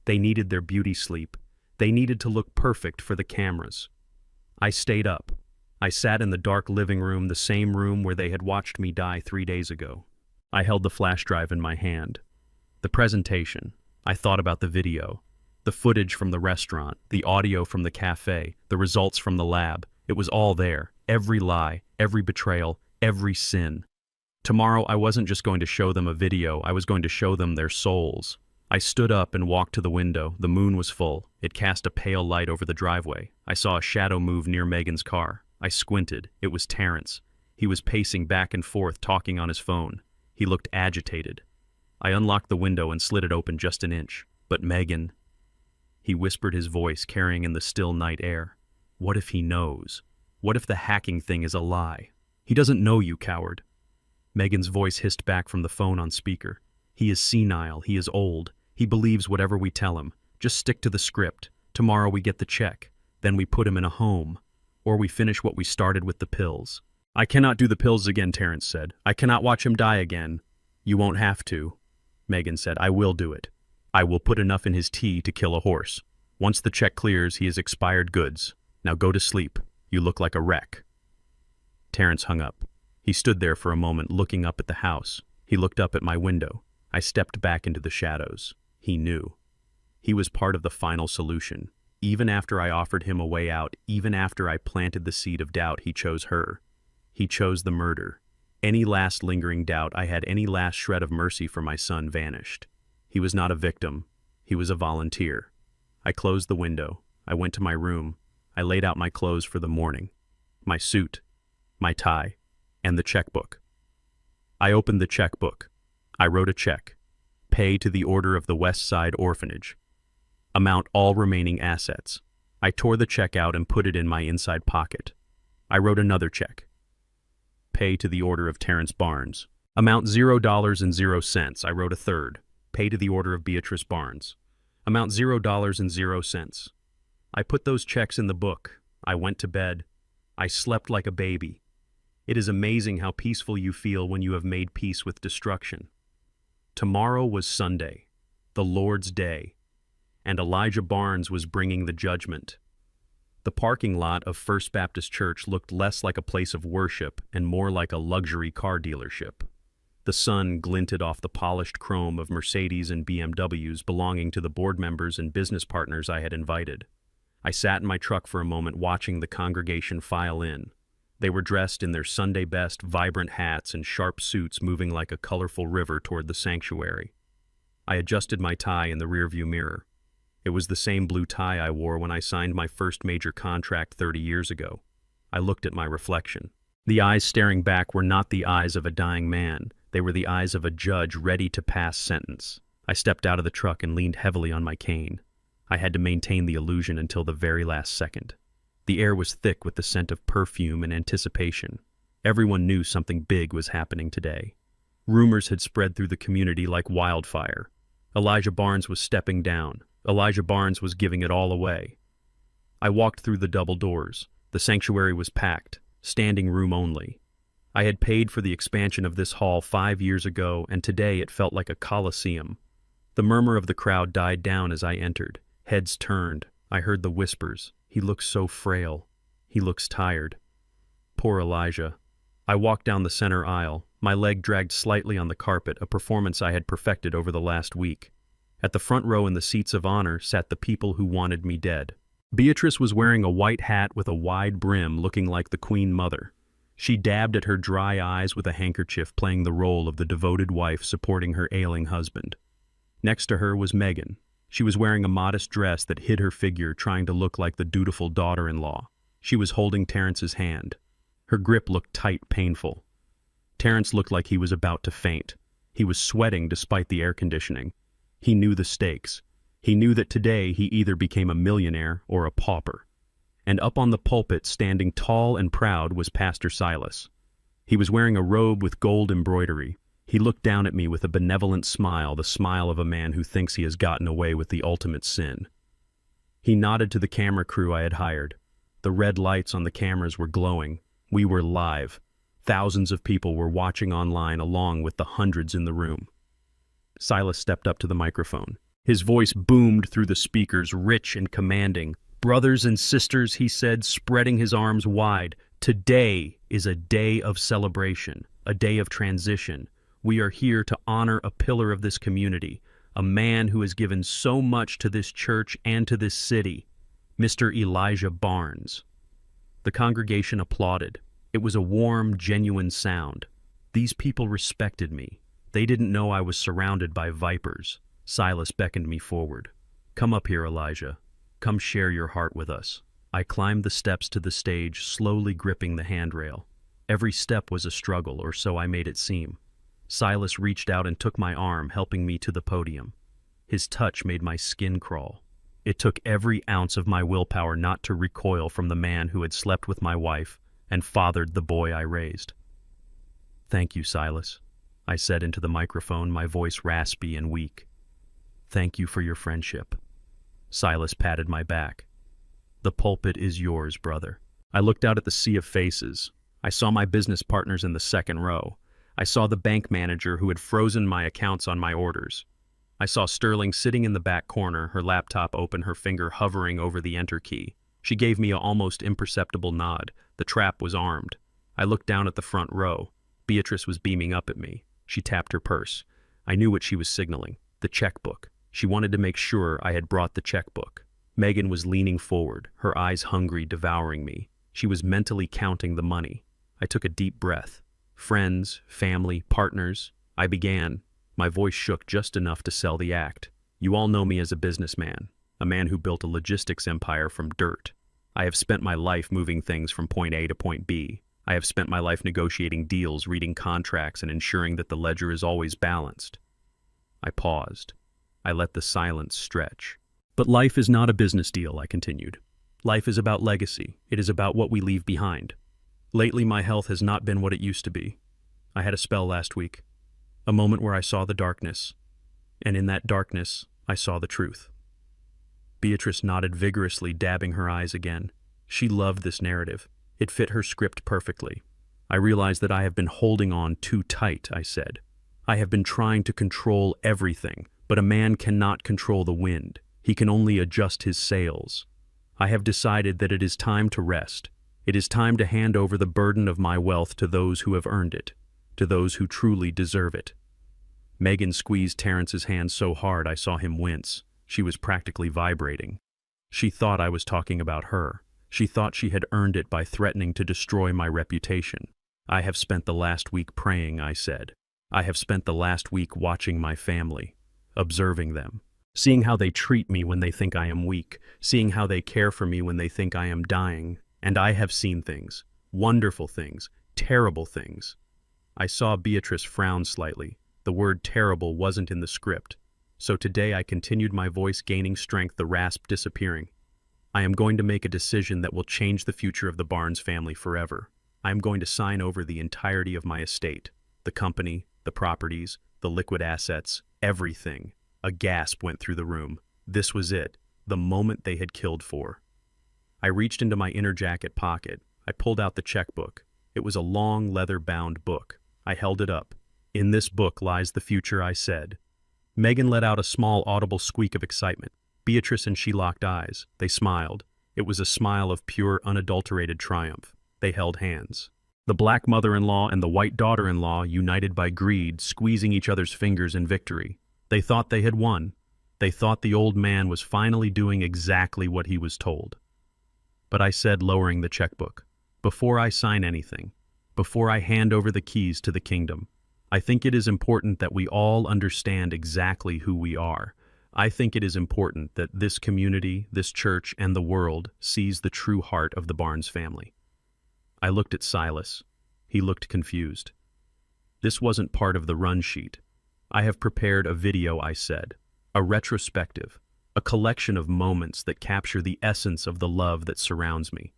They needed their beauty sleep. They needed to look perfect for the cameras. I stayed up. I sat in the dark living room, the same room where they had watched me die 3 days ago. I held the flash drive in my hand. The presentation. I thought about the video. The footage from the restaurant, the audio from the cafe, the results from the lab. It was all there. Every lie, every betrayal, every sin. Tomorrow I wasn't just going to show them a video, I was going to show them their souls. I stood up and walked to the window. The moon was full. It cast a pale light over the driveway. I saw a shadow move near Megan's car. I squinted. It was Terrence. He was pacing back and forth, talking on his phone. He looked agitated. I unlocked the window and slid it open just an inch. But Megan... He whispered, his voice carrying in the still night air. What if he knows? What if the hacking thing is a lie? He doesn't know you, coward. Megan's voice hissed back from the phone on speaker. He is senile. He is old. He believes whatever we tell him. Just stick to the script. Tomorrow we get the check. Then we put him in a home. Or we finish what we started with the pills. I cannot do the pills again, Terrence said. I cannot watch him die again. You won't have to. Megan said, I will do it. I will put enough in his tea to kill a horse. Once the check clears, he is expired goods. Now go to sleep. You look like a wreck. Terrence hung up. He stood there for a moment looking up at the house. He looked up at my window. I stepped back into the shadows. He knew. He was part of the final solution. Even after I offered him a way out, even after I planted the seed of doubt, he chose her. He chose the murder. Any last lingering doubt I had, any last shred of mercy for my son vanished. He was not a victim. He was a volunteer. I closed the window. I went to my room. I laid out my clothes for the morning. My suit, my tie, and the checkbook. I opened the checkbook. I wrote a check. Pay to the Order of the West Side Orphanage. Amount all remaining assets. I tore the check out and put it in my inside pocket. I wrote another check. Pay to the Order of Terrence Barnes. Amount $0.00. I wrote a third. Pay to the Order of Beatrice Barnes. Amount $0.00. I put those checks in the book. I went to bed. I slept like a baby. It is amazing how peaceful you feel when you have made peace with destruction. Tomorrow was Sunday, the Lord's Day, and Elijah Barnes was bringing the judgment. The parking lot of First Baptist Church looked less like a place of worship and more like a luxury car dealership. The sun glinted off the polished chrome of Mercedes and BMWs belonging to the board members and business partners I had invited. I sat in my truck for a moment watching the congregation file in. They were dressed in their Sunday best, vibrant hats and sharp suits moving like a colorful river toward the sanctuary. I adjusted my tie in the rearview mirror. It was the same blue tie I wore when I signed my first major contract 30 years ago. I looked at my reflection. The eyes staring back were not the eyes of a dying man. They were the eyes of a judge ready to pass sentence. I stepped out of the truck and leaned heavily on my cane. I had to maintain the illusion until the very last second. The air was thick with the scent of perfume and anticipation. Everyone knew something big was happening today. Rumors had spread through the community like wildfire. Elijah Barnes was stepping down. Elijah Barnes was giving it all away. I walked through the double doors. The sanctuary was packed, standing room only. I had paid for the expansion of this hall 5 years ago, and today it felt like a coliseum. The murmur of the crowd died down as I entered. Heads turned. I heard the whispers. He looks so frail. He looks tired. Poor Elijah. I walked down the center aisle. My leg dragged slightly on the carpet, a performance I had perfected over the last week. At the front row in the seats of honor sat the people who wanted me dead. Beatrice was wearing a white hat with a wide brim, looking like the Queen Mother. She dabbed at her dry eyes with a handkerchief, playing the role of the devoted wife supporting her ailing husband. Next to her was Megan. She was wearing a modest dress that hid her figure, trying to look like the dutiful daughter-in-law. She was holding Terrence's hand. Her grip looked tight, painful. Terrence looked like he was about to faint. He was sweating despite the air conditioning. He knew the stakes. He knew that today he either became a millionaire or a pauper. And up on the pulpit, standing tall and proud, was Pastor Silas. He was wearing a robe with gold embroidery. He looked down at me with a benevolent smile, the smile of a man who thinks he has gotten away with the ultimate sin. He nodded to the camera crew I had hired. The red lights on the cameras were glowing. We were live. Thousands of people were watching online along with the hundreds in the room. Silas stepped up to the microphone. His voice boomed through the speakers, rich and commanding. "Brothers and sisters," he said, spreading his arms wide, "today is a day of celebration, a day of transition. We are here to honor a pillar of this community, a man who has given so much to this church and to this city, Mr. Elijah Barnes." The congregation applauded. It was a warm, genuine sound. These people respected me. They didn't know I was surrounded by vipers. Silas beckoned me forward. "Come up here, Elijah. Come share your heart with us." I climbed the steps to the stage, slowly gripping the handrail. Every step was a struggle, or so I made it seem. Silas reached out and took my arm, helping me to the podium. His touch made my skin crawl. It took every ounce of my willpower not to recoil from the man who had slept with my wife and fathered the boy I raised. "Thank you, Silas," I said into the microphone, my voice raspy and weak. "Thank you for your friendship." Silas patted my back. "The pulpit is yours, brother." I looked out at the sea of faces. I saw my business partners in the second row. I saw the bank manager who had frozen my accounts on my orders. I saw Sterling sitting in the back corner, her laptop open, her finger hovering over the enter key. She gave me an almost imperceptible nod. The trap was armed. I looked down at the front row. Beatrice was beaming up at me. She tapped her purse. I knew what she was signaling. The checkbook. She wanted to make sure I had brought the checkbook. Megan was leaning forward, her eyes hungry, devouring me. She was mentally counting the money. I took a deep breath. "Friends, family, partners," I began. My voice shook just enough to sell the act. "You all know me as a businessman, a man who built a logistics empire from dirt. I have spent my life moving things from point A to point B. I have spent my life negotiating deals, reading contracts, and ensuring that the ledger is always balanced." I paused. I let the silence stretch. "But life is not a business deal," I continued. "Life is about legacy. It is about what we leave behind. Lately, my health has not been what it used to be. I had a spell last week, a moment where I saw the darkness, and in that darkness, I saw the truth." Beatrice nodded vigorously, dabbing her eyes again. She loved this narrative. It fit her script perfectly. "I realize that I have been holding on too tight," I said. "I have been trying to control everything, but a man cannot control the wind. He can only adjust his sails. I have decided that it is time to rest. It is time to hand over the burden of my wealth to those who have earned it, to those who truly deserve it. Megan squeezed Terrence's hand so hard I saw him wince. She was practically vibrating. She thought I was talking about her. She thought she had earned it by threatening to destroy my reputation. I have spent the last week praying, I said. I have spent the last week watching my family, observing them, seeing how they treat me when they think I am weak, seeing how they care for me when they think I am dying. And I have seen things, wonderful things, terrible things. I saw Beatrice frown slightly. The word terrible wasn't in the script. So today I continued, my voice gaining strength, the rasp disappearing. I am going to make a decision that will change the future of the Barnes family forever. I am going to sign over the entirety of my estate, the company, the properties, the liquid assets, everything. A gasp went through the room. This was it, the moment they had killed for. I reached into my inner jacket pocket. I pulled out the checkbook. It was a long, leather-bound book. I held it up. In this book lies the future, I said. Megan let out a small, audible squeak of excitement. Beatrice and she locked eyes. They smiled. It was a smile of pure, unadulterated triumph. They held hands. The black mother-in-law and the white daughter-in-law, united by greed, squeezing each other's fingers in victory. They thought they had won. They thought the old man was finally doing exactly what he was told. But I said, lowering the checkbook, before I sign anything, before I hand over the keys to the kingdom, I think it is important that we all understand exactly who we are. I think it is important that this community, this church, and the world sees the true heart of the Barnes family. I looked at Silas. He looked confused. This wasn't part of the run sheet. I have prepared a video, I said, a retrospective, a collection of moments that capture the essence of the love that surrounds me.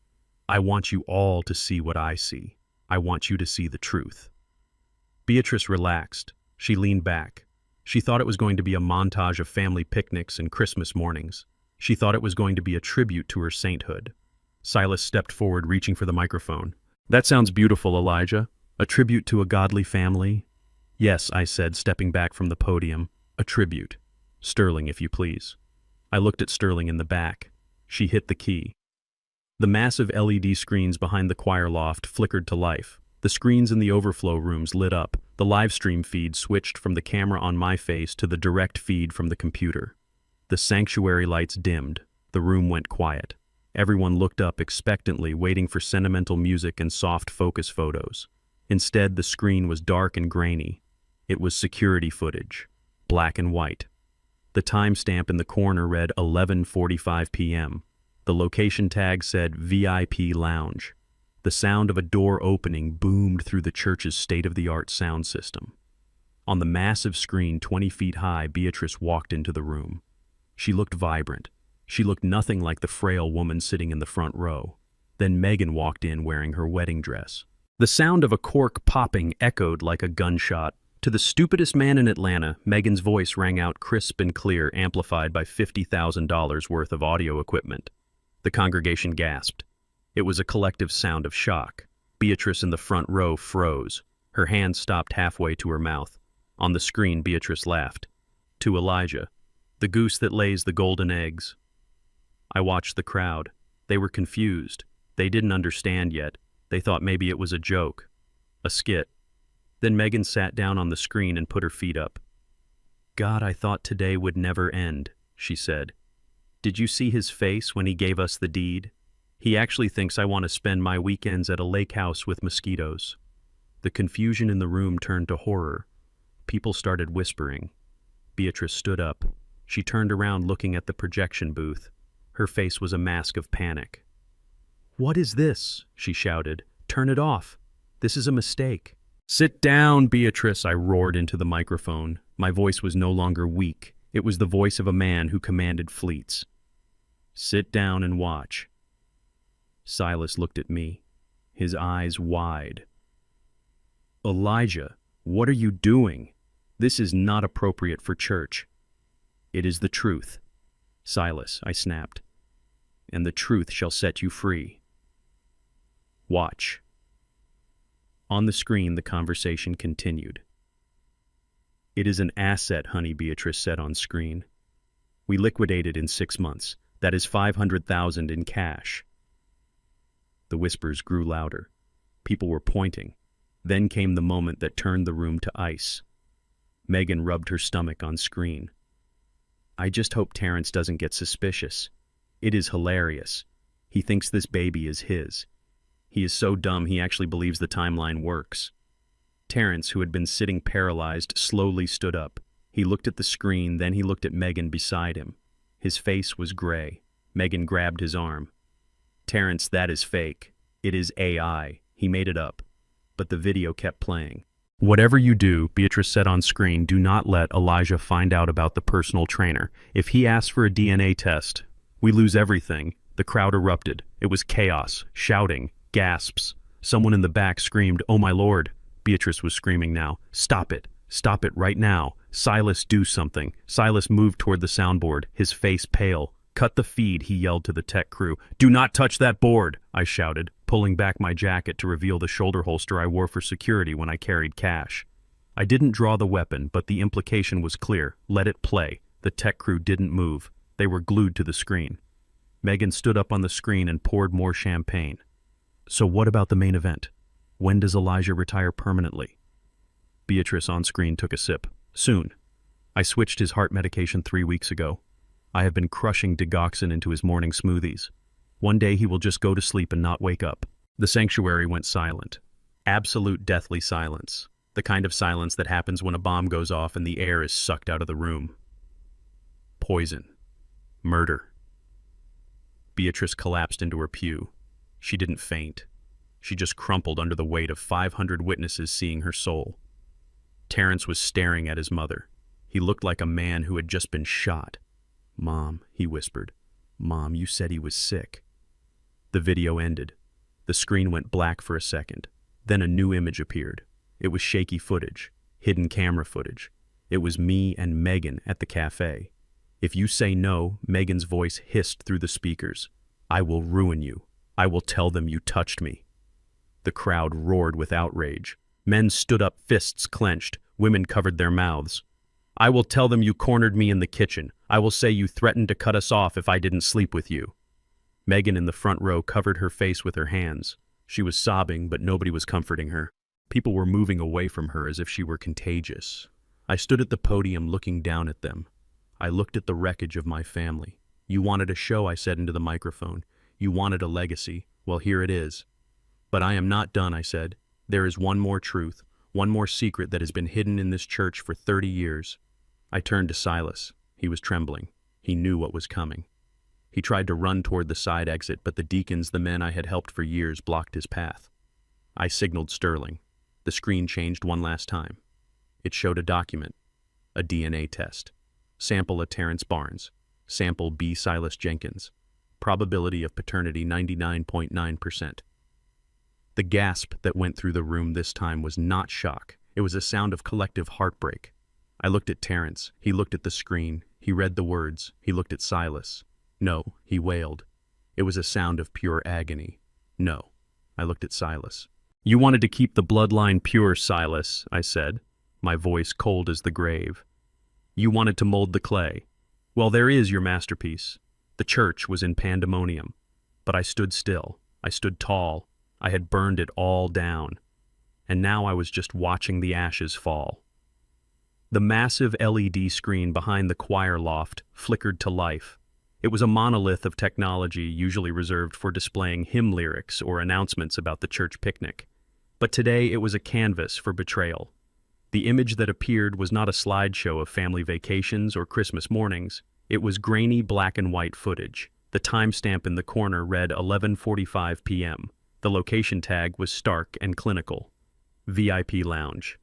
I want you all to see what I see. I want you to see the truth. Beatrice relaxed. She leaned back. She thought it was going to be a montage of family picnics and Christmas mornings. She thought it was going to be a tribute to her sainthood. Silas stepped forward, reaching for the microphone. That sounds beautiful, Elijah. A tribute to a godly family? Yes, I said, stepping back from the podium. A tribute. Sterling, if you please. I looked at Sterling in the back. She hit the key. The massive LED screens behind the choir loft flickered to life. The screens in the overflow rooms lit up. The live stream feed switched from the camera on my face to the direct feed from the computer. The sanctuary lights dimmed. The room went quiet. Everyone looked up expectantly, waiting for sentimental music and soft focus photos. Instead, the screen was dark and grainy. It was security footage, black and white. The timestamp in the corner read 11:45 p.m. The location tag said VIP Lounge. The sound of a door opening boomed through the church's state-of-the-art sound system. On the massive screen 20 feet high, Beatrice walked into the room. She looked vibrant. She looked nothing like the frail woman sitting in the front row. Then Megan walked in wearing her wedding dress. The sound of a cork popping echoed like a gunshot. To the stupidest man in Atlanta, Megan's voice rang out crisp and clear, amplified by $50,000 worth of audio equipment. The congregation gasped. It was a collective sound of shock. Beatrice in the front row froze. Her hand stopped halfway to her mouth. On the screen, Beatrice laughed. To Elijah, the goose that lays the golden eggs. I watched the crowd. They were confused. They didn't understand yet. They thought maybe it was a joke, a skit. Then Megan sat down on the screen and put her feet up. God, I thought today would never end, she said. Did you see his face when he gave us the deed? He actually thinks I want to spend my weekends at a lake house with mosquitoes. The confusion in the room turned to horror. People started whispering. Beatrice stood up. She turned around looking at the projection booth. Her face was a mask of panic. What is this? She shouted. Turn it off. This is a mistake. Sit down, Beatrice, I roared into the microphone. My voice was no longer weak. It was the voice of a man who commanded fleets. Sit down and watch. Silas looked at me, his eyes wide. Elijah, what are you doing? This is not appropriate for church. It is the truth. Silas, I snapped, and the truth shall set you free. Watch. On the screen, the conversation continued. It is an asset, honey, Beatrice said on screen. We liquidated in 6 months. That is $500,000 in cash. The whispers grew louder. People were pointing. Then came the moment that turned the room to ice. Megan rubbed her stomach on screen. I just hope Terrence doesn't get suspicious. It is hilarious. He thinks this baby is his. He is so dumb he actually believes the timeline works. Terrence, who had been sitting paralyzed, slowly stood up. He looked at the screen, then he looked at Megan beside him. His face was gray. Megan grabbed his arm. Terrence, that is fake. It is AI. He made it up. But the video kept playing. Whatever you do, Beatrice said on screen, do not let Elijah find out about the personal trainer. If he asks for a DNA test, we lose everything. The crowd erupted. It was chaos, shouting, gasps. Someone in the back screamed, "Oh my Lord." Beatrice was screaming now. Stop it. Stop it right now. Silas, do something. Silas moved toward the soundboard, his face pale. Cut the feed, he yelled to the tech crew. Do not touch that board, I shouted, pulling back my jacket to reveal the shoulder holster I wore for security when I carried cash. I didn't draw the weapon, but the implication was clear. Let it play. The tech crew didn't move. They were glued to the screen. Megan stood up on the screen and poured more champagne. So what about the main event? When does Elijah retire permanently? Beatrice on screen took a sip. Soon. I switched his heart medication 3 weeks ago. I have been crushing digoxin into his morning smoothies. One day he will just go to sleep and not wake up. The sanctuary went silent. Absolute deathly silence. The kind of silence that happens when a bomb goes off and the air is sucked out of the room. Poison. Murder. Beatrice collapsed into her pew. She didn't faint. She just crumpled under the weight of 500 witnesses seeing her soul. Terrence was staring at his mother. He looked like a man who had just been shot. Mom, he whispered. Mom, you said he was sick. The video ended. The screen went black for a second. Then a new image appeared. It was shaky footage, hidden camera footage. It was me and Megan at the cafe. If you say no, Megan's voice hissed through the speakers. I will ruin you. I will tell them you touched me. The crowd roared with outrage. Men stood up, fists clenched. Women covered their mouths. I will tell them you cornered me in the kitchen. I will say you threatened to cut us off if I didn't sleep with you. Megan in the front row covered her face with her hands. She was sobbing, but nobody was comforting her. People were moving away from her as if she were contagious. I stood at the podium looking down at them. I looked at the wreckage of my family. You wanted a show, I said into the microphone. You wanted a legacy. Well, here it is. But I am not done, I said. There is one more truth, one more secret that has been hidden in this church for 30 years. I turned to Silas. He was trembling. He knew what was coming. He tried to run toward the side exit, but the deacons, the men I had helped for years, blocked his path. I signaled Sterling. The screen changed one last time. It showed a document, a DNA test. Sample A. Terrence Barnes. Sample B. Silas Jenkins. Probability of paternity 99.9%. The gasp that went through the room this time was not shock. It was a sound of collective heartbreak. I looked at Terrence. He looked at the screen. He read the words. He looked at Silas. No, he wailed. It was a sound of pure agony. No. I looked at Silas. You wanted to keep the bloodline pure, Silas, I said, my voice cold as the grave. You wanted to mold the clay. Well, there is your masterpiece. The church was in pandemonium. But I stood still. I stood tall. I had burned it all down. And now I was just watching the ashes fall. The massive LED screen behind the choir loft flickered to life. It was a monolith of technology usually reserved for displaying hymn lyrics or announcements about the church picnic. But today it was a canvas for betrayal. The image that appeared was not a slideshow of family vacations or Christmas mornings. It was grainy black and white footage. The timestamp in the corner read 11:45 p.m. The location tag was stark and clinical. VIP Lounge.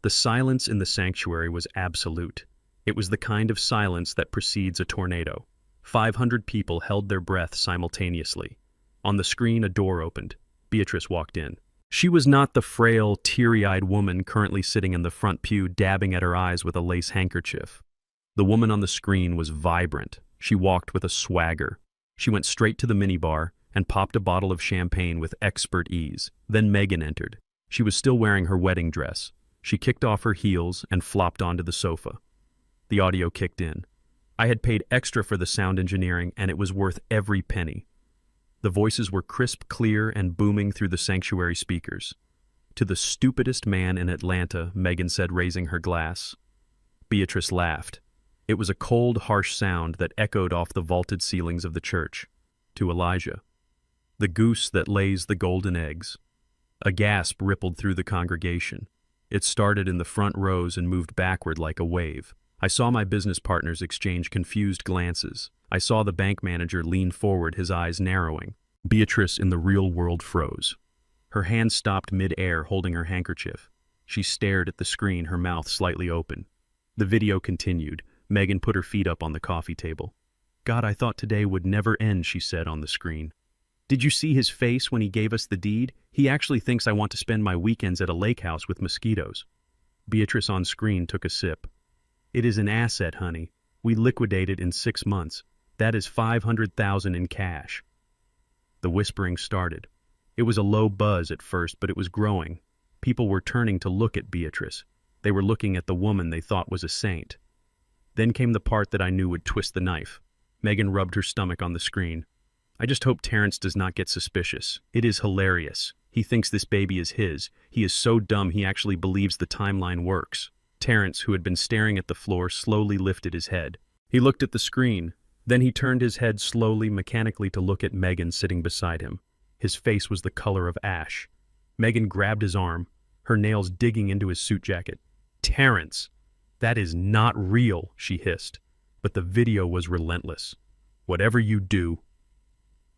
The silence in the sanctuary was absolute. It was the kind of silence that precedes a tornado. 500 people held their breath simultaneously. On the screen, a door opened. Beatrice walked in. She was not the frail, teary-eyed woman currently sitting in the front pew dabbing at her eyes with a lace handkerchief. The woman on the screen was vibrant. She walked with a swagger. She went straight to the minibar and popped a bottle of champagne with expert ease. Then Megan entered. She was still wearing her wedding dress. She kicked off her heels and flopped onto the sofa. The audio kicked in. I had paid extra for the sound engineering, and it was worth every penny. The voices were crisp, clear, and booming through the sanctuary speakers. To the stupidest man in Atlanta, Megan said, raising her glass. Beatrice laughed. It was a cold, harsh sound that echoed off the vaulted ceilings of the church. To Elijah. The goose that lays the golden eggs. A gasp rippled through the congregation. It started in the front rows and moved backward like a wave. I saw my business partners exchange confused glances. I saw the bank manager lean forward, his eyes narrowing. Beatrice in the real world froze. Her hand stopped mid-air, holding her handkerchief. She stared at the screen, her mouth slightly open. The video continued. Megan put her feet up on the coffee table. God, I thought today would never end, she said on the screen. Did you see his face when he gave us the deed? He actually thinks I want to spend my weekends at a lake house with mosquitoes. Beatrice on screen took a sip. It is an asset, honey. We liquidate it in 6 months. That is $500,000 in cash. The whispering started. It was a low buzz at first, but it was growing. People were turning to look at Beatrice. They were looking at the woman they thought was a saint. Then came the part that I knew would twist the knife. Megan rubbed her stomach on the screen. I just hope Terrence does not get suspicious. It is hilarious. He thinks this baby is his. He is so dumb he actually believes the timeline works. Terrence, who had been staring at the floor, slowly lifted his head. He looked at the screen. Then he turned his head slowly, mechanically, to look at Megan sitting beside him. His face was the color of ash. Megan grabbed his arm, her nails digging into his suit jacket. Terrence! That is not real, she hissed. But the video was relentless. Whatever you do,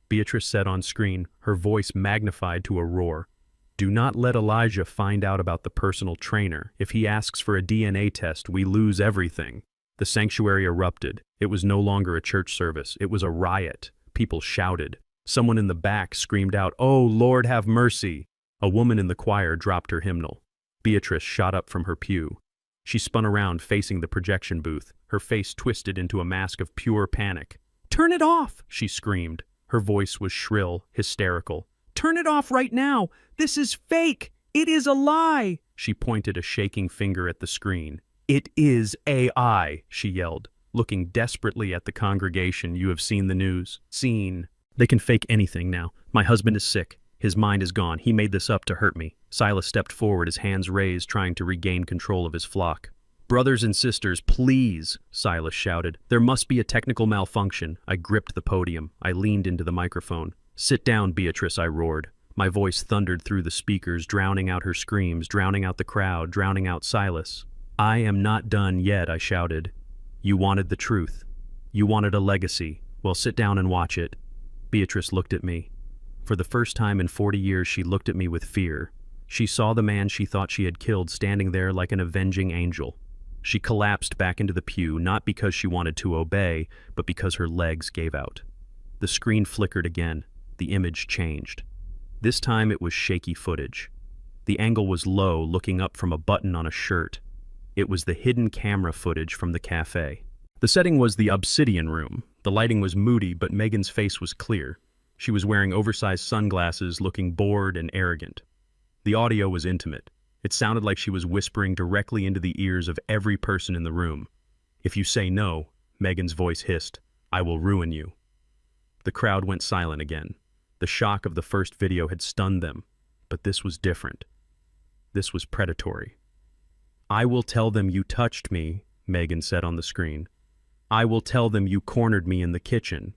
Beatrice said on screen, her voice magnified to a roar. Do not let Elijah find out about the personal trainer. If he asks for a DNA test, we lose everything. The sanctuary erupted. It was no longer a church service. It was a riot. People shouted. Someone in the back screamed out, "Oh, Lord, have mercy!" A woman in the choir dropped her hymnal. Beatrice shot up from her pew. She spun around, facing the projection booth, her face twisted into a mask of pure panic. "Turn it off!" she screamed. Her voice was shrill, hysterical. "Turn it off right now! This is fake! It is a lie!" She pointed a shaking finger at the screen. "It is AI!" she yelled, looking desperately at the congregation. You have seen the news. Seen. They can fake anything now. My husband is sick. His mind is gone. He made this up to hurt me. Silas stepped forward, his hands raised, trying to regain control of his flock. "Brothers and sisters, please," Silas shouted. "There must be a technical malfunction." I gripped the podium. I leaned into the microphone. "Sit down, Beatrice," I roared. My voice thundered through the speakers, drowning out her screams, drowning out the crowd, drowning out Silas. "I am not done yet," I shouted. "You wanted the truth. You wanted a legacy. Well, sit down and watch it." Beatrice looked at me. For the first time in 40 years, she looked at me with fear. She saw the man she thought she had killed standing there like an avenging angel. She collapsed back into the pew, not because she wanted to obey, but because her legs gave out. The screen flickered again. The image changed. This time it was shaky footage. The angle was low, looking up from a button on a shirt. It was the hidden camera footage from the cafe. The setting was the Obsidian Room. The lighting was moody, but Megan's face was clear. She was wearing oversized sunglasses, looking bored and arrogant. The audio was intimate. It sounded like she was whispering directly into the ears of every person in the room. "If you say no," Megan's voice hissed, "I will ruin you." The crowd went silent again. The shock of the first video had stunned them, but this was different. This was predatory. "I will tell them you touched me," Megan said on the screen. "I will tell them you cornered me in the kitchen.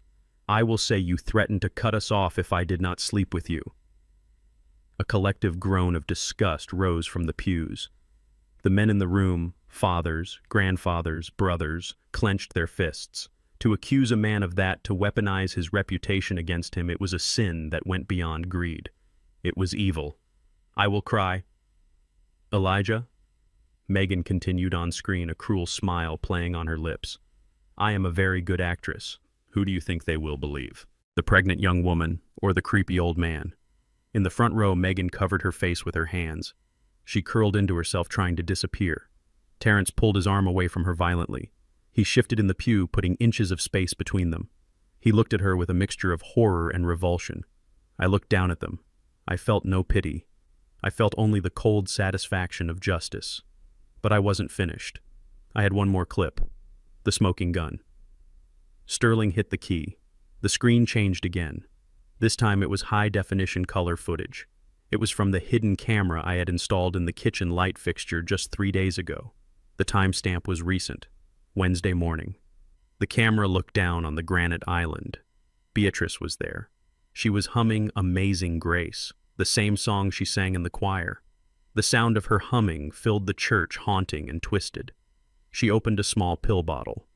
I will say you threatened to cut us off if I did not sleep with you." A collective groan of disgust rose from the pews. The men in the room, fathers, grandfathers, brothers, clenched their fists. To accuse a man of that, to weaponize his reputation against him, it was a sin that went beyond greed. It was evil. "I will cry." "Elijah?" Megan continued on screen, a cruel smile playing on her lips. "I am a very good actress. Who do you think they will believe? The pregnant young woman or the creepy old man?" In the front row, Megan covered her face with her hands. She curled into herself, trying to disappear. Terrence pulled his arm away from her violently. He shifted in the pew, putting inches of space between them. He looked at her with a mixture of horror and revulsion. I looked down at them. I felt no pity. I felt only the cold satisfaction of justice. But I wasn't finished. I had one more clip. The smoking gun. Sterling hit the key. The screen changed again. This time it was high-definition color footage. It was from the hidden camera I had installed in the kitchen light fixture just 3 days ago. The timestamp was recent, Wednesday morning. The camera looked down on the granite island. Beatrice was there. She was humming Amazing Grace, the same song she sang in the choir. The sound of her humming filled the church haunting and twisted. She opened a small pill bottle.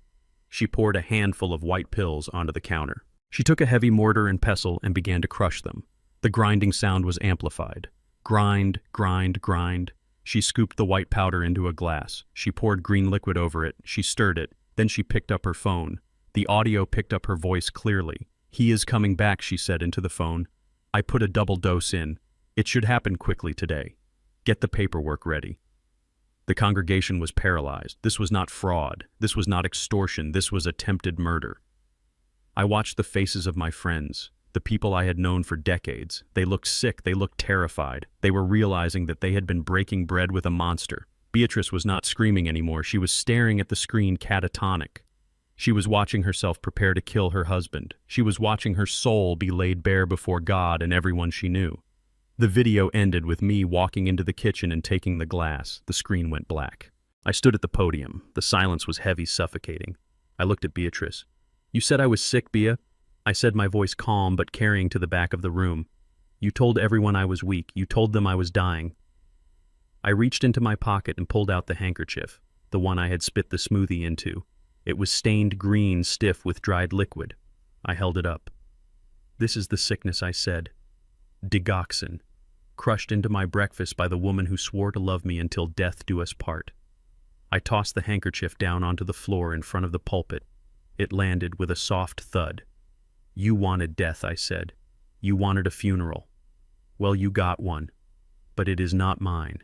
She poured a handful of white pills onto the counter. She took a heavy mortar and pestle and began to crush them. The grinding sound was amplified. Grind, grind, grind. She scooped the white powder into a glass. She poured green liquid over it. She stirred it. Then she picked up her phone. The audio picked up her voice clearly. "He is coming back," she said into the phone. "I put a double dose in. It should happen quickly today. Get the paperwork ready." The congregation was paralyzed. This was not fraud. This was not extortion. This was attempted murder. I watched the faces of my friends, the people I had known for decades. They looked sick. They looked terrified. They were realizing that they had been breaking bread with a monster. Beatrice was not screaming anymore. She was staring at the screen catatonic. She was watching herself prepare to kill her husband. She was watching her soul be laid bare before God and everyone she knew. The video ended with me walking into the kitchen and taking the glass. The screen went black. I stood at the podium. The silence was heavy, suffocating. I looked at Beatrice. "You said I was sick, Bea?" I said, my voice calm but carrying to the back of the room. "You told everyone I was weak. You told them I was dying." I reached into my pocket and pulled out the handkerchief, the one I had spit the smoothie into. It was stained green, stiff with dried liquid. I held it up. "This is the sickness," I said. "Digoxin, crushed into my breakfast by the woman who swore to love me until death do us part." I tossed the handkerchief down onto the floor in front of the pulpit. It landed with a soft thud. "You wanted death," I said. "You wanted a funeral. Well, you got one. But it is not mine."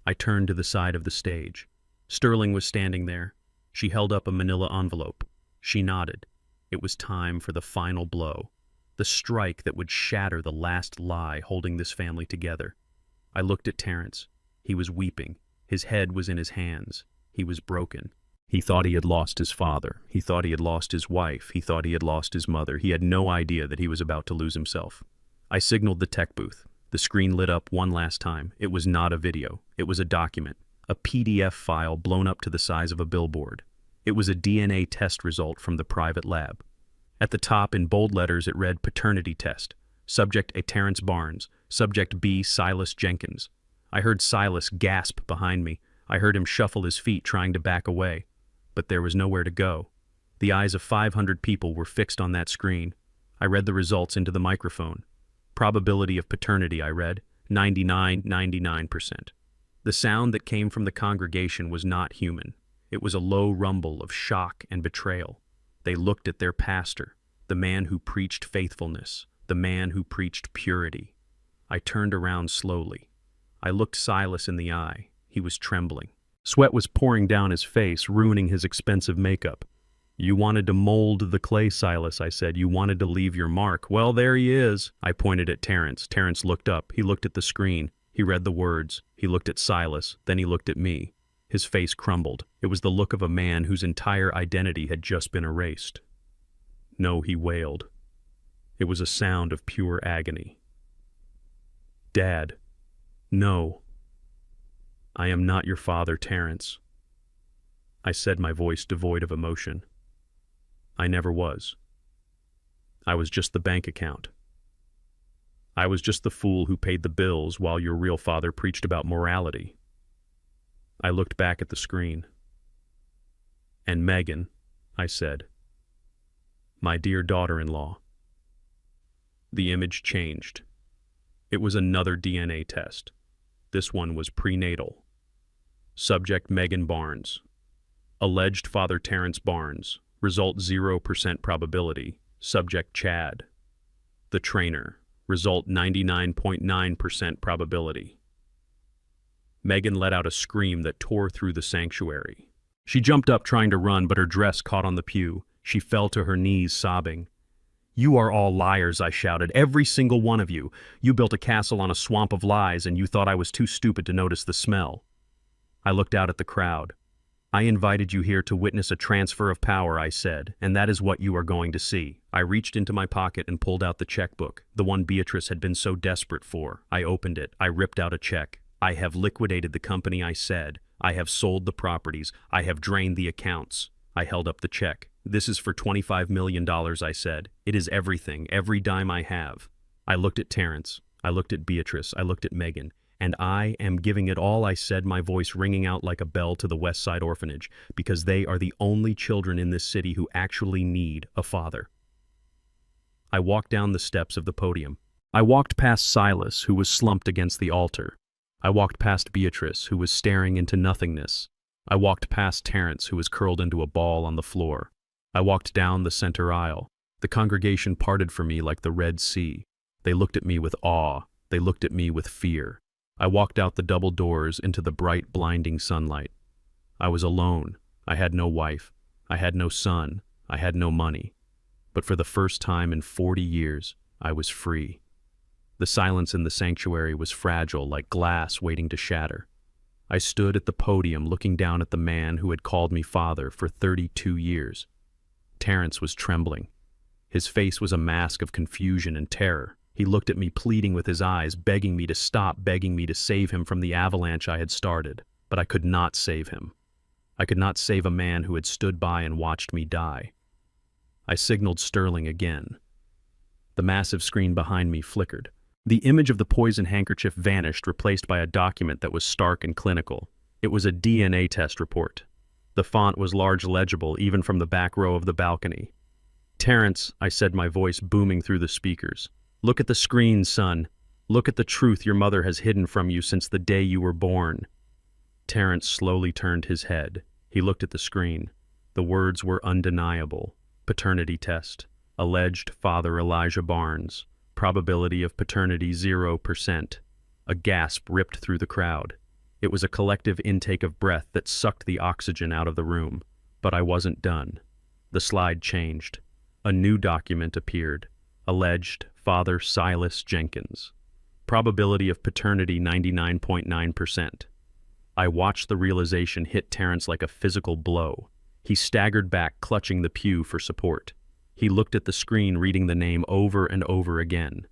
I turned to the side of the stage. Sterling was standing there. She held up a manila envelope. She nodded. It was time for the final blow. The strike that would shatter the last lie holding this family together. I looked at Terrence. He was weeping. His head was in his hands. He was broken. He thought he had lost his father. He thought he had lost his wife. He thought he had lost his mother. He had no idea that he was about to lose himself. I signaled the tech booth. The screen lit up one last time. It was not a video. It was a document. A PDF file blown up to the size of a billboard. It was a DNA test result from the private lab. At the top, in bold letters, it read paternity test. Subject A. Terrence Barnes. Subject B. Silas Jenkins. I heard Silas gasp behind me. I heard him shuffle his feet, trying to back away. But there was nowhere to go. The eyes of 500 people were fixed on that screen. I read the results into the microphone. Probability of paternity, I read, 99%. The sound that came from the congregation was not human. It was a low rumble of shock and betrayal. They looked at their pastor, the man who preached faithfulness, the man who preached purity. I turned around slowly. I looked Silas in the eye. He was trembling. Sweat was pouring down his face, ruining his expensive makeup. "You wanted to mold the clay, Silas," I said. "You wanted to leave your mark. Well, there he is." I pointed at Terrence. Terrence looked up. He looked at the screen. He read the words. He looked at Silas. Then he looked at me. His face crumbled. It was the look of a man whose entire identity had just been erased. "No," he wailed. It was a sound of pure agony. "Dad, no. I am not your father, Terrence." I said, my voice devoid of emotion. "I never was. I was just the bank account. I was just the fool who paid the bills while your real father preached about morality." I looked back at the screen. "And Megan," I said. "My dear daughter-in-law." The image changed. It was another DNA test. This one was prenatal. Subject Megan Barnes. Alleged father Terrence Barnes. Result 0% probability. Subject Chad. The trainer. Result 99.9% probability. Megan let out a scream that tore through the sanctuary. She jumped up trying to run, but her dress caught on the pew. She fell to her knees, sobbing. "You are all liars," I shouted. "Every single one of you. You built a castle on a swamp of lies, and you thought I was too stupid to notice the smell." I looked out at the crowd. I invited you here to witness a transfer of power, I said, and that is what you are going to see. I reached into my pocket and pulled out the checkbook, the one Beatrice had been so desperate for. I opened it. I ripped out a check. I have liquidated the company, I said. I have sold the properties. I have drained the accounts. I held up the check. This is for $25 million, I said. It is everything, every dime I have. I looked at Terrence. I looked at Beatrice. I looked at Megan. And I am giving it all, I said, my voice ringing out like a bell to the West Side Orphanage, because they are the only children in this city who actually need a father. I walked down the steps of the podium. I walked past Silas, who was slumped against the altar. I walked past Beatrice, who was staring into nothingness. I walked past Terrence, who was curled into a ball on the floor. I walked down the center aisle. The congregation parted for me like the Red Sea. They looked at me with awe. They looked at me with fear. I walked out the double doors into the bright, blinding sunlight. I was alone. I had no wife. I had no son. I had no money. But for the first time in 40 years, I was free. The silence in the sanctuary was fragile, like glass waiting to shatter. I stood at the podium looking down at the man who had called me father for 32 years. Terrence was trembling. His face was a mask of confusion and terror. He looked at me pleading with his eyes, begging me to stop, begging me to save him from the avalanche I had started. But I could not save him. I could not save a man who had stood by and watched me die. I signaled Sterling again. The massive screen behind me flickered. The image of the poison handkerchief vanished, replaced by a document that was stark and clinical. It was a DNA test report. The font was large legible, even from the back row of the balcony. "Terrence," I said, my voice booming through the speakers. "Look at the screen, son. Look at the truth your mother has hidden from you since the day you were born." Terrence slowly turned his head. He looked at the screen. The words were undeniable. Paternity test. Alleged father Elijah Barnes. Probability of paternity 0%. A gasp ripped through the crowd. It was a collective intake of breath that sucked the oxygen out of the room. But I wasn't done. The slide changed. A new document appeared. Alleged father Silas Jenkins. Probability of paternity 99.9%. I watched the realization hit Terrence like a physical blow. He staggered back, clutching the pew for support. He looked at the screen, reading the name over and over again.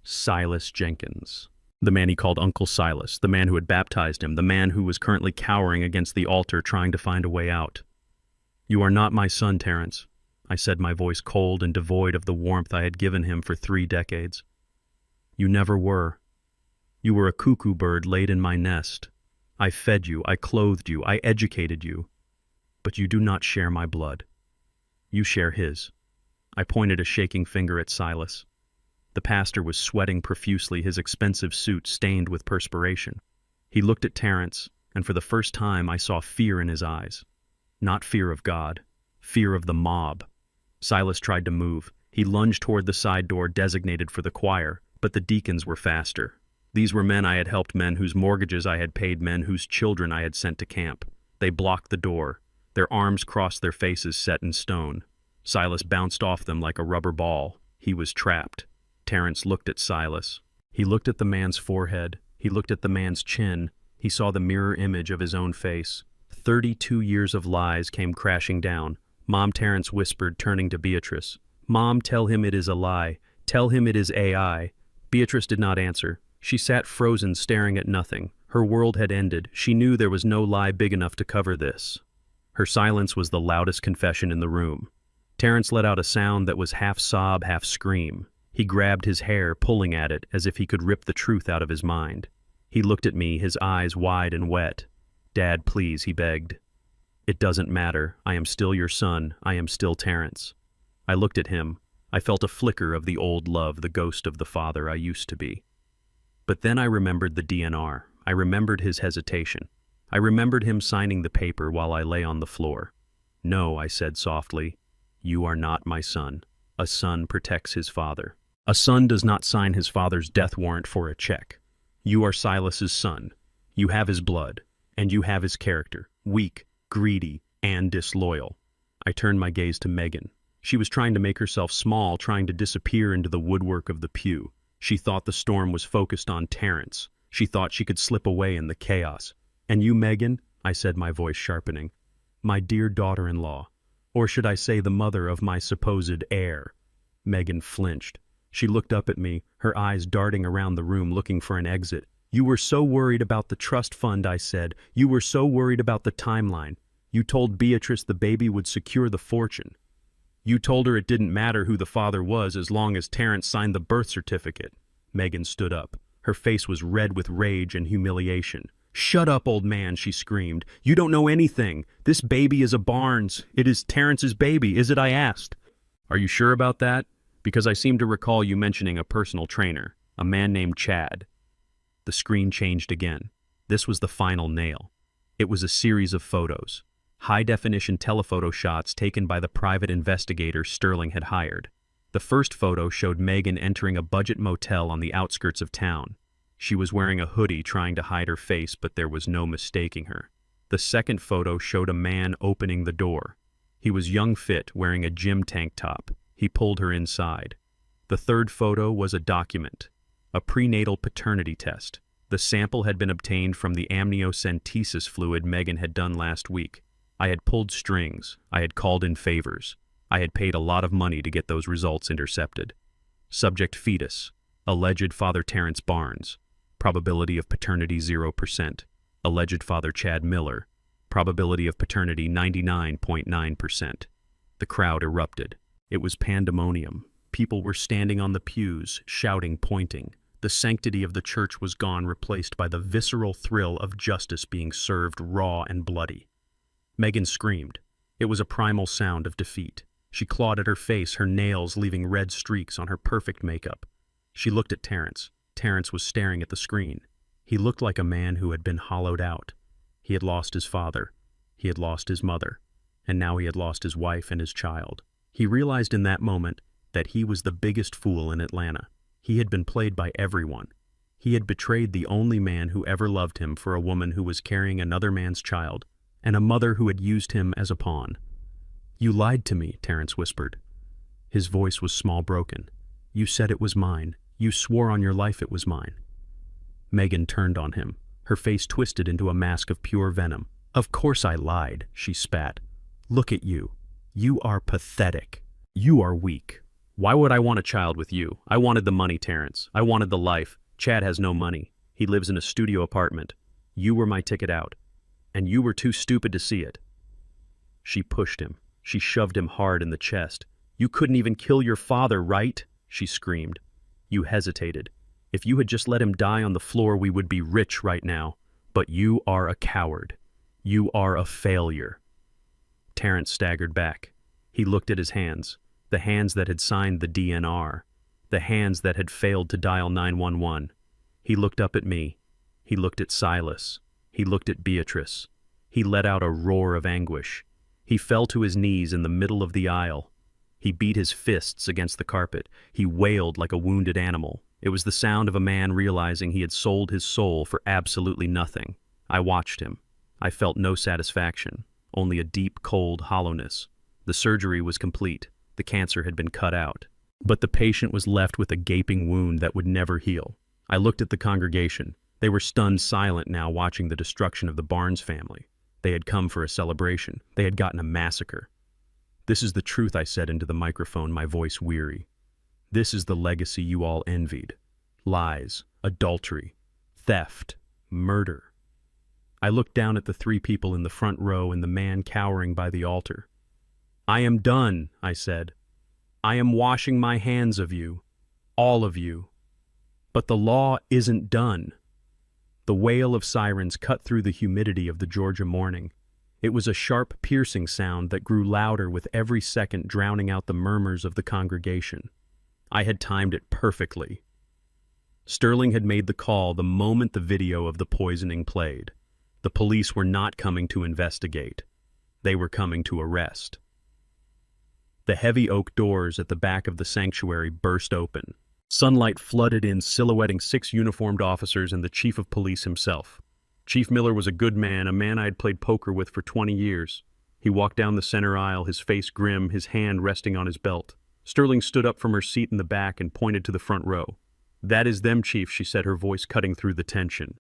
Silas Jenkins. The man he called Uncle Silas, the man who had baptized him, the man who was currently cowering against the altar trying to find a way out. "You are not my son, Terrence," I said, my voice cold and devoid of the warmth I had given him for 3 decades. "You never were. You were a cuckoo bird laid in my nest. I fed you, I clothed you, I educated you. But you do not share my blood. You share his." I pointed a shaking finger at Silas. The pastor was sweating profusely, his expensive suit stained with perspiration. He looked at Terrence, and for the first time I saw fear in his eyes. Not fear of God, fear of the mob. Silas tried to move. He lunged toward the side door designated for the choir, but the deacons were faster. These were men I had helped, men whose mortgages I had paid, men whose children I had sent to camp. They blocked the door. Their arms crossed their faces set in stone. Silas bounced off them like a rubber ball. He was trapped. Terrence looked at Silas. He looked at the man's forehead. He looked at the man's chin. He saw the mirror image of his own face. 32 years of lies came crashing down. "Mom," Terrence whispered, turning to Beatrice. "Mom, tell him it is a lie. Tell him it is AI." Beatrice did not answer. She sat frozen, staring at nothing. Her world had ended. She knew there was no lie big enough to cover this. Her silence was the loudest confession in the room. Terrence let out a sound that was half sob, half scream. He grabbed his hair, pulling at it as if he could rip the truth out of his mind. He looked at me, his eyes wide and wet. "Dad, please," he begged. "It doesn't matter. I am still your son. I am still Terrence." I looked at him. I felt a flicker of the old love, the ghost of the father I used to be. But then I remembered the DNR. I remembered his hesitation. I remembered him signing the paper while I lay on the floor. "No," I said softly. "You are not my son. A son protects his father. A son does not sign his father's death warrant for a check. You are Silas's son. You have his blood, and you have his character, weak, greedy, and disloyal." I turned my gaze to Megan. She was trying to make herself small, trying to disappear into the woodwork of the pew. She thought the storm was focused on Terrence. She thought she could slip away in the chaos. "And you, Megan?" I said, my voice sharpening. My dear daughter-in-law. Or should I say the mother of my supposed heir? Megan flinched. She looked up at me, her eyes darting around the room looking for an exit. You were so worried about the trust fund, I said. You were so worried about the timeline. You told Beatrice the baby would secure the fortune. You told her it didn't matter who the father was as long as Terrence signed the birth certificate. Megan stood up. Her face was red with rage and humiliation. Shut up, old man, she screamed. You don't know anything. This baby is a Barnes. It is Terrence's baby, is it, I asked. Are you sure about that? Because I seem to recall you mentioning a personal trainer, a man named Chad. The screen changed again. This was the final nail. It was a series of photos. High-definition telephoto shots taken by the private investigator Sterling had hired. The first photo showed Megan entering a budget motel on the outskirts of town. She was wearing a hoodie trying to hide her face, but there was no mistaking her. The second photo showed a man opening the door. He was young fit, wearing a gym tank top. He pulled her inside. The third photo was a document, a prenatal paternity test. The sample had been obtained from the amniocentesis fluid Megan had done last week. I had pulled strings. I had called in favors. I had paid a lot of money to get those results intercepted. Subject fetus, alleged father Terrence Barnes. Probability of paternity 0%. Alleged father Chad Miller. Probability of paternity 99.9%. The crowd erupted. It was pandemonium. People were standing on the pews, shouting, pointing. The sanctity of the church was gone, replaced by the visceral thrill of justice being served raw and bloody. Megan screamed. It was a primal sound of defeat. She clawed at her face, her nails leaving red streaks on her perfect makeup. She looked at Terrence. Terrence was staring at the screen. He looked like a man who had been hollowed out. He had lost his father. He had lost his mother. And now he had lost his wife and his child. He realized in that moment that he was the biggest fool in Atlanta. He had been played by everyone. He had betrayed the only man who ever loved him for a woman who was carrying another man's child, and a mother who had used him as a pawn. You lied to me, Terrence whispered. His voice was small broken. You said it was mine. You swore on your life it was mine. Megan turned on him, her face twisted into a mask of pure venom. Of course I lied, she spat. Look at you. You are pathetic. You are weak. Why would I want a child with you? I wanted the money, Terrence. I wanted the life. Chad has no money. He lives in a studio apartment. You were my ticket out. And you were too stupid to see it. She pushed him. She shoved him hard in the chest. You couldn't even kill your father, right? She screamed. You hesitated. If you had just let him die on the floor, we would be rich right now. But you are a coward. You are a failure. Terrence staggered back. He looked at his hands, the hands that had signed the DNR, the hands that had failed to dial 911. He looked up at me. He looked at Silas. He looked at Beatrice. He let out a roar of anguish. He fell to his knees in the middle of the aisle. He beat his fists against the carpet. He wailed like a wounded animal. It was the sound of a man realizing he had sold his soul for absolutely nothing. I watched him. I felt no satisfaction, only a deep, cold hollowness. The surgery was complete. The cancer had been cut out. But the patient was left with a gaping wound that would never heal. I looked at the congregation. They were stunned silent now, watching the destruction of the Barnes family. They had come for a celebration. They had gotten a massacre. This is the truth, I said into the microphone, my voice weary. This is the legacy you all envied. Lies, adultery, theft, murder. I looked down at the three people in the front row and the man cowering by the altar. I am done, I said. I am washing my hands of you, all of you. But the law isn't done. The wail of sirens cut through the humidity of the Georgia morning. It was a sharp, piercing sound that grew louder with every second, drowning out the murmurs of the congregation. I had timed it perfectly. Sterling had made the call the moment the video of the poisoning played. The police were not coming to investigate. They were coming to arrest. The heavy oak doors at the back of the sanctuary burst open. Sunlight flooded in, silhouetting 6 uniformed officers and the chief of police himself. Chief Miller was a good man, a man I had played poker with for 20 years. He walked down the center aisle, his face grim, his hand resting on his belt. Sterling stood up from her seat in the back and pointed to the front row. That is them, Chief, she said, her voice cutting through the tension.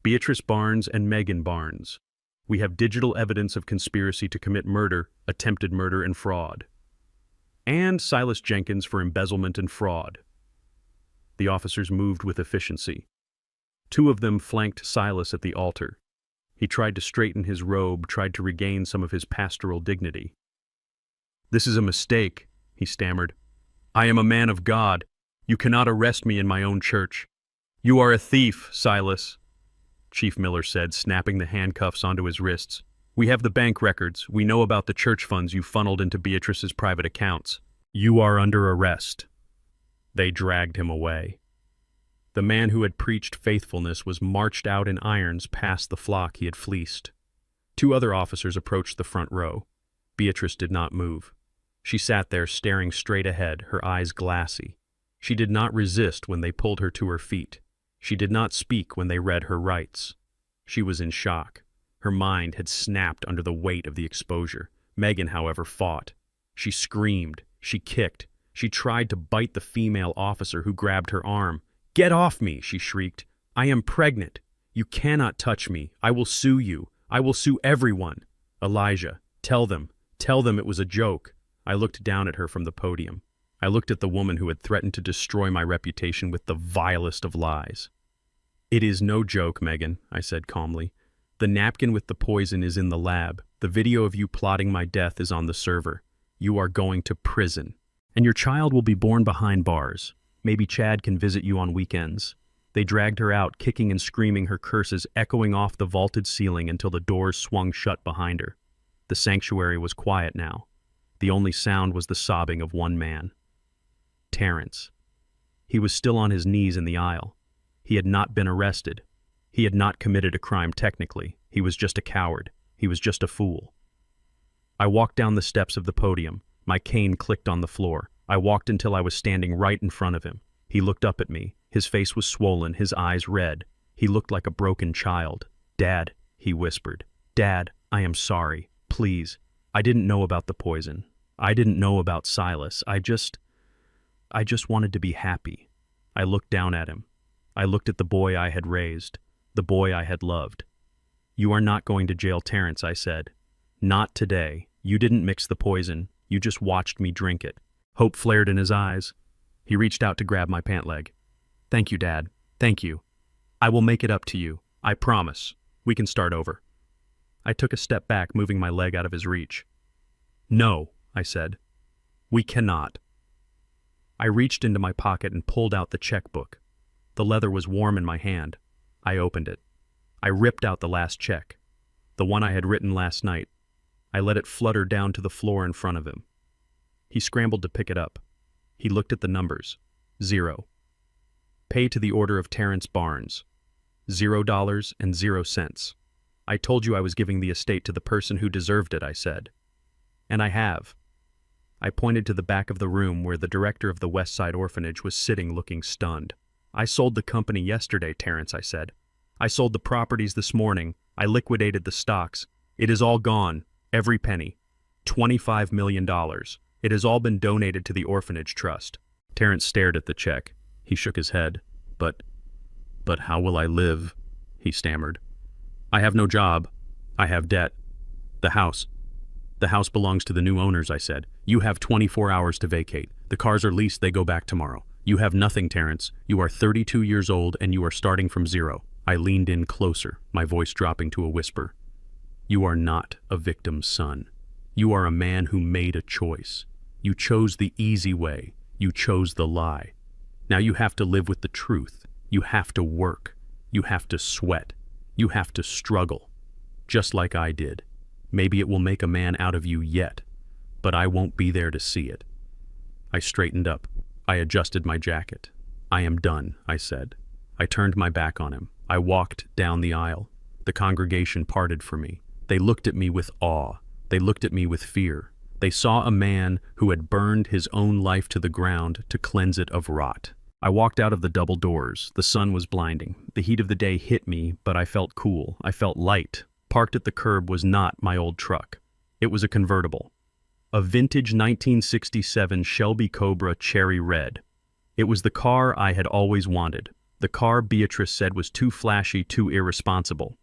Beatrice Barnes and Megan Barnes. We have digital evidence of conspiracy to commit murder, attempted murder, and fraud. And Silas Jenkins for embezzlement and fraud. The officers moved with efficiency. 2 of them flanked Silas at the altar. He tried to straighten his robe, tried to regain some of his pastoral dignity. "This is a mistake," he stammered. "I am a man of God. You cannot arrest me in my own church." "You are a thief, Silas," Chief Miller said, snapping the handcuffs onto his wrists. "We have the bank records. We know about the church funds you funneled into Beatrice's private accounts. You are under arrest." They dragged him away. The man who had preached faithfulness was marched out in irons past the flock he had fleeced. 2 other officers approached the front row. Beatrice did not move. She sat there staring straight ahead, her eyes glassy. She did not resist when they pulled her to her feet. She did not speak when they read her rights. She was in shock. Her mind had snapped under the weight of the exposure. Megan, however, fought. She screamed. She kicked. She tried to bite the female officer who grabbed her arm. "Get off me," she shrieked. "I am pregnant. You cannot touch me. I will sue you. I will sue everyone. Elijah, tell them it was a joke." I looked down at her from the podium. I looked at the woman who had threatened to destroy my reputation with the vilest of lies. "It is no joke, Megan," I said calmly. "The napkin with the poison is in the lab. The video of you plotting my death is on the server. You are going to prison. And your child will be born behind bars. Maybe Chad can visit you on weekends." They dragged her out, kicking and screaming, her curses echoing off the vaulted ceiling until the doors swung shut behind her. The sanctuary was quiet now. The only sound was the sobbing of one man. Terrence. He was still on his knees in the aisle. He had not been arrested. He had not committed a crime technically. He was just a coward. He was just a fool. I walked down the steps of the podium. My cane clicked on the floor. I walked until I was standing right in front of him. He looked up at me. His face was swollen, his eyes red. He looked like a broken child. "Dad," he whispered. "Dad, I am sorry. Please. I didn't know about the poison. I didn't know about Silas. I just wanted to be happy." I looked down at him. I looked at the boy I had raised, the boy I had loved. "You are not going to jail, Terrence," I said. "Not today. You didn't mix the poison. You just watched me drink it." Hope flared in his eyes. He reached out to grab my pant leg. "Thank you, Dad. Thank you. I will make it up to you. I promise. We can start over." I took a step back, moving my leg out of his reach. "No," I said. "We cannot." I reached into my pocket and pulled out the checkbook. The leather was warm in my hand. I opened it. I ripped out the last check, the one I had written last night. I let it flutter down to the floor in front of him. He scrambled to pick it up. He looked at the numbers. 0. Pay to the order of Terrence Barnes. $0.00. "I told you I was giving the estate to the person who deserved it," I said. "And I have." I pointed to the back of the room where the director of the West Side Orphanage was sitting looking stunned. "I sold the company yesterday, Terrence," I said. "I sold the properties this morning. I liquidated the stocks. It is all gone, every penny. $25 million. It has all been donated to the orphanage trust." Terrence stared at the check. He shook his head. But how will I live?" he stammered. "I have no job. I have debt. The house belongs to the new owners," I said. "You have 24 hours to vacate. The cars are leased, they go back tomorrow. You have nothing, Terrence. You are 32 years old and you are starting from 0. I leaned in closer, my voice dropping to a whisper. "You are not a victim's son. You are a man who made a choice. You chose the easy way. You chose the lie. Now you have to live with the truth. You have to work. You have to sweat. You have to struggle. Just like I did. Maybe it will make a man out of you yet, but I won't be there to see it." I straightened up. I adjusted my jacket. "I am done," I said. I turned my back on him. I walked down the aisle. The congregation parted for me. They looked at me with awe. They looked at me with fear. They saw a man who had burned his own life to the ground to cleanse it of rot. I walked out of the double doors. The sun was blinding. The heat of the day hit me, but I felt cool. I felt light. Parked at the curb was not my old truck. It was a convertible. A vintage 1967 Shelby Cobra cherry red. It was the car I had always wanted. The car Beatrice said was too flashy, too irresponsible.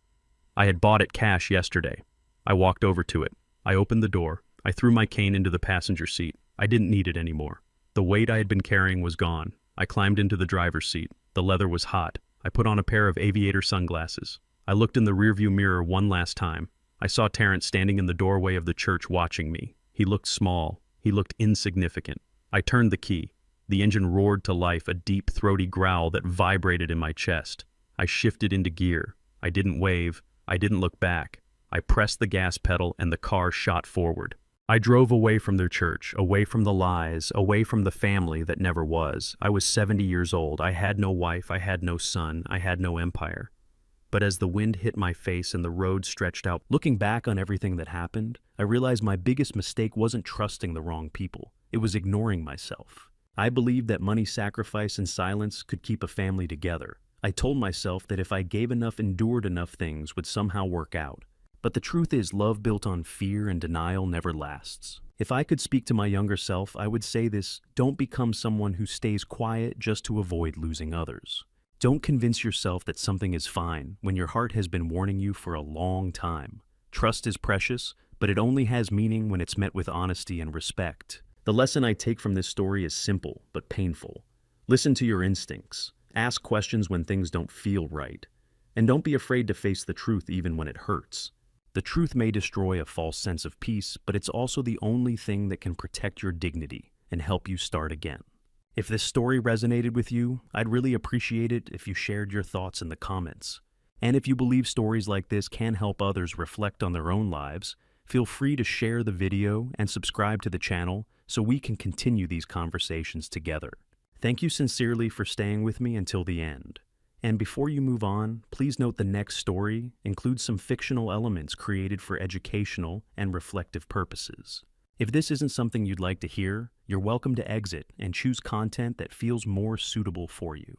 I had bought it cash yesterday. I walked over to it. I opened the door. I threw my cane into the passenger seat. I didn't need it anymore. The weight I had been carrying was gone. I climbed into the driver's seat. The leather was hot. I put on a pair of aviator sunglasses. I looked in the rearview mirror one last time. I saw Terrence standing in the doorway of the church watching me. He looked small. He looked insignificant. I turned the key. The engine roared to life, a deep, throaty growl that vibrated in my chest. I shifted into gear. I didn't wave. I didn't look back. I pressed the gas pedal and the car shot forward. I drove away from their church, away from the lies, away from the family that never was. I was 70 years old. I had no wife. I had no son. I had no empire. But as the wind hit my face and the road stretched out, looking back on everything that happened, I realized my biggest mistake wasn't trusting the wrong people. It was ignoring myself. I believed that money, sacrifice, and silence could keep a family together. I told myself that if I gave enough, endured enough, things would somehow work out. But the truth is, love built on fear and denial never lasts. If I could speak to my younger self, I would say this: don't become someone who stays quiet just to avoid losing others. Don't convince yourself that something is fine when your heart has been warning you for a long time. Trust is precious, but it only has meaning when it's met with honesty and respect. The lesson I take from this story is simple but painful. Listen to your instincts. Ask questions when things don't feel right. And don't be afraid to face the truth even when it hurts. The truth may destroy a false sense of peace, but it's also the only thing that can protect your dignity and help you start again. If this story resonated with you, I'd really appreciate it if you shared your thoughts in the comments. And if you believe stories like this can help others reflect on their own lives, feel free to share the video and subscribe to the channel so we can continue these conversations together. Thank you sincerely for staying with me until the end. And before you move on, please note the next story includes some fictional elements created for educational and reflective purposes. If this isn't something you'd like to hear, you're welcome to exit and choose content that feels more suitable for you.